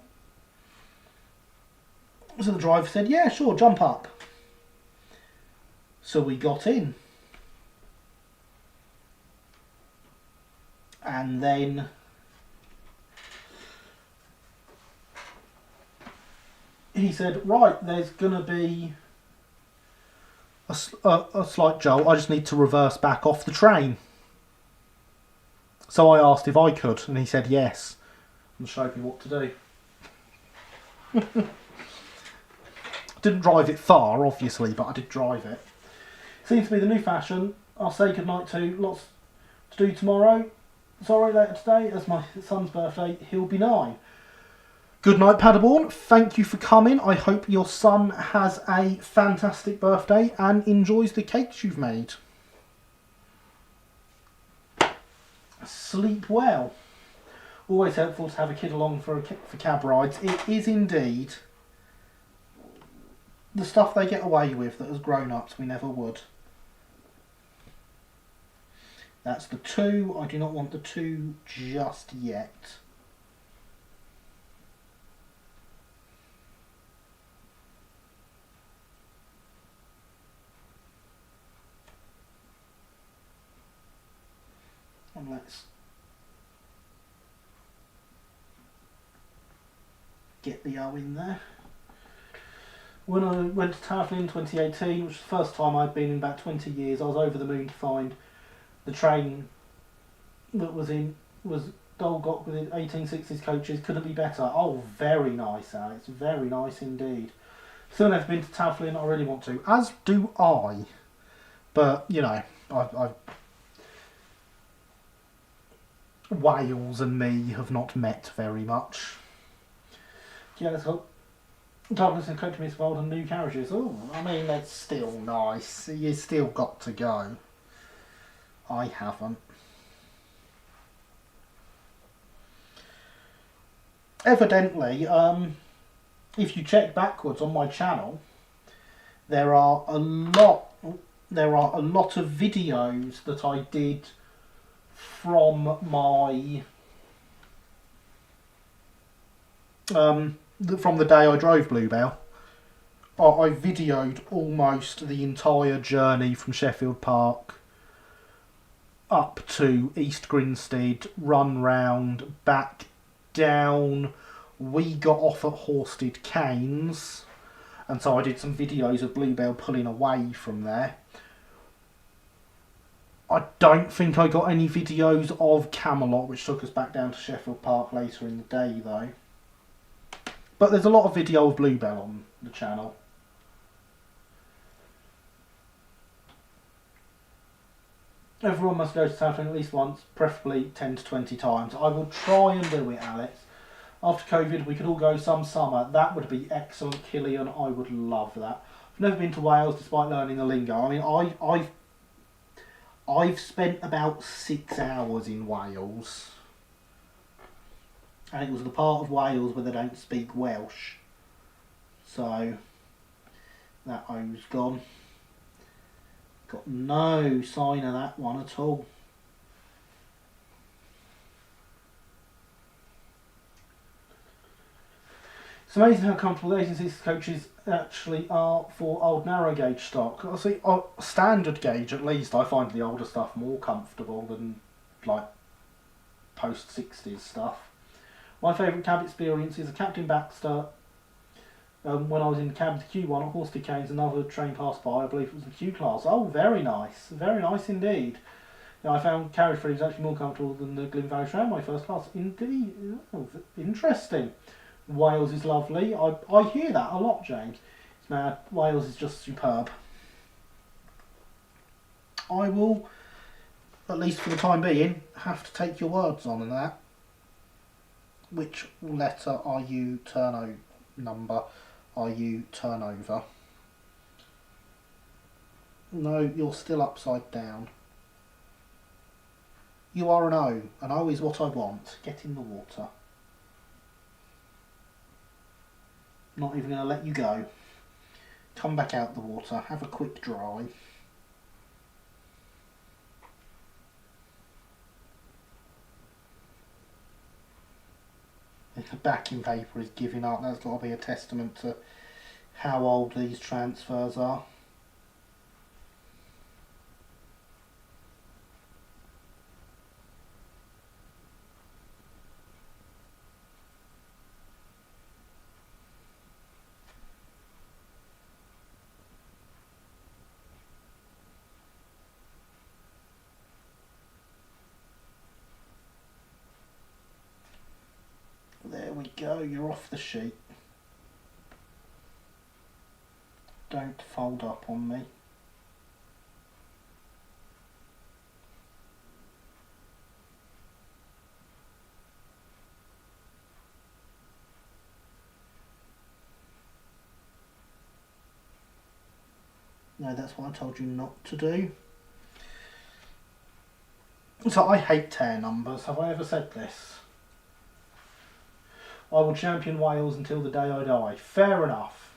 So the driver said, "Yeah, sure, jump up." So we got in. And then he said, "Right, there's going to be a slight jolt. I just need to reverse back off the train." So I asked if I could, and he said yes, and showed me what to do. Didn't drive it far, obviously, but I did drive it. Seems to be the new fashion. I'll say goodnight to. Lots to do tomorrow. Sorry, later today. It's my son's birthday. He'll be 9. Good night, Paderborn. Thank you for coming. I hope your son has a fantastic birthday and enjoys the cakes you've made. Sleep well. Always helpful to have a kid along for cab rides. It is indeed. The stuff they get away with that as grown-ups we never would. That's the 2. I do not want the 2 just yet. And let's get the O in there. When I went to Tafflin in 2018, which was the first time I'd been in about 20 years, I was over the moon to find the train that was Dolgok with the 1860s coaches. Couldn't be better. Oh, very nice, Alex. Very nice indeed. Still never been to Tafflin. I really want to. As do I. But, you know, I Wales and me have not met very much. Yeah, let's hope Douglas and Coach Miss Vold and new carriages. Oh, I mean, that's still nice. You still got to go. I haven't. Evidently, if you check backwards on my channel, there are a lot of videos that I did from my from the day I drove Bluebell. I videoed almost the entire journey from Sheffield Park up to East Grinstead, run round, back down. We got off at Horsted Canes, and so I did some videos of Bluebell pulling away from there. I don't think I got any videos of Camelot, which took us back down to Sheffield Park later in the day though. But there's a lot of video of Bluebell on the channel. Everyone must go to Southend at least once, preferably 10 to 20 times. I will try and do it, Alex. After COVID, we could all go some summer. That would be excellent, Killian. I would love that. I've never been to Wales despite learning the lingo. I mean, I've spent about 6 hours in Wales. And it was the part of Wales where they don't speak Welsh. So, that O's gone. Got no sign of that one at all. It's amazing how comfortable the 1860 coaches actually are for old narrow gauge stock. I see, standard gauge at least, I find the older stuff more comfortable than like post 60s stuff. My favourite cab experience is a Captain Baxter When I was in the cab of the Q1 at Horsted Canes, another train passed by. I believe it was the Q class. Oh, very nice indeed. Yeah, I found Carrickfergus was actually more comfortable than the Glyn Valley Tramway first class. Indeed, oh, interesting. Wales is lovely. I hear that a lot, James. It's mad. Wales is just superb. I will, at least for the time being, have to take your words on that. Which letter are you number are you turnover? No, you're still upside down. You are an O. An O is what I want. Get in the water. Not even going to let you go. Come back out the water. Have a quick dry. The backing paper is giving up. That's got to be a testament to how old these transfers are. There we go, you're off the sheet. Don't fold up on me. No, that's what I told you not to do. So I hate tear numbers. Have I ever said this? I will champion Wales until the day I die. Fair enough.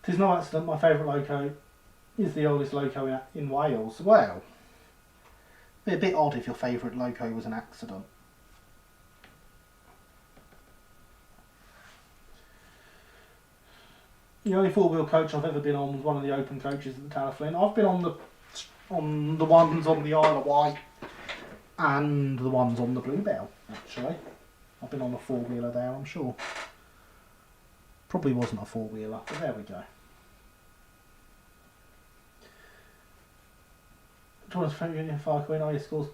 'Tis no accident my favourite loco is the oldest loco in Wales. Well, it'd be a bit odd if your favourite loco was an accident. The only four-wheel coach I've ever been on was one of the open coaches at the Tower of Flynn. I've been on the ones on the Isle of Wight and the ones on the Bluebell, actually. I've been on a four-wheeler there, I'm sure. Probably wasn't a four-wheeler, but there we go. Jordan's favorite fire queen, are your scores?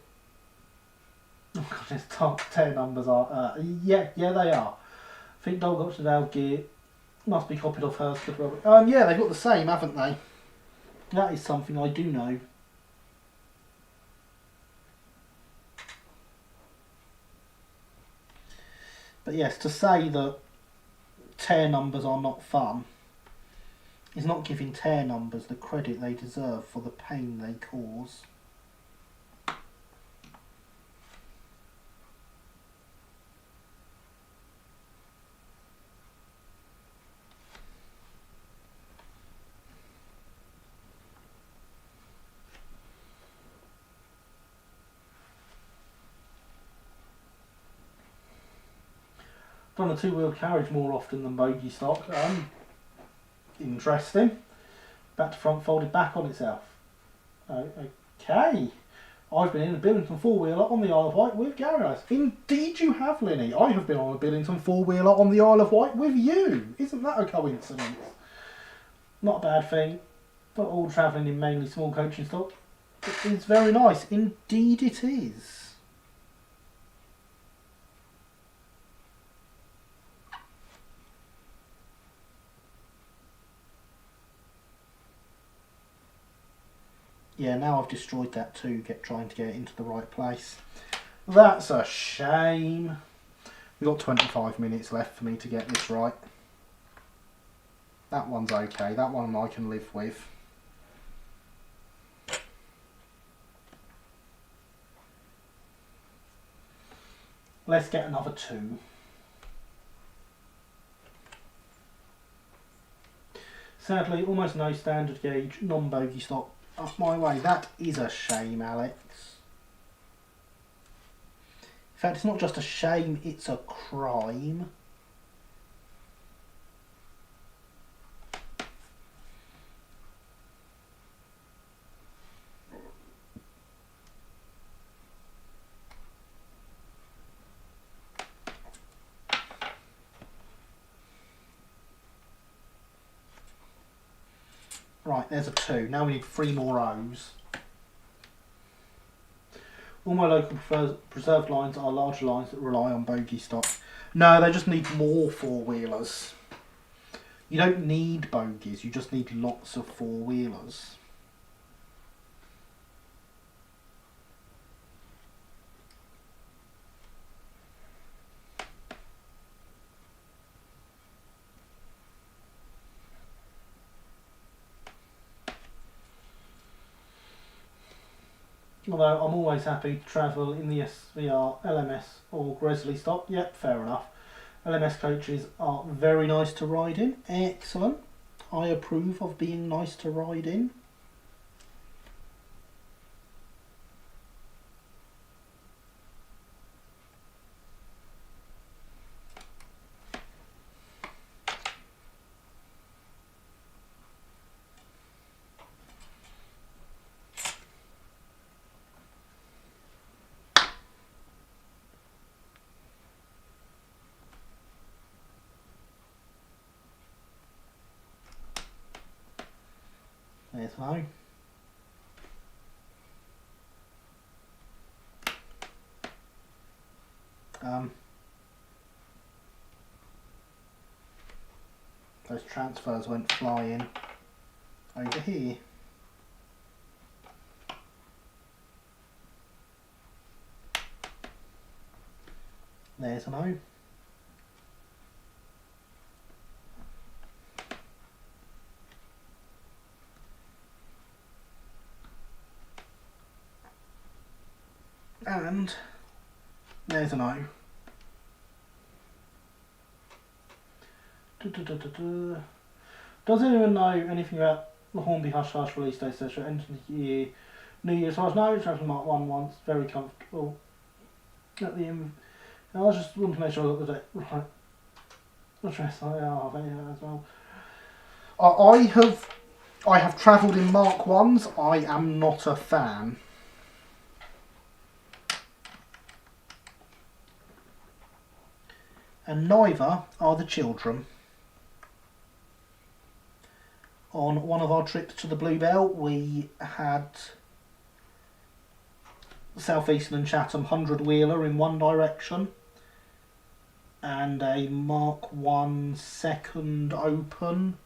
Oh god, his top 10 numbers are. Yeah, they are. I think Dole got to Dale gear. Must be copied off hers. Yeah, they've got the same, haven't they? That is something I do know. But yes, to say that tear numbers are not fun is not giving tear numbers the credit they deserve for the pain they cause. Done a two-wheeled carriage more often than bogey stock. Interesting. Back to front folded back on itself. Okay. I've been in a Billington four-wheeler on the Isle of Wight with Gary Rice. Indeed you have, Linny. I have been on a Billington four-wheeler on the Isle of Wight with you. Isn't that a coincidence? Not a bad thing. But all travelling in mainly small coaching stock. It is very nice. Indeed it is. Yeah, now I've destroyed that too, trying to get it into the right place. That's a shame. We've got 25 minutes left for me to get this right. That one's okay, that one I can live with. Let's get another 2. Sadly, almost no standard gauge, non-bogey stock up my way. That is a shame, Alex. In fact, it's not just a shame, it's a crime. Right, there's a 2. Now we need 3 more O's. All my local preserved lines are larger lines that rely on bogey stock. No, they just need more four-wheelers. You don't need bogies, you just need lots of four-wheelers. Although I'm always happy to travel in the SVR, LMS or Gresley stock. Yep, fair enough. LMS coaches are very nice to ride in. Excellent. I approve of being nice to ride in. There's no. Those transfers went flying over here. There's an O. And there's an O. Does anyone know anything about the Hornby Hush Hush release date, etc.? End of the year, New Year's. So I know it's from Mark 1 once, very comfortable. At the end, I just want to make sure I got the date right. Address, as well. I have travelled in Mark 1s. I am not a fan. And neither are the children. On one of our trips to the Bluebell, we had Southeastern and Chatham 100-wheeler in one direction and a Mark 1 second open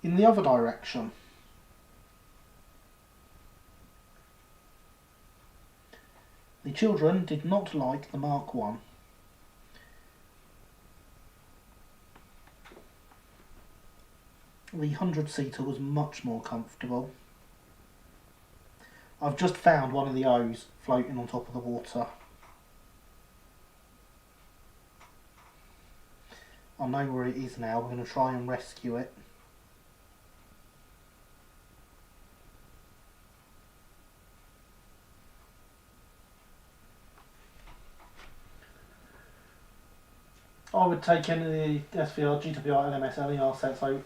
in the other direction. The children did not like the Mark 1. The 100-seater was much more comfortable. I've just found one of the O's floating on top of the water. I know where it is now. We're going to try and rescue it. I would take any of the SVR, GWR, LMS, LER sets out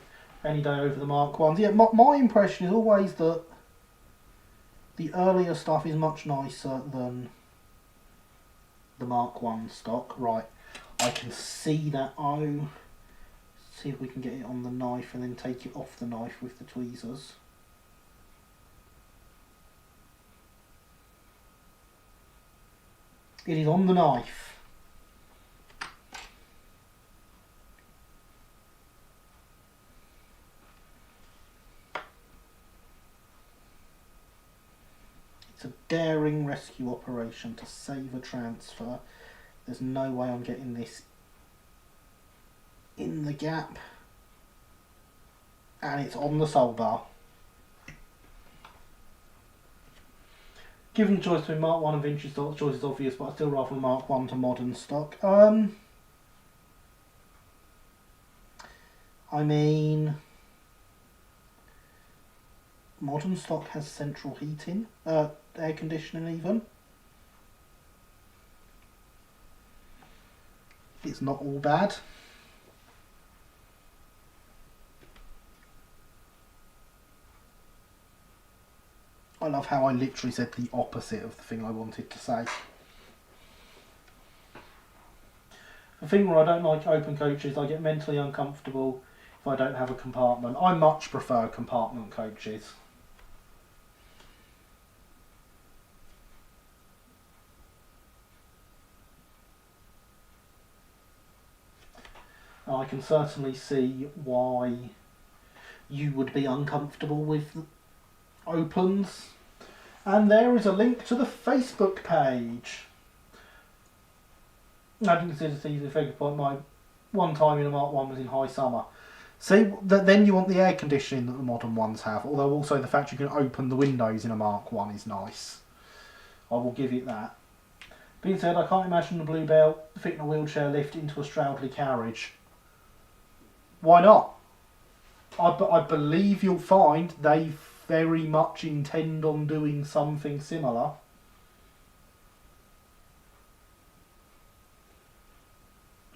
any day over the Mark 1s. Yeah, my impression is always that the earlier stuff is much nicer than the Mark 1 stock. Right, I can see that O. See if we can get it on the knife and then take it off the knife with the tweezers. It is on the knife. It's a daring rescue operation to save a transfer. There's no way I'm getting this in the gap. And it's on the sole bar. Given the choice between Mark 1 and vintage stock, the choice is obvious, but I still rather Mark 1 to modern stock. I mean, modern stock has central heating, air conditioning even. It's not all bad. I love how I literally said the opposite of the thing I wanted to say. The thing where I don't like open coaches, I get mentally uncomfortable if I don't have a compartment. I much prefer compartment coaches. I can certainly see why you would be uncomfortable with opens. And there is a link to the Facebook page. I didn't consider the figure point. My one time in a Mark 1 was in high summer. See, then you want the air conditioning that the modern ones have, although also the fact you can open the windows in a Mark 1 is nice. I will give it that. Being said, I can't imagine the Bluebell fitting a wheelchair lift into a Stroudley carriage. Why not? I believe you'll find they very much intend on doing something similar.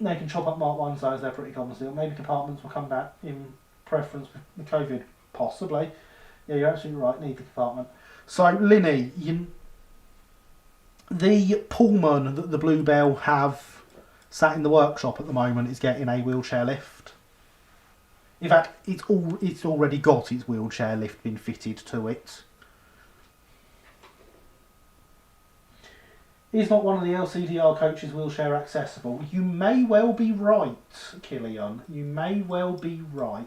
They can chop up Mark 1s though, as they're pretty common still. Maybe compartments will come back in preference with the COVID. Possibly. Yeah, you're absolutely right, need the compartment. So, Linny, the Pullman that the Bluebell have sat in the workshop at the moment is getting a wheelchair lift. In fact, it's already got its wheelchair lift been fitted to it. Is not one of the LCDR coaches wheelchair accessible? You may well be right, Killian. You may well be right.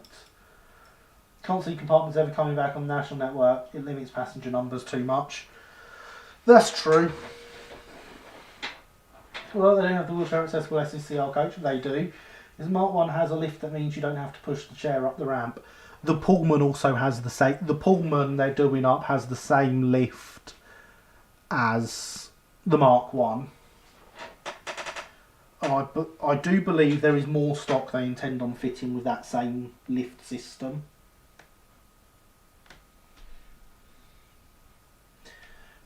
Can't see compartments ever coming back on the national network. It limits passenger numbers too much. That's true. Well, they don't have the wheelchair accessible SE&CR coach. They do. This Mark 1 has a lift that means you don't have to push the chair up the ramp. The Pullman also has the same. The Pullman they're doing up has the same lift as the Mark 1. I do believe there is more stock they intend on fitting with that same lift system.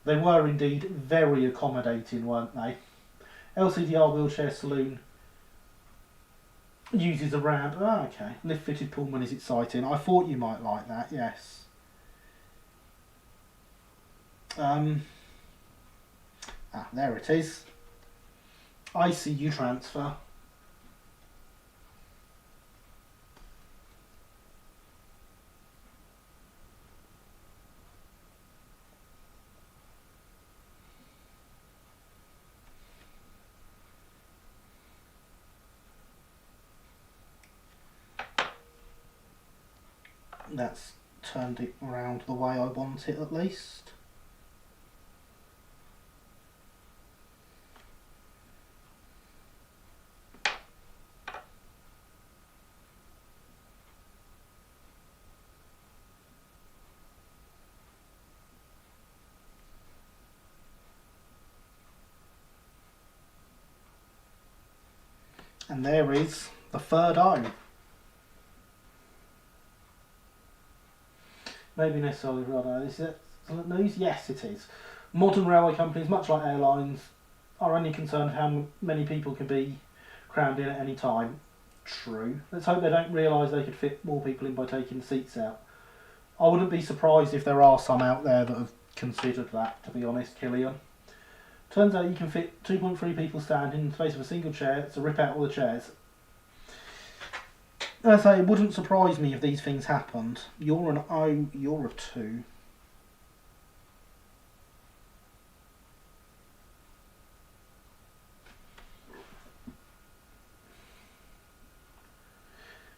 They were indeed very accommodating, weren't they? LCDR Wheelchair Saloon uses a ramp. Oh, okay. Lift fitted Pullman is exciting. I thought you might like that, yes. There it is. ICU transfer. That's turned it around the way I want it at least. And there is the third O. Maybe necessarily rather. Is it news? Yes, it is. Modern railway companies, much like airlines, are only concerned how many people can be crammed in at any time. True. Let's hope they don't realise they could fit more people in by taking the seats out. I wouldn't be surprised if there are some out there that have considered that, to be honest, Killian. Turns out you can fit 2.3 people standing in the space of a single chair, so rip out all the chairs. As I say, it wouldn't surprise me if these things happened. You're an O, you're a 2.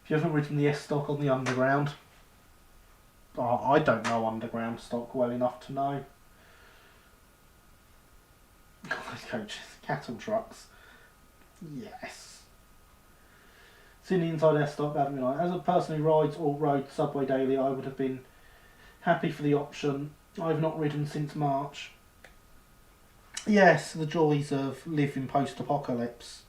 If you haven't ridden the S stock on the underground, I don't know underground stock well enough to know. Those coaches, cattle trucks. Yes. Seeing the inside S stock, that'd be nice. As a person who rides or rode the subway daily, I would have been happy for the option. I've not ridden since March. Yes, the joys of living post-apocalypse.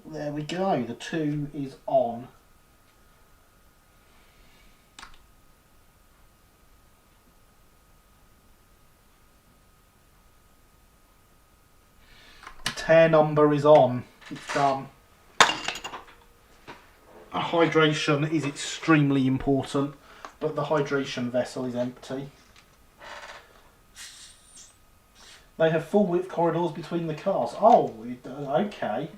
There we go, the 2 is on. The tear number is on. it's done. Hydration is extremely important, but the hydration vessel is empty. They have full width corridors between the cars. Oh, okay.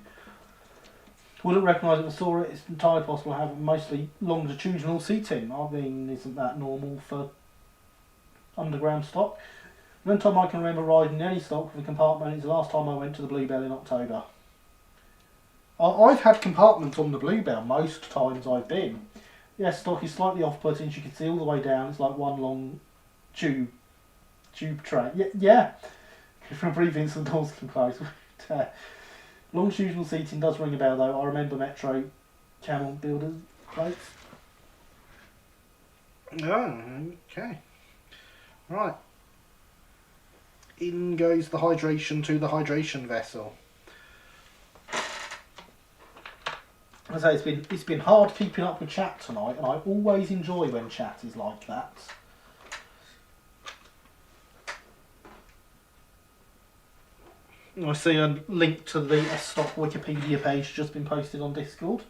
Wouldn't recognise it and saw it. It's entirely possible to have mostly longitudinal seating. I mean, isn't that normal for underground stock? The only time I can remember riding any stock with a compartment is the last time I went to the Bluebell in October. I've had compartments on the Bluebell most times I've been. Yes, stock is slightly off-putting. You can see all the way down. It's like one long tube tray. Yeah. For a brief instant, the doors can close. Longitudinal seating does ring a bell though. I remember Metro Camel Builders plates. Oh, okay. Right. In goes the hydration to the hydration vessel. As I say, it's been hard keeping up with chat tonight, and I always enjoy when chat is like that. I see a link to the S-Stock Wikipedia page just been posted on Discord.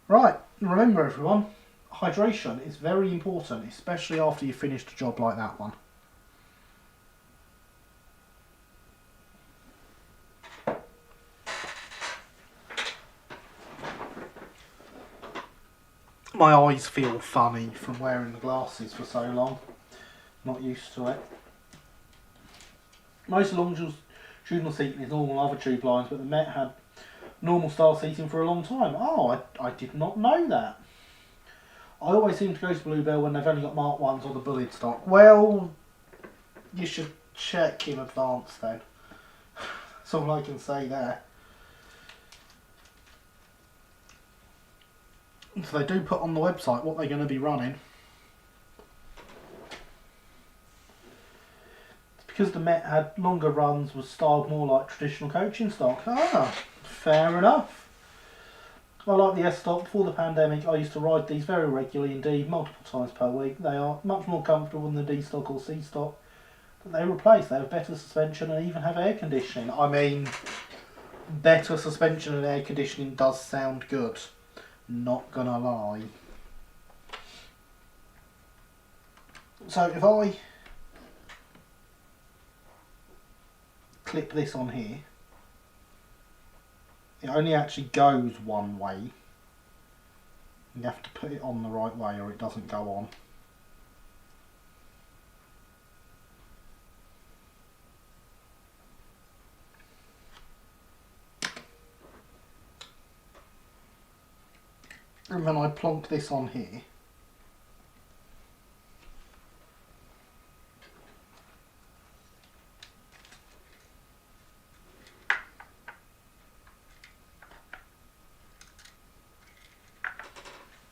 Right, remember everyone, hydration is very important, especially after you've finished a job like that one. My eyes feel funny from wearing the glasses for so long. Not used to it. Most longitudinal seating is normal on other tube lines, but the Met had normal style seating for a long time. Oh, I did not know that. I always seem to go to Bluebell when they've only got Mark 1s or the bullied stock. Well, you should check in advance then. That's all I can say there. So they do put on the website what they're going to be running. It's because the Met had longer runs, was styled more like traditional coaching stock. Ah, fair enough. I like the S-Stock. Before the pandemic, I used to ride these very regularly indeed, multiple times per week. They are much more comfortable than the D-Stock or C-Stock that they replace. They have better suspension and even have air conditioning. I mean, better suspension and air conditioning does sound good. Not gonna lie. So if I clip this on here, it only actually goes one way. You have to put it on the right way or it doesn't go on. And then I plonk this on here.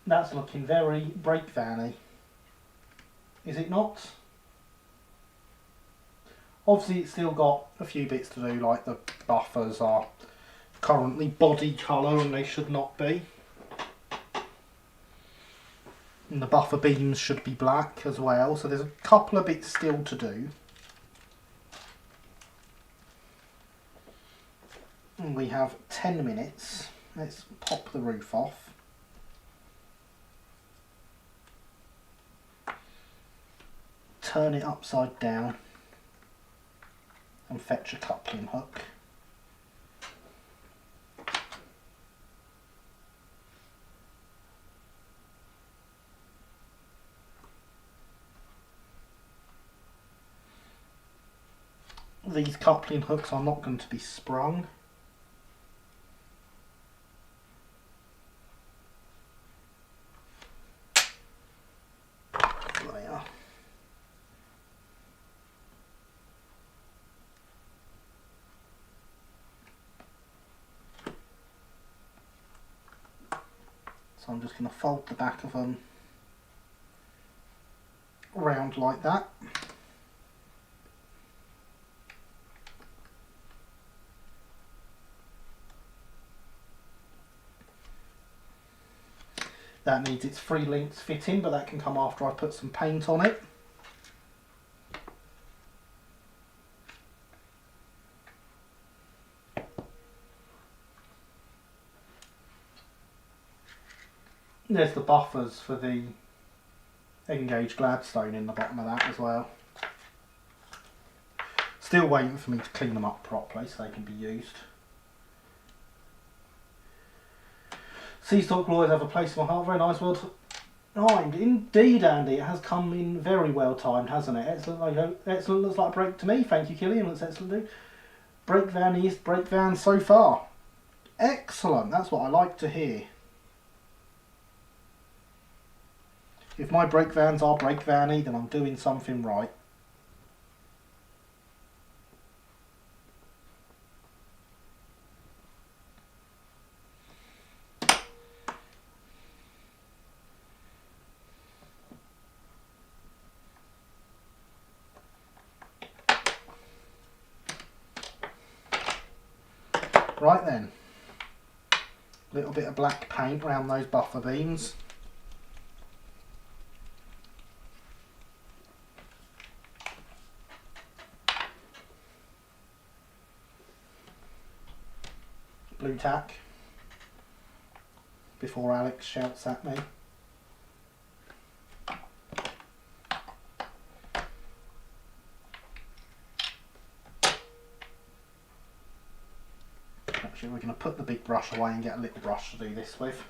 That's looking very brake van-y. Is it not? Obviously it's still got a few bits to do, like the buffers are currently body colour and they should not be. And the buffer beams should be black as well, so there's a couple of bits still to do. And we have 10 minutes. Let's pop the roof off. Turn it upside down and fetch a coupling hook. These coupling hooks are not going to be sprung. They are. So I'm just going to fold the back of them round like that. That needs its 3 links fitting, but that can come after I put some paint on it. There's the buffers for the Engage Gladstone in the bottom of that as well. Still waiting for me to clean them up properly so they can be used. C-Stock will always have a place in my heart. Very nice, well timed. Indeed, Andy. It has come in very well timed, hasn't it? Excellent. Excellent. Looks like a break to me. Thank you, Killian. Looks excellent, dude. Break van is break van so far. Excellent. That's what I like to hear. If my break vans are break van-y, then I'm doing something right. Right then, a little bit of black paint around those buffer beams. Blue tack before Alex shouts at me. Actually, we're going to put the big brush away and get a little brush to do this with.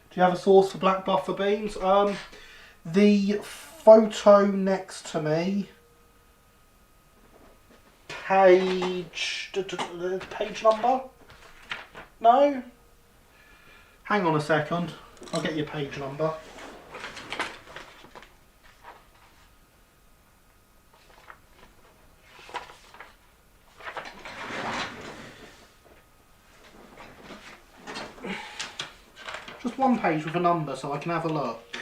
Do you have a source for black buffer beams? The photo next to me, page number? No? Hang on a second, I'll get your page number. Just one page with a number so I can have a look.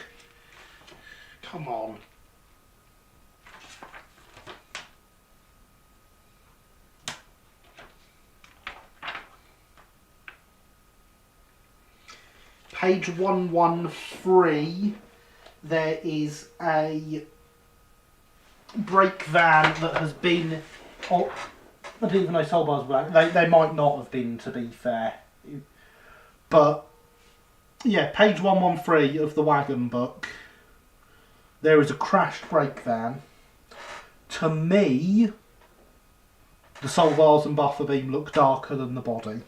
Come on. Page 113, there is a brake van that has been, oh, I didn't even know soul bars were black. They might not have been, to be fair. But, yeah, page 113 of the wagon book, there is a crashed brake van. To me, the soul bars and buffer beam look darker than the body.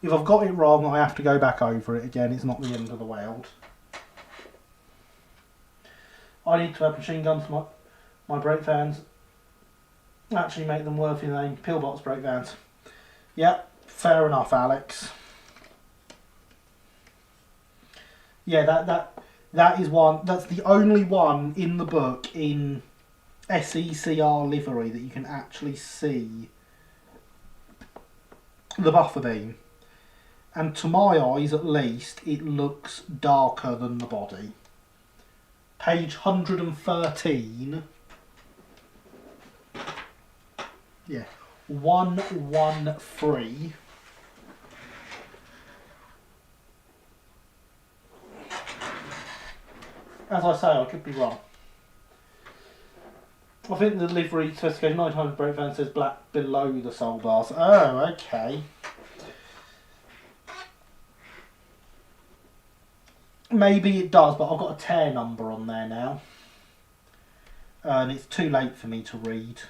If I've got it wrong, I have to go back over it again. It's not the end of the world. I need to have machine guns for my brake vans. Actually make them worthy name. Pillbox brake vans. Yep, fair enough, Alex. Yeah, that is one. That's the only one in the book in SE&CR livery that you can actually see the buffer beam. And to my eyes, at least, it looks darker than the body. Page 113. Yeah, 113. As I say, I could be wrong. I think the livery specification 900 brake van says black below the soul bars. Oh, okay. Maybe it does, but I've got a tear number on there now. And it's too late for me to read.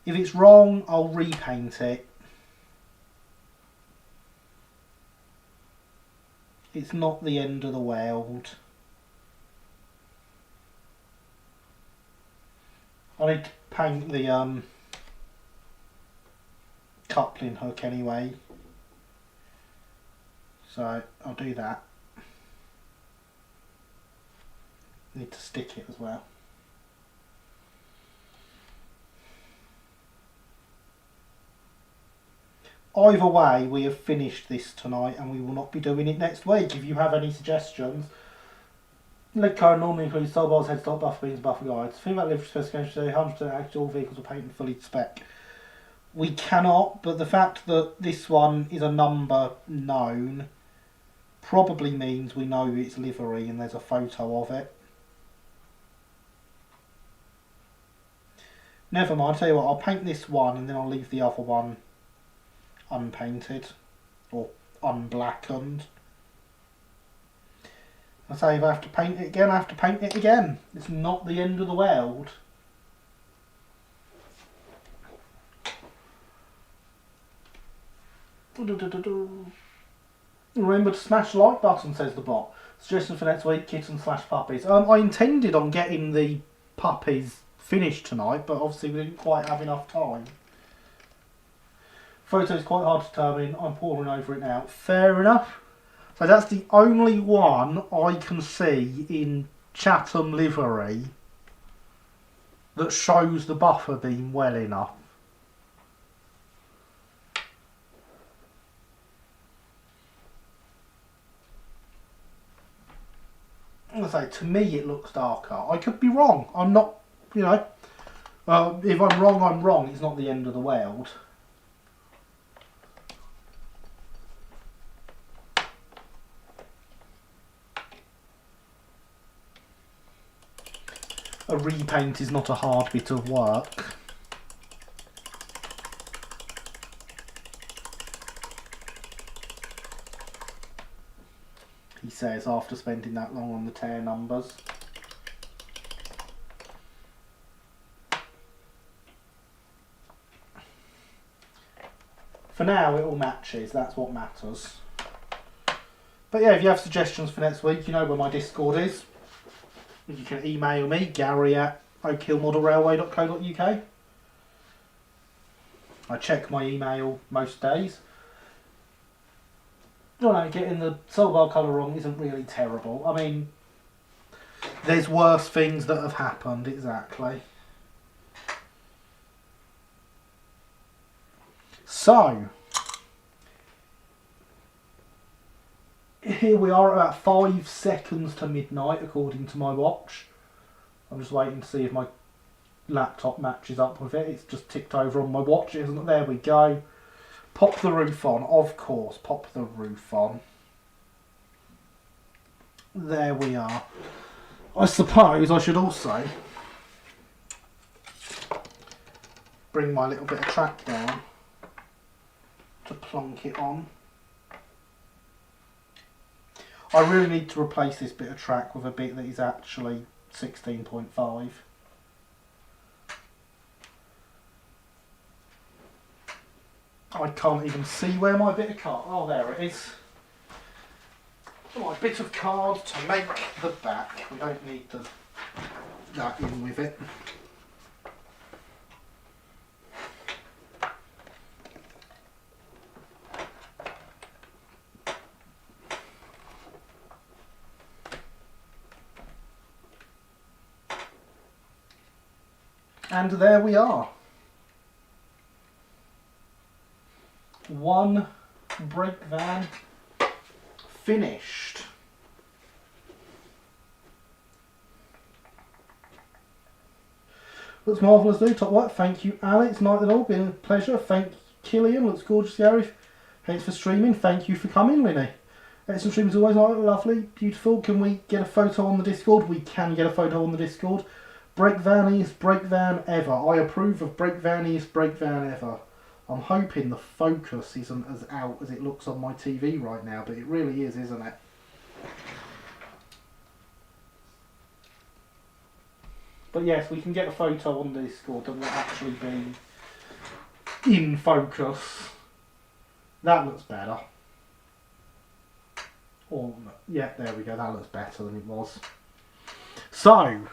If it's wrong, I'll repaint it. It's not the end of the world. I need to paint the coupling hook anyway. So I'll do that. Need to stick it as well. Either way, we have finished this tonight and we will not be doing it next week. If you have any suggestions, leg car normally includes soul bars, headstock, buffer beams, buffer guides. Female livery specifications say 100% actually all vehicles are painted fully to spec. We cannot, but the fact that this one is a number known probably means we know it's livery and there's a photo of it. Never mind, I'll tell you what, I'll paint this one and then I'll leave the other one unpainted or unblackened. I say if I have to paint it again, I have to paint it again. It's not the end of the world. Remember to smash the like button, says the bot. Suggestion for next week, kitten/puppies. I intended on getting the puppies finished tonight, but obviously we didn't quite have enough time. Photo is quite hard to determine. I'm poring over it now. Fair enough. So that's the only one I can see in Chatham livery that shows the buffer beam well enough. I say, to me it looks darker. I could be wrong. I'm not, you know, if I'm wrong, I'm wrong. It's not the end of the world. A repaint is not a hard bit of work. He says after spending that long on the tear numbers. For now it all matches, that's what matters. But yeah, if you have suggestions for next week, you know where my Discord is. You can email me, gary@oakhillmodelrailway.co.uk. I check my email most days. No, getting the soul bar colour wrong isn't really terrible. I mean, there's worse things that have happened, exactly. So, here we are at about 5 seconds to midnight according to my watch. I'm just waiting to see if my laptop matches up with it. It's just ticked over on my watch, isn't it? There we go. Pop the roof on, of course, pop the roof on. There we are. I suppose I should also bring my little bit of track down to plonk it on. I really need to replace this bit of track with a bit that is actually 16.5. I can't even see where my bit of card... Oh, there it is. My bit of card to make the back. We don't need that in with it. And there we are. One brake van finished. Looks marvellous, dude. Top work. Thank you, Alex. Night and all. Been a pleasure. Thank you, Killian. Looks gorgeous, Gary. Thanks for streaming. Thank you for coming, Linny. Excellent stream as always. Lovely. Beautiful. Can we get a photo on the Discord? We can get a photo on the Discord. Brake vaniest brake van ever. I approve of brake vaniest brake van ever. I'm hoping the focus isn't as out as it looks on my TV right now, but it really is, isn't it? But yes, we can get a photo on the Discord that will actually be in focus. That looks better. Or, yeah, there we go, that looks better than it was. So,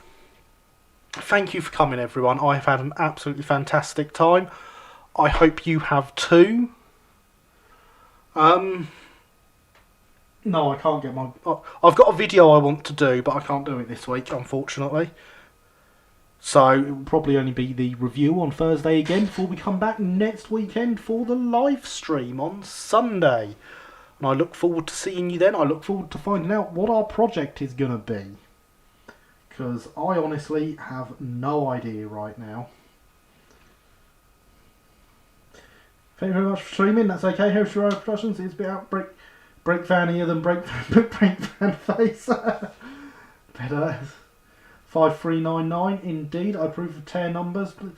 thank you for coming, everyone. I've had an absolutely fantastic time. I hope you have too. No, I can't get my... I've got a video I want to do, but I can't do it this week, unfortunately. So, it will probably only be the review on Thursday again before we come back next weekend for the live stream on Sunday. And I look forward to seeing you then. I look forward to finding out what our project is going to be. Because I honestly have no idea right now. Thank you very much for streaming. That's okay. Heritage Road Productions is a bit out. Brake Break Vanier than Break Van Face. Better. 5399, indeed. I approve of tear numbers, but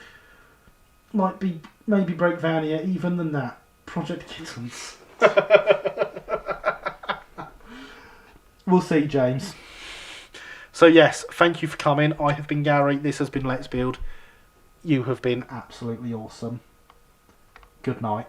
maybe Break Vanier even than that. Project Kittens. We'll see, James. So yes, thank you for coming. I have been Gary. This has been Let's Build. You have been absolutely awesome. Good night.